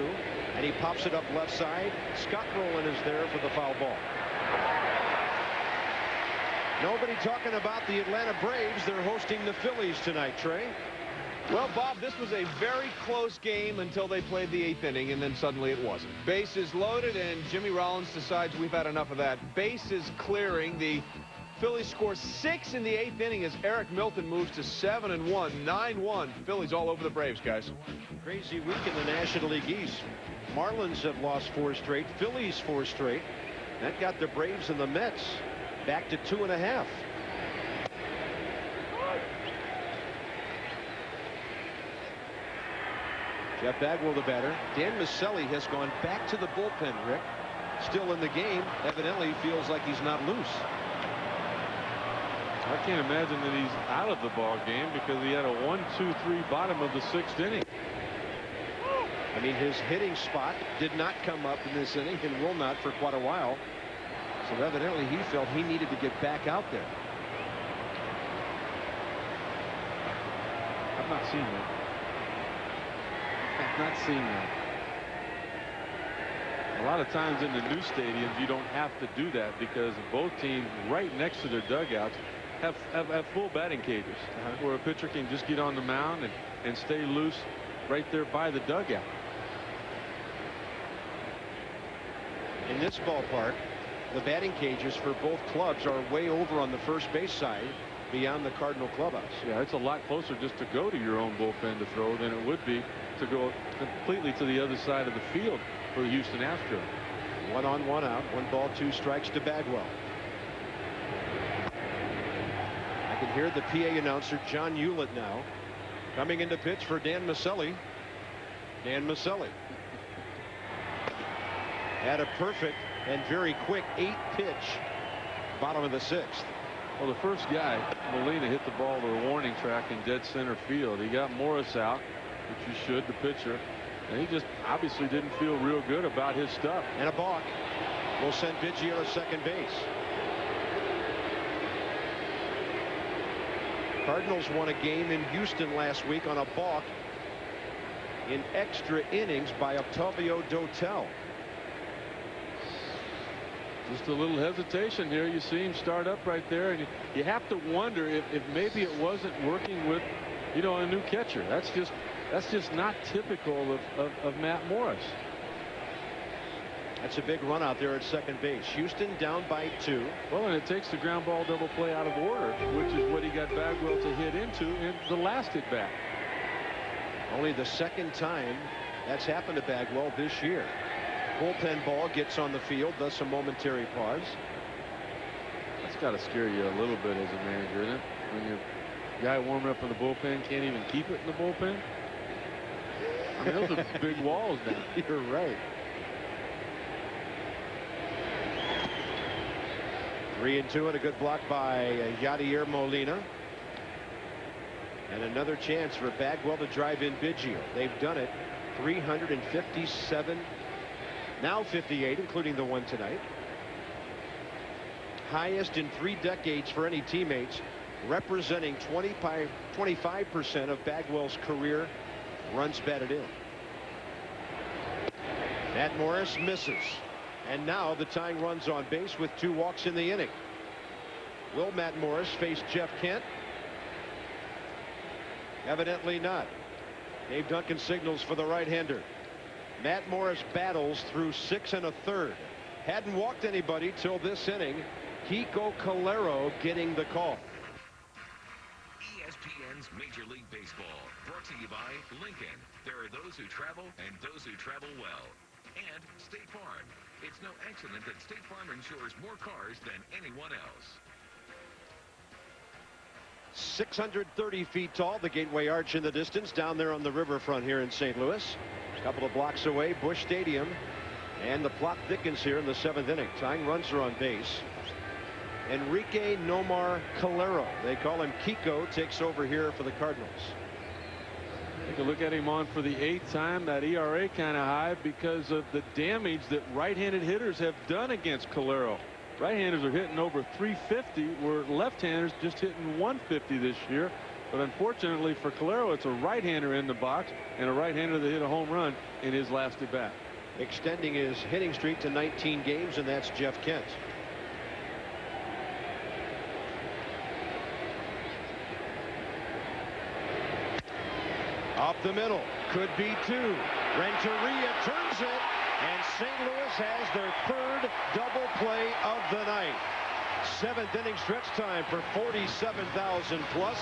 Speaker 5: and he pops it up left side. Scott Rowland is there for the foul ball. Nobody talking about the Atlanta Braves. They're hosting the Phillies tonight, Trey.
Speaker 9: Well, Bob, this was a very close game until they played the 8th inning, and then suddenly it wasn't. Bases loaded, and Jimmy Rollins decides we've had enough of that. Bases clearing. The Phillies score 6 in the 8th inning as Eric Milton moves to 7-1, 9-1. Phillies all over the Braves, guys.
Speaker 5: Crazy week in the National League East. Marlins have lost 4 straight. Phillies 4 straight. That got the Braves and the Mets back to 2.5. Jeff Bagwell, the batter. Dan Miceli has gone back to the bullpen, Rick. Still in the game. Evidently feels like he's not loose.
Speaker 6: I can't imagine that he's out of the ball game because he had a 1-2-3 bottom of the 6th inning.
Speaker 5: I mean, his hitting spot did not come up in this inning and will not for quite a while. So evidently he felt he needed to get back out there.
Speaker 6: I've not seen that. I've not seen that. A lot of times in the new stadiums you don't have to do that because both teams right next to their dugouts have full batting cages where a pitcher can just get on the mound and stay loose right there by the dugout.
Speaker 5: In this ballpark, the batting cages for both clubs are way over on the first base side beyond the Cardinal clubhouse.
Speaker 6: Yeah, it's a lot closer just to go to your own bullpen to throw than it would be to go completely to the other side of the field for the Houston Astros.
Speaker 5: 1 on, 1 out. 1 ball, 2 strikes to Bagwell. I can hear the PA announcer John Hewlett now coming into pitch for Dan Miceli. Dan Miceli had a perfect and very quick 8-pitch bottom of the 6th.
Speaker 6: Well, the first guy, Molina, hit the ball to the warning track in dead center field. He got Morris out, which you should, the pitcher, and he just obviously didn't feel real good about his stuff.
Speaker 5: And a balk will send Biggio to second base. Cardinals won a game in Houston last week on a balk in extra innings by Octavio Dotel.
Speaker 6: Just a little hesitation here. You see him start up right there, and you have to wonder if maybe it wasn't working with, you know, a new catcher. That's just not typical of Matt Morris.
Speaker 5: That's a big run out there at second base. Houston down by 2.
Speaker 6: Well, and it takes the ground ball double play out of order, which is what he got Bagwell to hit into in the last at bat.
Speaker 5: Only the second time that's happened to Bagwell this year. Bullpen ball gets on the field, thus a momentary pause.
Speaker 6: That's got to scare you a little bit as a manager, isn't it? When your guy warming up in the bullpen can't even keep it in the bullpen. I mean, those are big walls now.
Speaker 5: You're right. 3-2 and a good block by Yadier Molina. And another chance for Bagwell to drive in Biggio. They've done it 357, now 58, including the one tonight. Highest in 3 decades for any teammates, representing 25% of Bagwell's career runs batted in. Matt Morris misses. And now the tying runs on base with 2 walks in the inning. Will Matt Morris face Jeff Kent? Evidently not. Dave Duncan signals for the right-hander. Matt Morris battles through 6 1/3. Hadn't walked anybody till this inning. Kiko Calero getting the call.
Speaker 3: ESPN's Major League Baseball, brought to you by Lincoln. There are those who travel and those who travel well. And State Farm. It's no accident that State Farm insures more cars than anyone else.
Speaker 5: 630 feet tall, the Gateway Arch in the distance down there on the riverfront here in St. Louis. A couple of blocks away, Busch Stadium. And the plot thickens here in the 7th inning. Tying runs are on base. Enrique Nomar Calero, they call him Kiko, takes over here for the Cardinals.
Speaker 6: Take a look at him on for the 8th time. That ERA kind of high because of the damage that right-handed hitters have done against Calero. Right-handers are hitting over 350, where left-handers just hitting 150 this year. But unfortunately for Calero, it's a right-hander in the box and a right-hander that hit a home run in his last at bat.
Speaker 5: Extending his hitting streak to 19 games, and that's Jeff Kent. Up the middle, could be 2. Renteria turns it, and St. Louis has their 3rd double play of the night. 7th inning stretch time for 47,000 plus.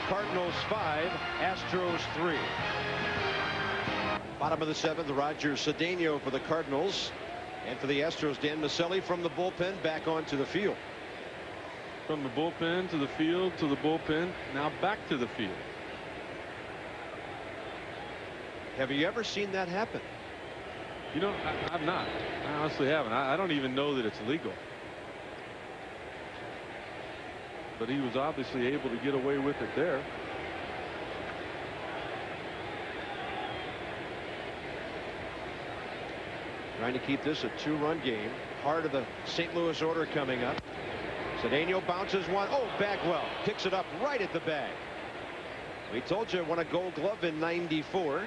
Speaker 5: Cardinals 5, Astros 3. Bottom of the 7th, Roger Cedeno for the Cardinals. And for the Astros, Dan Maselli from the bullpen back onto the field.
Speaker 6: From the bullpen to the field to the bullpen, now back to the field.
Speaker 5: Have you ever seen that happen?
Speaker 6: You know, I've not. I honestly haven't. I don't even know that it's legal. But he was obviously able to get away with it there.
Speaker 5: Trying to keep this a 2-run game. Heart of the St. Louis order coming up. Cedeno bounces one. Oh, Bagwell picks it up right at the bag. We told you won a Gold Glove in '94.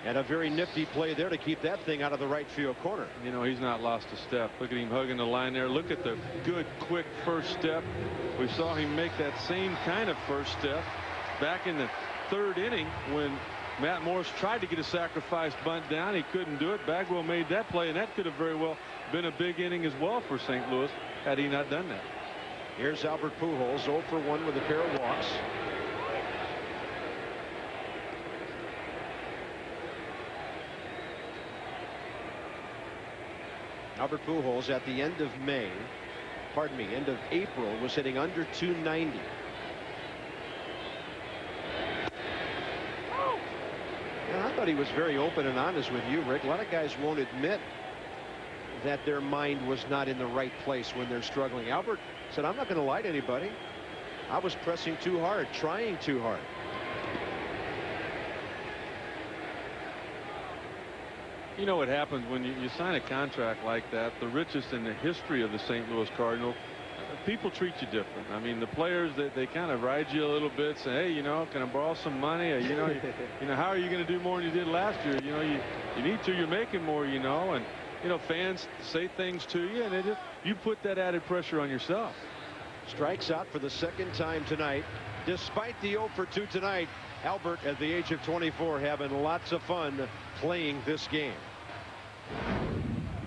Speaker 5: And a very nifty play there to keep that thing out of the right field corner.
Speaker 6: You know, he's not lost a step. Look at him hugging the line there. Look at the good, quick first step. We saw him make that same kind of first step back in the 3rd inning when Matt Morris tried to get a sacrifice bunt down. He couldn't do it. Bagwell made that play, and that could have very well been a big inning as well for St. Louis had he not done that.
Speaker 5: Here's Albert Pujols, 0 for 1 with a pair of walks. Albert Pujols at the end of end of April, was hitting under 290. And I thought he was very open and honest with you, Rick. A lot of guys won't admit that their mind was not in the right place when they're struggling. Albert said, I'm not going to lie to anybody. I was pressing too hard, trying too hard.
Speaker 6: You know what happens when you sign a contract like that, the richest in the history of the St. Louis Cardinals. People treat you different. I mean, the players, they kind of ride you a little bit, say, hey, you know, can I borrow some money? Or, you know, how are you going to do more than you did last year? You know, you need to. You're making more, you know. And, you know, fans say things to you, and you put that added pressure on yourself.
Speaker 5: Strikes out for the 2nd time tonight. Despite the 0 for 2 tonight, Albert, at the age of 24, having lots of fun playing this game.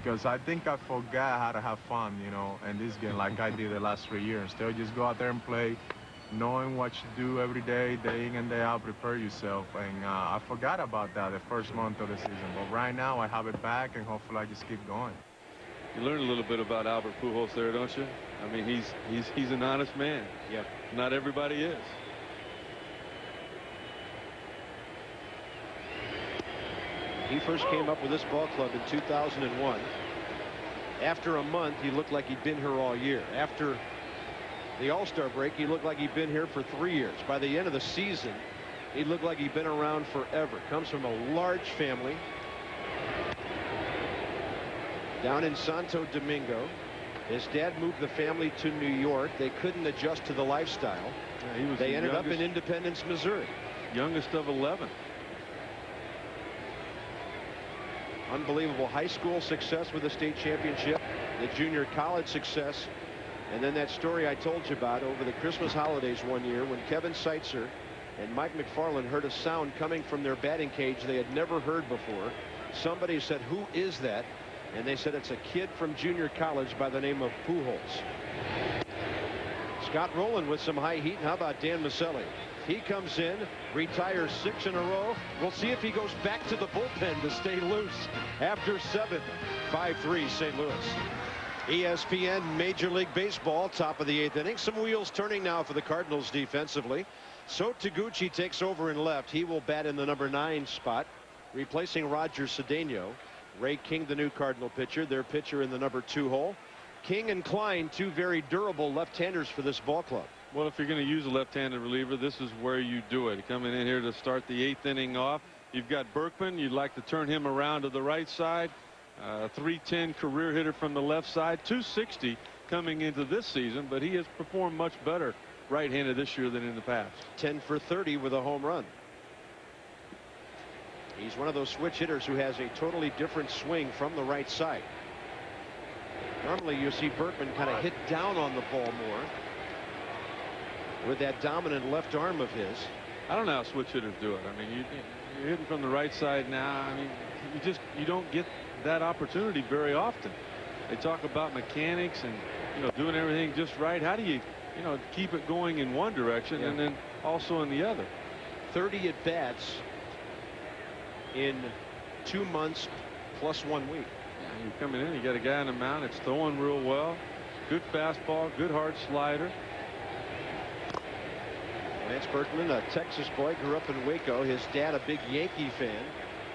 Speaker 10: Because I think I forgot how to have fun, you know, in this game like I did the last 3 years. Still just go out there and play, knowing what you do every day, day in and day out, prepare yourself. And I forgot about that the first month of the season. But right now I have it back, and hopefully I just keep going.
Speaker 6: You learn a little bit about Albert Pujols there, don't you? I mean, he's an honest man.
Speaker 5: Yeah.
Speaker 6: Not everybody is.
Speaker 5: He first came up with this ball club in 2001. After a month, he looked like he'd been here all year. After the All-Star break, he looked like he'd been here for 3 years. By the end of the season, he looked like he'd been around forever. Comes from a large family down in Santo Domingo. His dad moved the family to New York. They couldn't adjust to the lifestyle.
Speaker 6: Yeah,
Speaker 5: they ended up in Independence, Missouri.
Speaker 6: Youngest of 11.
Speaker 5: Unbelievable high school success with a state championship, the junior college success, and then that story I told you about over the Christmas holidays one year when Kevin Seitzer and Mike McFarland heard a sound coming from their batting cage they had never heard before. Somebody said, "Who is that?" And they said, "It's a kid from junior college by the name of Pujols." Scott Rowland with some high heat. And how about Dan Maselli? He comes in, retires 6 in a row. We'll see if he goes back to the bullpen to stay loose after 7. 5-3 St. Louis. ESPN Major League Baseball, top of the 8th inning. Some wheels turning now for the Cardinals defensively. So Taguchi takes over in left. He will bat in the number 9 spot, replacing Roger Cedeno. Ray King, the new Cardinal pitcher, their pitcher in the number 2 hole. King and Klein, two very durable left-handers for this ball club.
Speaker 6: Well, if you're going to use a left-handed reliever, this is where you do it. Coming in here to start the 8th inning off, you've got Berkman. You'd like to turn him around to the right side. 310 career hitter from the left side, 260 coming into this season, but he has performed much better right-handed this year than in the past.
Speaker 5: 10 for 30 with a home run. He's one of those switch hitters who has a totally different swing from the right side. Normally you see Berkman kind of hit down on the ball more with that dominant left arm of his.
Speaker 6: I don't know how switch hitters do it. I mean, you're hitting from the right side now. I mean, you don't get that opportunity very often. They talk about mechanics and doing everything just right. How do you keep it going in one direction and then also in the other?
Speaker 5: 30 at bats in 2 months plus 1 week.
Speaker 6: You're coming in, you got a guy on the mound. It's throwing real well. Good fastball, good hard slider.
Speaker 5: Lance Berkman, a Texas boy, grew up in Waco. His dad, a big Yankee fan.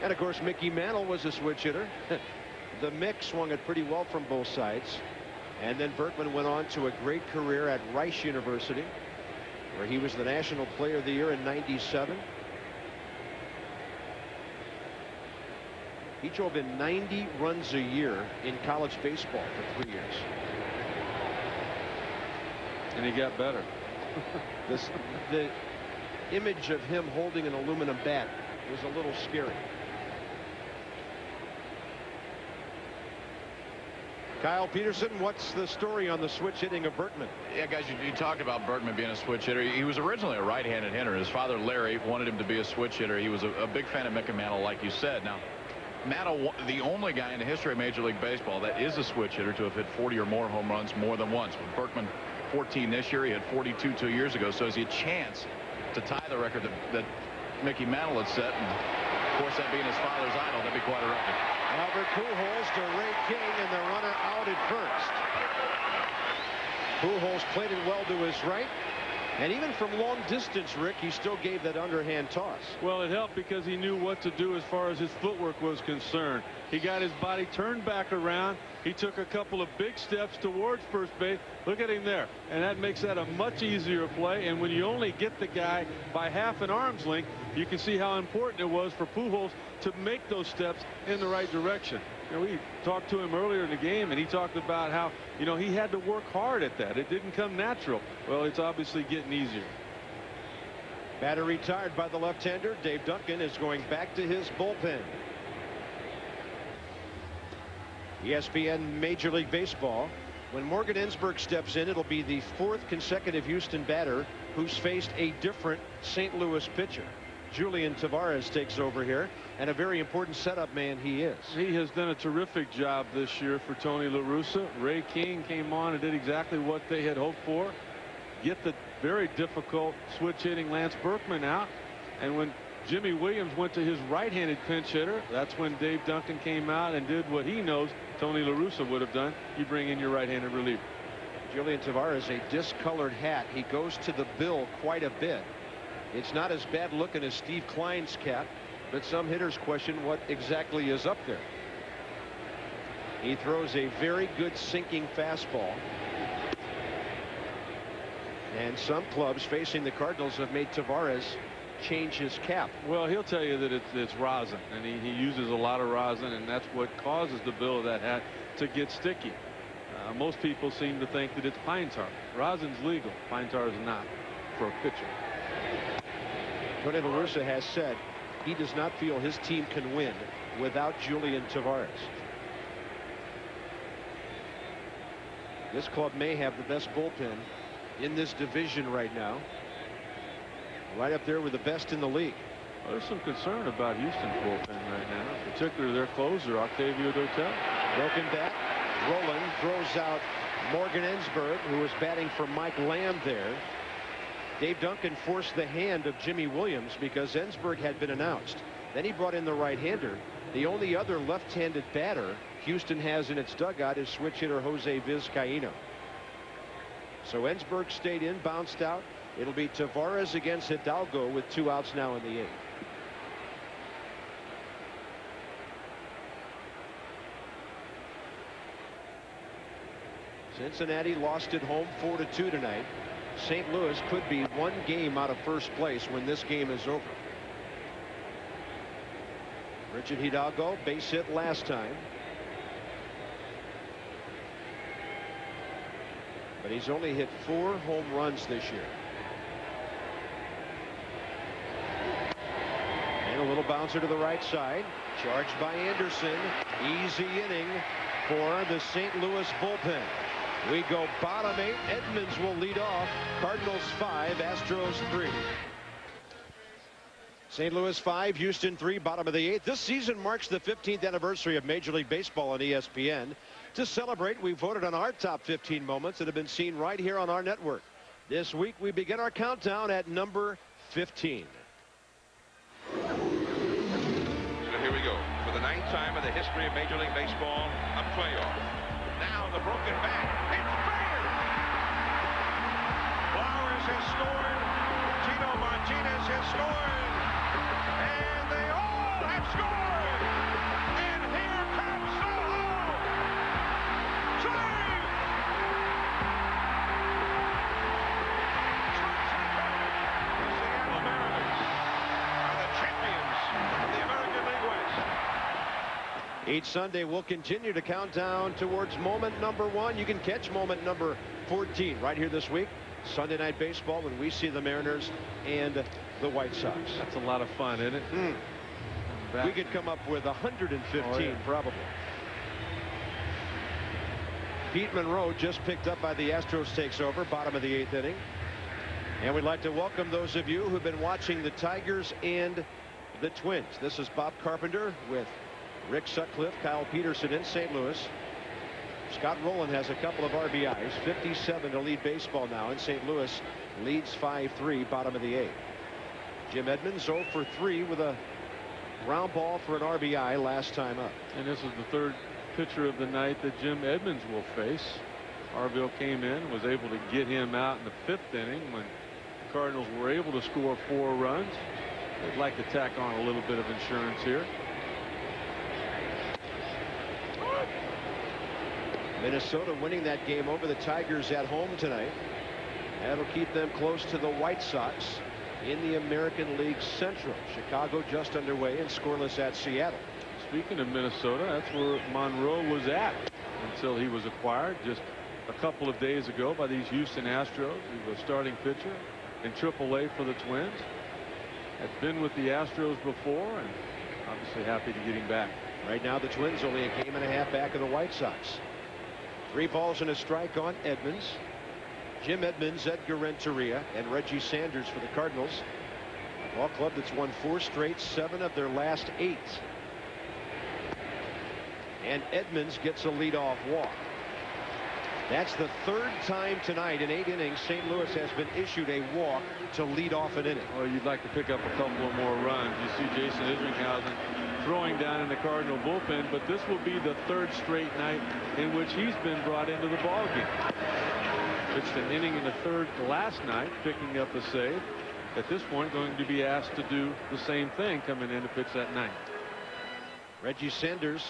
Speaker 5: And of course, Mickey Mantle was a switch hitter. The mix swung it pretty well from both sides. And then Berkman went on to a great career at Rice University, where he was the National Player of the Year in '97. He drove in 90 runs a year in college baseball for 3 years.
Speaker 6: And he got better.
Speaker 5: The image of him holding an aluminum bat was a little scary. Kyle Peterson, what's the story on the switch hitting of Berkman?
Speaker 7: Yeah, guys, you talked about Berkman being a switch hitter. He was originally a right-handed hitter. His father, Larry, wanted him to be a switch hitter. He was a big fan of Mickey Mantle, like you said. Now, Mantle, the only guy in the history of Major League Baseball that is a switch hitter to have hit 40 or more home runs more than once. With Berkman 14 this year, he had 42 2 years ago. So is he a chance to tie the record that Mickey Mantle had set? And of course, that being his father's idol, that'd be quite a record.
Speaker 5: Albert Pujols to Ray King, and the runner out at first. Pujols played it well to his right. And even from long distance, Rick, he still gave that underhand toss.
Speaker 6: Well, it helped because he knew what to do as far as his footwork was concerned. He got his body turned back around. He took a couple of big steps towards first base. Look at him there. And that makes that a much easier play. And when you only get the guy by half an arm's length, you can see how important it was for Pujols to make those steps in the right direction. We talked to him earlier in the game, and he talked about how, he had to work hard at that. It didn't come natural. Well, it's obviously getting easier.
Speaker 5: Batter retired by the left-hander. Dave Duncan is going back to his bullpen. ESPN Major League Baseball. When Morgan Ensberg steps in, it'll be the 4th consecutive Houston batter who's faced a different St. Louis pitcher. Julian Tavares takes over here, and a very important setup man he is.
Speaker 6: He has done a terrific job this year for Tony La Russa. Ray King came on and did exactly what they had hoped for. Get the very difficult switch hitting Lance Berkman out. And when Jimmy Williams went to his right-handed pinch hitter, that's when Dave Duncan came out and did what he knows Tony La Russa would have done. You bring in your right-handed reliever.
Speaker 5: Julian Tavarez, a discolored hat. He goes to the bill quite a bit. It's not as bad looking as Steve Klein's cap, but some hitters question what exactly is up there. He throws a very good sinking fastball. And some clubs facing the Cardinals have made Tavarez change his cap.
Speaker 6: Well, he'll tell you that it's rosin, and he uses a lot of rosin, and that's what causes the bill of that hat to get sticky. Most people seem to think that it's pine tar. Rosin's legal. Pine tar is not for a pitcher.
Speaker 5: Tony La Russa has said he does not feel his team can win without Julian Tavarez. This club may have the best bullpen in this division right now. Right up there with the best in the league.
Speaker 6: Well, there's some concern about Houston's bullpen right now, particularly their closer, Octavio Dotel.
Speaker 5: Broken bat. Roland throws out Morgan Ensberg, who was batting for Mike Lamb there. Dave Duncan forced the hand of Jimmy Williams because Ensberg had been announced. Then he brought in the right-hander. The only other left-handed batter Houston has in its dugout is switch hitter Jose Vizcaíno. So Ensberg stayed in, bounced out. It'll be Tavarez against Hidalgo with 2 outs now in the 8th. Cincinnati lost at home 4-2 tonight. St. Louis could be 1 game out of first place when this game is over. Richard Hidalgo, base hit last time. But he's only hit 4 home runs this year. And a little bouncer to the right side. Charged by Anderson. Easy inning for the St. Louis bullpen. We go bottom 8. Edmonds will lead off. Cardinals 5, Astros 3. St. Louis 5, Houston 3, bottom of the 8th. This season marks the 15th anniversary of Major League Baseball on ESPN. To celebrate, we voted on our top 15 moments that have been seen right here on our network. This week, we begin our countdown at number 15.
Speaker 11: So here we go. For the 9th time in the history of Major League Baseball, a playoff. Now the broken bat. It's fair. Flowers has scored. Gino Martinez has scored. And they all have scored. And here comes Soho. Save! The Seattle Mariners are the champions of the American League West.
Speaker 5: Each Sunday we'll continue to count down towards moment number 1. You can catch moment number 14 right here this week. Sunday Night Baseball when we see the Mariners and the White Sox.
Speaker 6: That's a lot of fun, isn't it?
Speaker 5: We could come up with 115 probably. Pete Monroe just picked up by the Astros takes over, bottom of the 8th inning. And we'd like to welcome those of you who've been watching the Tigers and the Twins. This is Bob Carpenter with Rick Sutcliffe, Kyle Peterson in St. Louis. Scott Rowland has a couple of RBIs, 57 to lead baseball now in St. Louis. Leads 5-3, bottom of the 8th. Jim Edmonds 0 for 3 with a ground ball for an RBI last time up.
Speaker 6: And this is the 3rd pitcher of the night that Jim Edmonds will face. Harville came in, was able to get him out in the 5th inning when the Cardinals were able to score 4 runs. They'd like to tack on a little bit of insurance here.
Speaker 5: Minnesota winning that game over the Tigers at home tonight. That'll keep them close to the White Sox in the American League Central. Chicago just underway and scoreless at Seattle.
Speaker 6: Speaking of Minnesota, that's where Monroe was at until he was acquired just a couple of days ago by these Houston Astros. He was starting pitcher in AAA for the Twins. Had been with the Astros before and obviously happy to get him back.
Speaker 5: Right now the Twins only a game and a half back of the White Sox. 3 balls and a strike on Edmonds. Jim Edmonds, Edgar Renteria, and Reggie Sanders for the Cardinals. A ball club that's won 4 straight, 7 of their last 8. And Edmonds gets a leadoff walk. That's the 3rd time tonight in 8 innings St. Louis has been issued a walk to lead off an inning.
Speaker 6: Well, you'd like to pick up a couple of more runs. You see Jason Isringhausen throwing down in the Cardinal bullpen, but this will be the 3rd straight night in which he's been brought into the ballgame. Pitched an inning in the 3rd last night, picking up a save. At this point, going to be asked to do the same thing coming in to pitch that 9th.
Speaker 5: Reggie Sanders,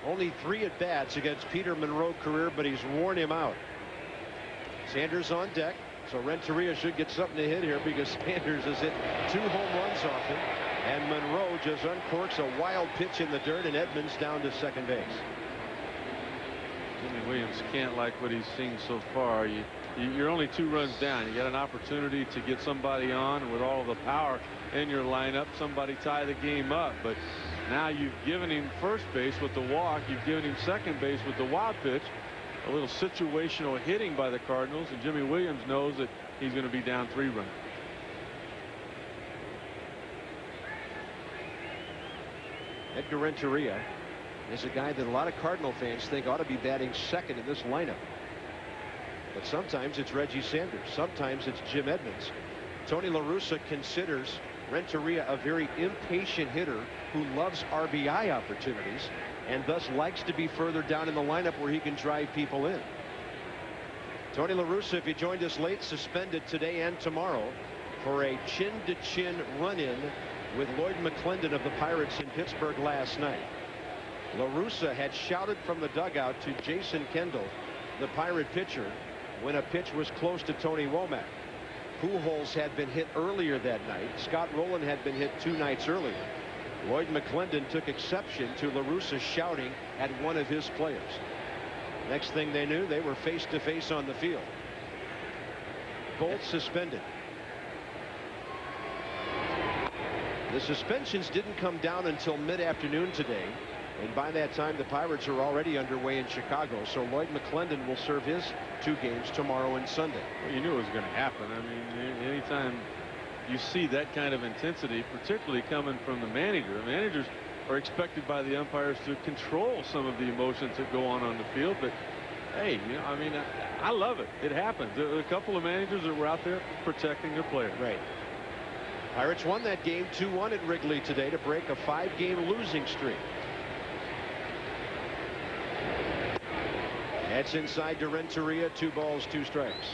Speaker 5: only 3 at-bats against Peter Monroe career, but he's worn him out. Sanders on deck, so Renteria should get something to hit here because Sanders has hit 2 home runs off him, and Monroe just uncorks a wild pitch in the dirt, and Edmonds down to second base.
Speaker 6: Jimmy Williams can't like what he's seen so far. You're only 2 runs down. You got an opportunity to get somebody on, and with all of the power in your lineup, somebody tie the game up. But now you've given him first base with the walk. You've given him second base with the wild pitch. A little situational hitting by the Cardinals, and Jimmy Williams knows that he's going to be down 3 runs.
Speaker 5: Edgar Renteria is a guy that a lot of Cardinal fans think ought to be batting second in this lineup. But sometimes it's Reggie Sanders. Sometimes it's Jim Edmonds. Tony La Russa considers Renteria a very impatient hitter who loves RBI opportunities and thus likes to be further down in the lineup where he can drive people in. Tony La Russa, if you joined us late, suspended today and tomorrow for a chin-to-chin run-in with Lloyd McClendon of the Pirates in Pittsburgh last night. La Russa had shouted from the dugout to Jason Kendall, the Pirate pitcher, when a pitch was close to Tony Womack. Pujols had been hit earlier that night. Scott Rowland had been hit 2 nights earlier. Lloyd McClendon took exception to La Russa shouting at one of his players. Next thing they knew, they were face to face on the field. Both suspended. The suspensions didn't come down until mid-afternoon today, and by that time the Pirates are already underway in Chicago, so Lloyd McClendon will serve his 2 games tomorrow and Sunday.
Speaker 6: Well, you knew it was going to happen. I mean, anytime you see that kind of intensity, particularly coming from the manager. Managers are expected by the umpires to control some of the emotions that go on the field. But hey, you know, I mean, I love it. It happens. There are a couple of managers that were out there protecting their players.
Speaker 5: Right. Pirates won that game 2-1 at Wrigley today to break a 5-game losing streak. That's inside to Renteria. 2 balls, 2 strikes.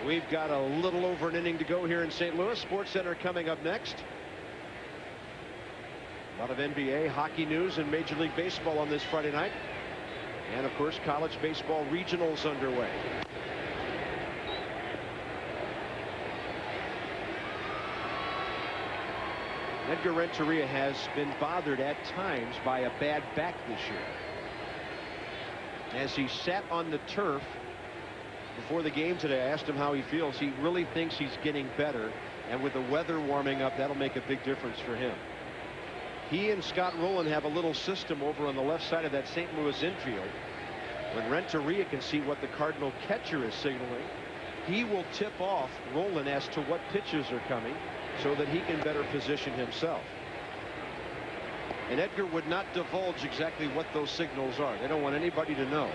Speaker 5: We've got a little over an inning to go here in St. Louis. Sports Center coming up next. A lot of NBA, hockey news, and Major League Baseball on this Friday night. And, of course, college baseball regionals underway. Edgar Renteria has been bothered at times by a bad back this year. As he sat on the turf before the game today, I asked him how he feels. He really thinks he's getting better, and with the weather warming up, that'll make a big difference for him. He and Scott Rowland have a little system over on the left side of that St. Louis infield. When Renteria can see what the Cardinal catcher is signaling, he will tip off Rowland as to what pitches are coming so that he can better position himself. And Edgar would not divulge exactly what those signals are. They don't want anybody to know.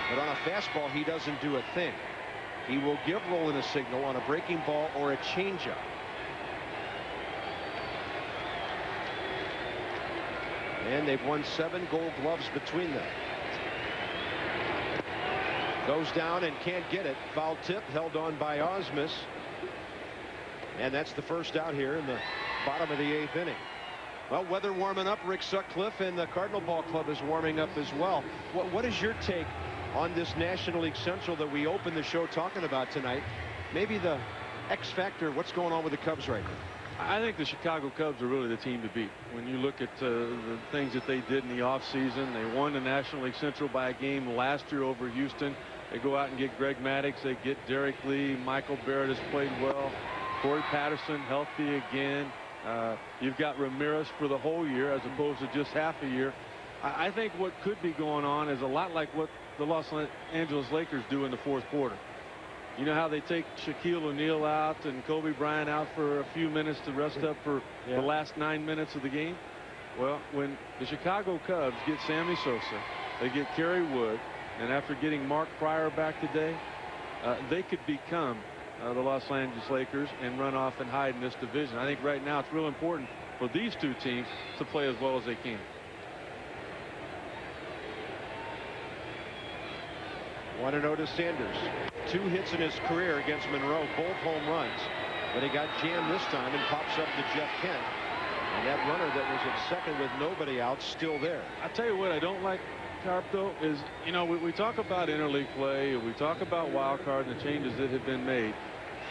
Speaker 5: But on a fastball, he doesn't do a thing. He will give Rowland a signal on a breaking ball or a changeup. And they've won 7 Gold Gloves between them. Goes down and can't get it. Foul tip held on by Osmus. And that's the first out here in the bottom of the 8th inning. Well, weather warming up. Rick Sutcliffe and the Cardinal Ball Club is warming up as well. What is your take on this National League Central that we opened the show talking about tonight? Maybe the X factor, what's going on with the Cubs right now?
Speaker 6: I think the Chicago Cubs are really the team to beat. When you look at the things that they did in the offseason, they won the National League Central by a game last year over Houston. They go out and get Greg Maddux. They get Derek Lee. Michael Barrett has played well. Corey Patterson healthy again. You've got Ramirez for the whole year as opposed to just half a year. I think what could be going on is a lot like what the Los Angeles Lakers do in the 4th quarter. You know how they take Shaquille O'Neal out and Kobe Bryant out for a few minutes to rest up for the last 9 minutes of the game? Well, when the Chicago Cubs get Sammy Sosa, they get Kerry Wood, and after getting Mark Pryor back today, they could become the Los Angeles Lakers and run off and hide in this division. I think right now it's real important for these two teams to play as well as they can.
Speaker 5: 1-0 to Sanders. 2 hits in his career against Monroe, both home runs. But he got jammed this time and pops up to Jeff Kent. And that runner that was at second with nobody out still there.
Speaker 6: I tell you what I don't like, Carp, though, is, you know, we talk about interleague play, we talk about wild card and the changes that have been made.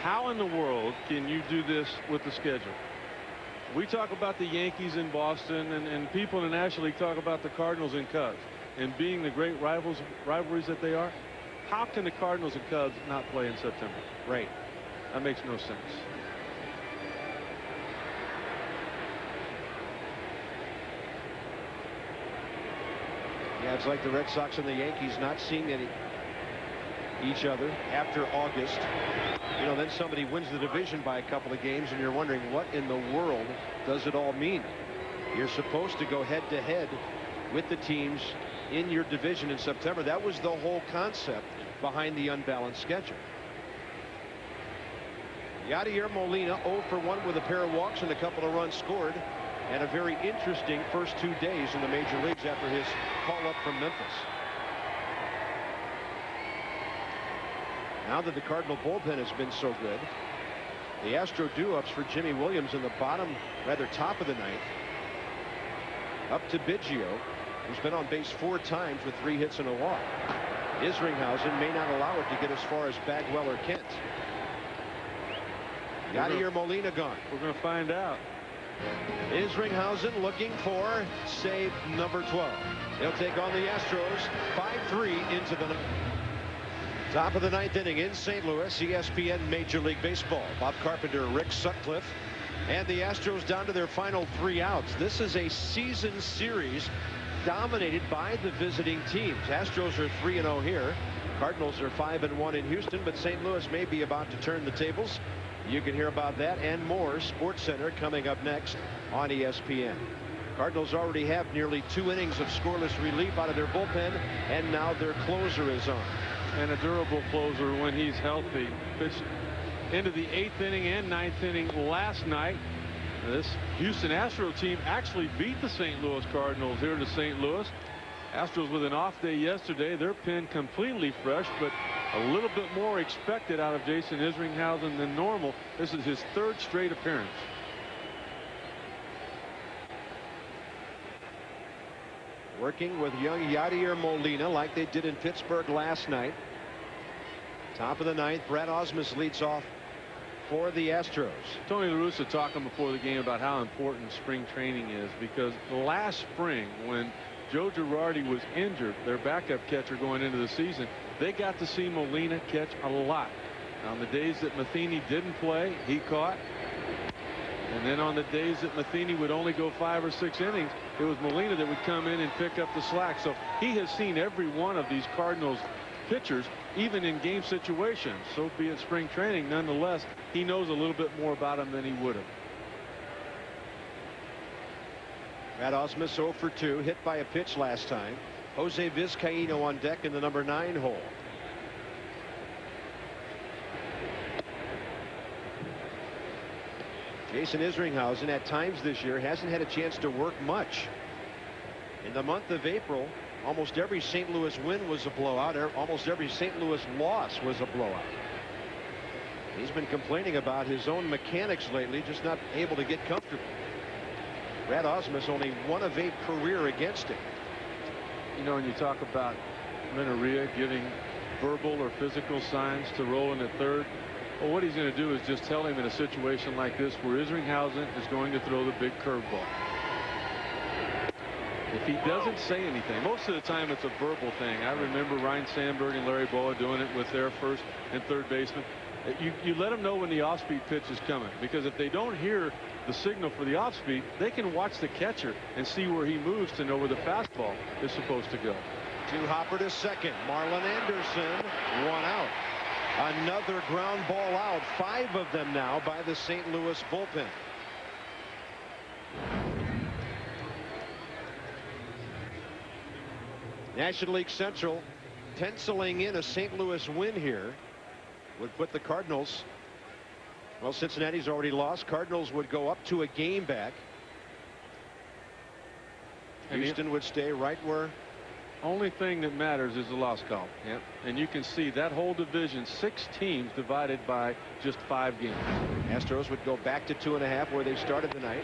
Speaker 6: How in the world can you do this with the schedule? We talk about the Yankees in Boston, and people in the National League talk about the Cardinals and Cubs, and being the great rivalries that they are. How can the Cardinals and Cubs not play in September?
Speaker 5: Right.
Speaker 6: That makes no sense.
Speaker 5: Yeah, it's like the Red Sox and the Yankees not seeing each other after August. You know, then somebody wins the division by a couple of games, and you're wondering what in the world does it all mean? You're supposed to go head-to-head with the teams in your division in September. That was the whole concept behind the unbalanced schedule. Yadier Molina 0 for 1 with a pair of walks and a couple of runs scored, and a very interesting first 2 days in the major leagues after his call up from Memphis. Now that the Cardinal bullpen has been so good, the Astro do-ups for Jimmy Williams in the bottom, rather top of the ninth. Up to Biggio, who's been on base 4 times with 3 hits and a walk. Isringhausen may not allow it to get as far as Bagwell or Kent. Yadier Molina gone.
Speaker 6: We're going to find out.
Speaker 5: Isringhausen looking for save number 12. He'll take on the Astros 5-3 into the top of the 9th inning in St. Louis. ESPN Major League Baseball. Bob Carpenter, Rick Sutcliffe, and the Astros down to their final 3 outs. This is a season series dominated by the visiting teams. Astros are 3-0 here. Cardinals are 5-1 in Houston, but St. Louis may be about to turn the tables. You can hear about that and more. Sports Center coming up next on ESPN. Cardinals already have nearly 2 innings of scoreless relief out of their bullpen, and now their closer is on.
Speaker 6: And a durable closer when he's healthy. Pitched into the 8th inning and 9th inning last night. This Houston Astros team actually beat the St. Louis Cardinals here to St. Louis. Astros with an off day yesterday. Their pen completely fresh, but a little bit more expected out of Jason Isringhausen than normal. This is his 3rd straight appearance.
Speaker 5: Working with young Yadier Molina like they did in Pittsburgh last night. Top of the 9th, Brad Osmus leads off for the Astros.
Speaker 6: Tony La Russa talking before the game about how important spring training is, because last spring when Joe Girardi was injured, their backup catcher going into the season, they got to see Molina catch a lot. On the days that Matheny didn't play, he caught. And then on the days that Matheny would only go 5 or 6 innings, it was Molina that would come in and pick up the slack. So he has seen every one of these Cardinals pitchers, even in game situations. So be it spring training, nonetheless, he knows a little bit more about them than he would have.
Speaker 5: Brad Osmus 0 for 2, hit by a pitch last time. Jose Vizcaíno on deck in the number 9 hole. Jason Isringhausen at times this year hasn't had a chance to work much. In the month of April, almost every St. Louis win was a blowout. Almost every St. Louis loss was a blowout. He's been complaining about his own mechanics lately, just not able to get comfortable. Brad Osmus only 1 of 8 career against him.
Speaker 6: You know, when you talk about Renteria giving verbal or physical signs to Roland at third, well, what he's going to do is just tell him in a situation like this where Isringhausen is going to throw the big curveball. If he doesn't say anything, most of the time it's a verbal thing. I remember Ryan Sandberg and Larry Boa doing it with their first and third baseman. You let them know when the off-speed pitch is coming, because if they don't hear the signal for the off-speed, they can watch the catcher and see where he moves to know where the fastball is supposed to go.
Speaker 5: Hopper to second. Marlon Anderson, 1 out. Another ground ball out. 5 of them now by the St. Louis bullpen. National League Central penciling in a St. Louis win here would put the Cardinals Well, Cincinnati's already lost. Cardinals would go up to a game back. Houston would stay right where.
Speaker 6: Only thing that matters is the loss column.
Speaker 5: Yep.
Speaker 6: And you can see that whole division, 6 teams divided by just 5 games.
Speaker 5: Astros would go back to 2.5 where they started the night.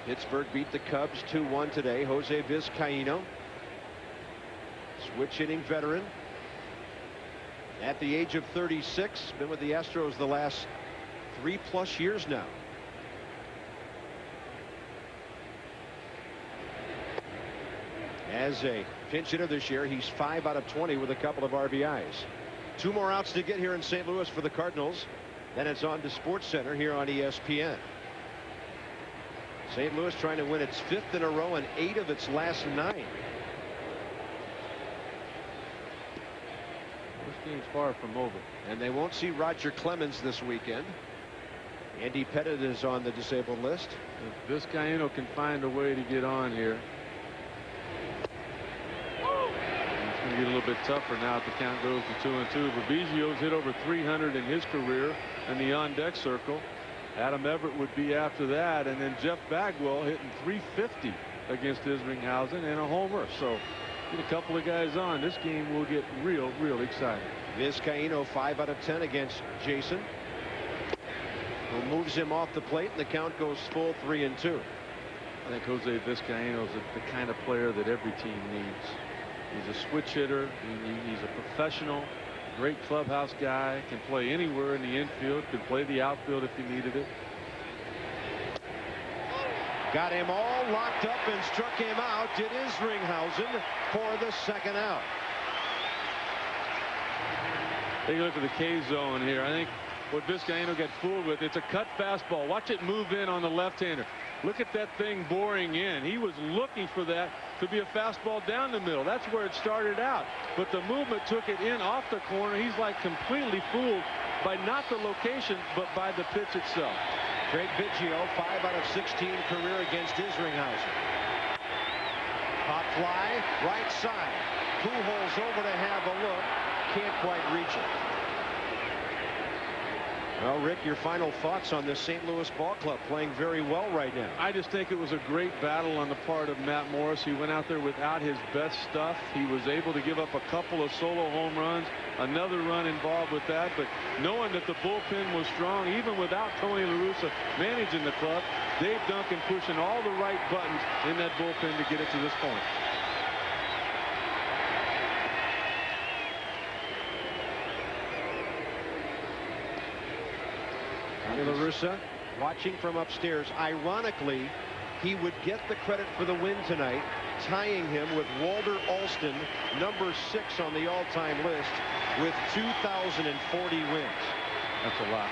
Speaker 5: Pittsburgh beat the Cubs 2-1 today. Jose Vizcaino, switch hitting veteran. At the age of 36, been with the Astros the last 3+ years now. As a pinch hitter this year, he's 5 out of 20 with a couple of RBIs. 2 more outs to get here in St. Louis for the Cardinals. Then it's on to SportsCenter here on ESPN. St. Louis trying to win its 5th in a row and 8 of its last 9.
Speaker 6: This game's far from over.
Speaker 5: And they won't see Roger Clemens this weekend. Andy Pettit is on the disabled list.
Speaker 6: If Vizcaino can find a way to get on here, it's going to get a little bit tougher now if the count goes to 2-2. But Biggio's hit over 300 in his career in the on-deck circle. Adam Everett would be after that, and then Jeff Bagwell hitting 350 against Isringhausen and a homer. So get a couple of guys on. This game will get real exciting.
Speaker 5: Vizcaino 5 out of 10 against Jason, who moves him off the plate, and the count goes full 3-2.
Speaker 6: I think Jose Vizcaino is the kind of player that every team needs. He's a switch hitter. He's a professional. Great clubhouse guy, can play anywhere in the infield, could play the outfield if he needed it.
Speaker 5: Got him all locked up and struck him out. Did Isringhausen for the 2nd out.
Speaker 6: Take a look at the K zone here. I think what Vizcaino got fooled with, it's a cut fastball. Watch it move in on the left-hander. Look at that thing boring in. He was looking for that to be a fastball down the middle. That's where it started out. But the movement took it in off the corner. He's like completely fooled by not the location, but by the pitch itself.
Speaker 5: Craig Biggio, 5 out of 16 career against Isringhausen. Hot fly, right side. Pujols over to have a look. Can't quite reach it. Well, Rick, your final thoughts on this St. Louis ball club playing very well right now?
Speaker 6: I just think it was a great battle on the part of Matt Morris. He went out there without his best stuff. He was able to give up a couple of solo home runs, another run involved with that. But knowing that the bullpen was strong, even without Tony La Russa managing the club, Dave Duncan pushing all the right buttons in that bullpen to get it to this point.
Speaker 5: La Russa watching from upstairs. Ironically, he would get the credit for the win tonight, tying him with Walter Alston, number 6 on the all-time list, with 2,040 wins.
Speaker 6: That's a lot.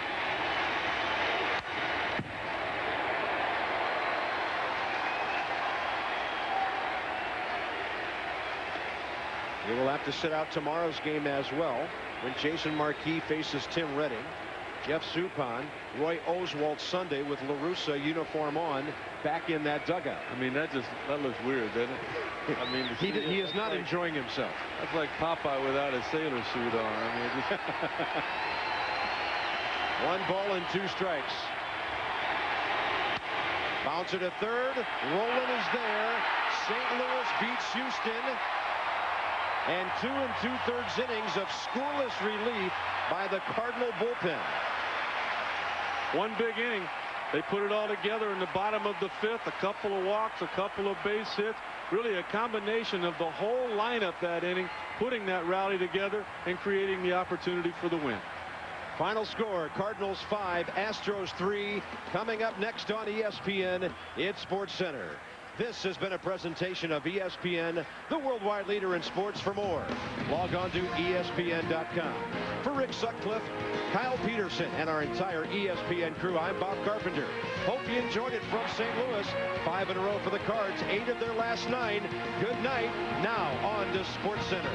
Speaker 5: He will have to sit out tomorrow's game as well, when Jason Marquis faces Tim Redding. Jeff Suppan, Roy Oswalt Sunday with La Russa uniform on, back in that dugout.
Speaker 6: I mean, that looks weird, doesn't it? I mean,
Speaker 5: he is not enjoying himself.
Speaker 6: That's like Popeye without his sailor suit on. I mean, just
Speaker 5: 1 ball and 2 strikes. Bouncer to third. Rolen is there. St. Louis beats Houston. And 2 2/3 innings of scoreless relief by the Cardinal bullpen.
Speaker 6: One big inning. They put it all together in the bottom of the 5th. A couple of walks, a couple of base hits. Really a combination of the whole lineup that inning, putting that rally together and creating the opportunity for the win.
Speaker 5: Final score, Cardinals 5, Astros 3. Coming up next on ESPN, it's SportsCenter. This has been a presentation of ESPN, the worldwide leader in sports. For more, log on to ESPN.com. For Rick Sutcliffe, Kyle Peterson, and our entire ESPN crew, I'm Bob Carpenter. Hope you enjoyed it from St. Louis. 5 in a row for the Cards, 8 of their last 9. Good night. Now on to SportsCenter.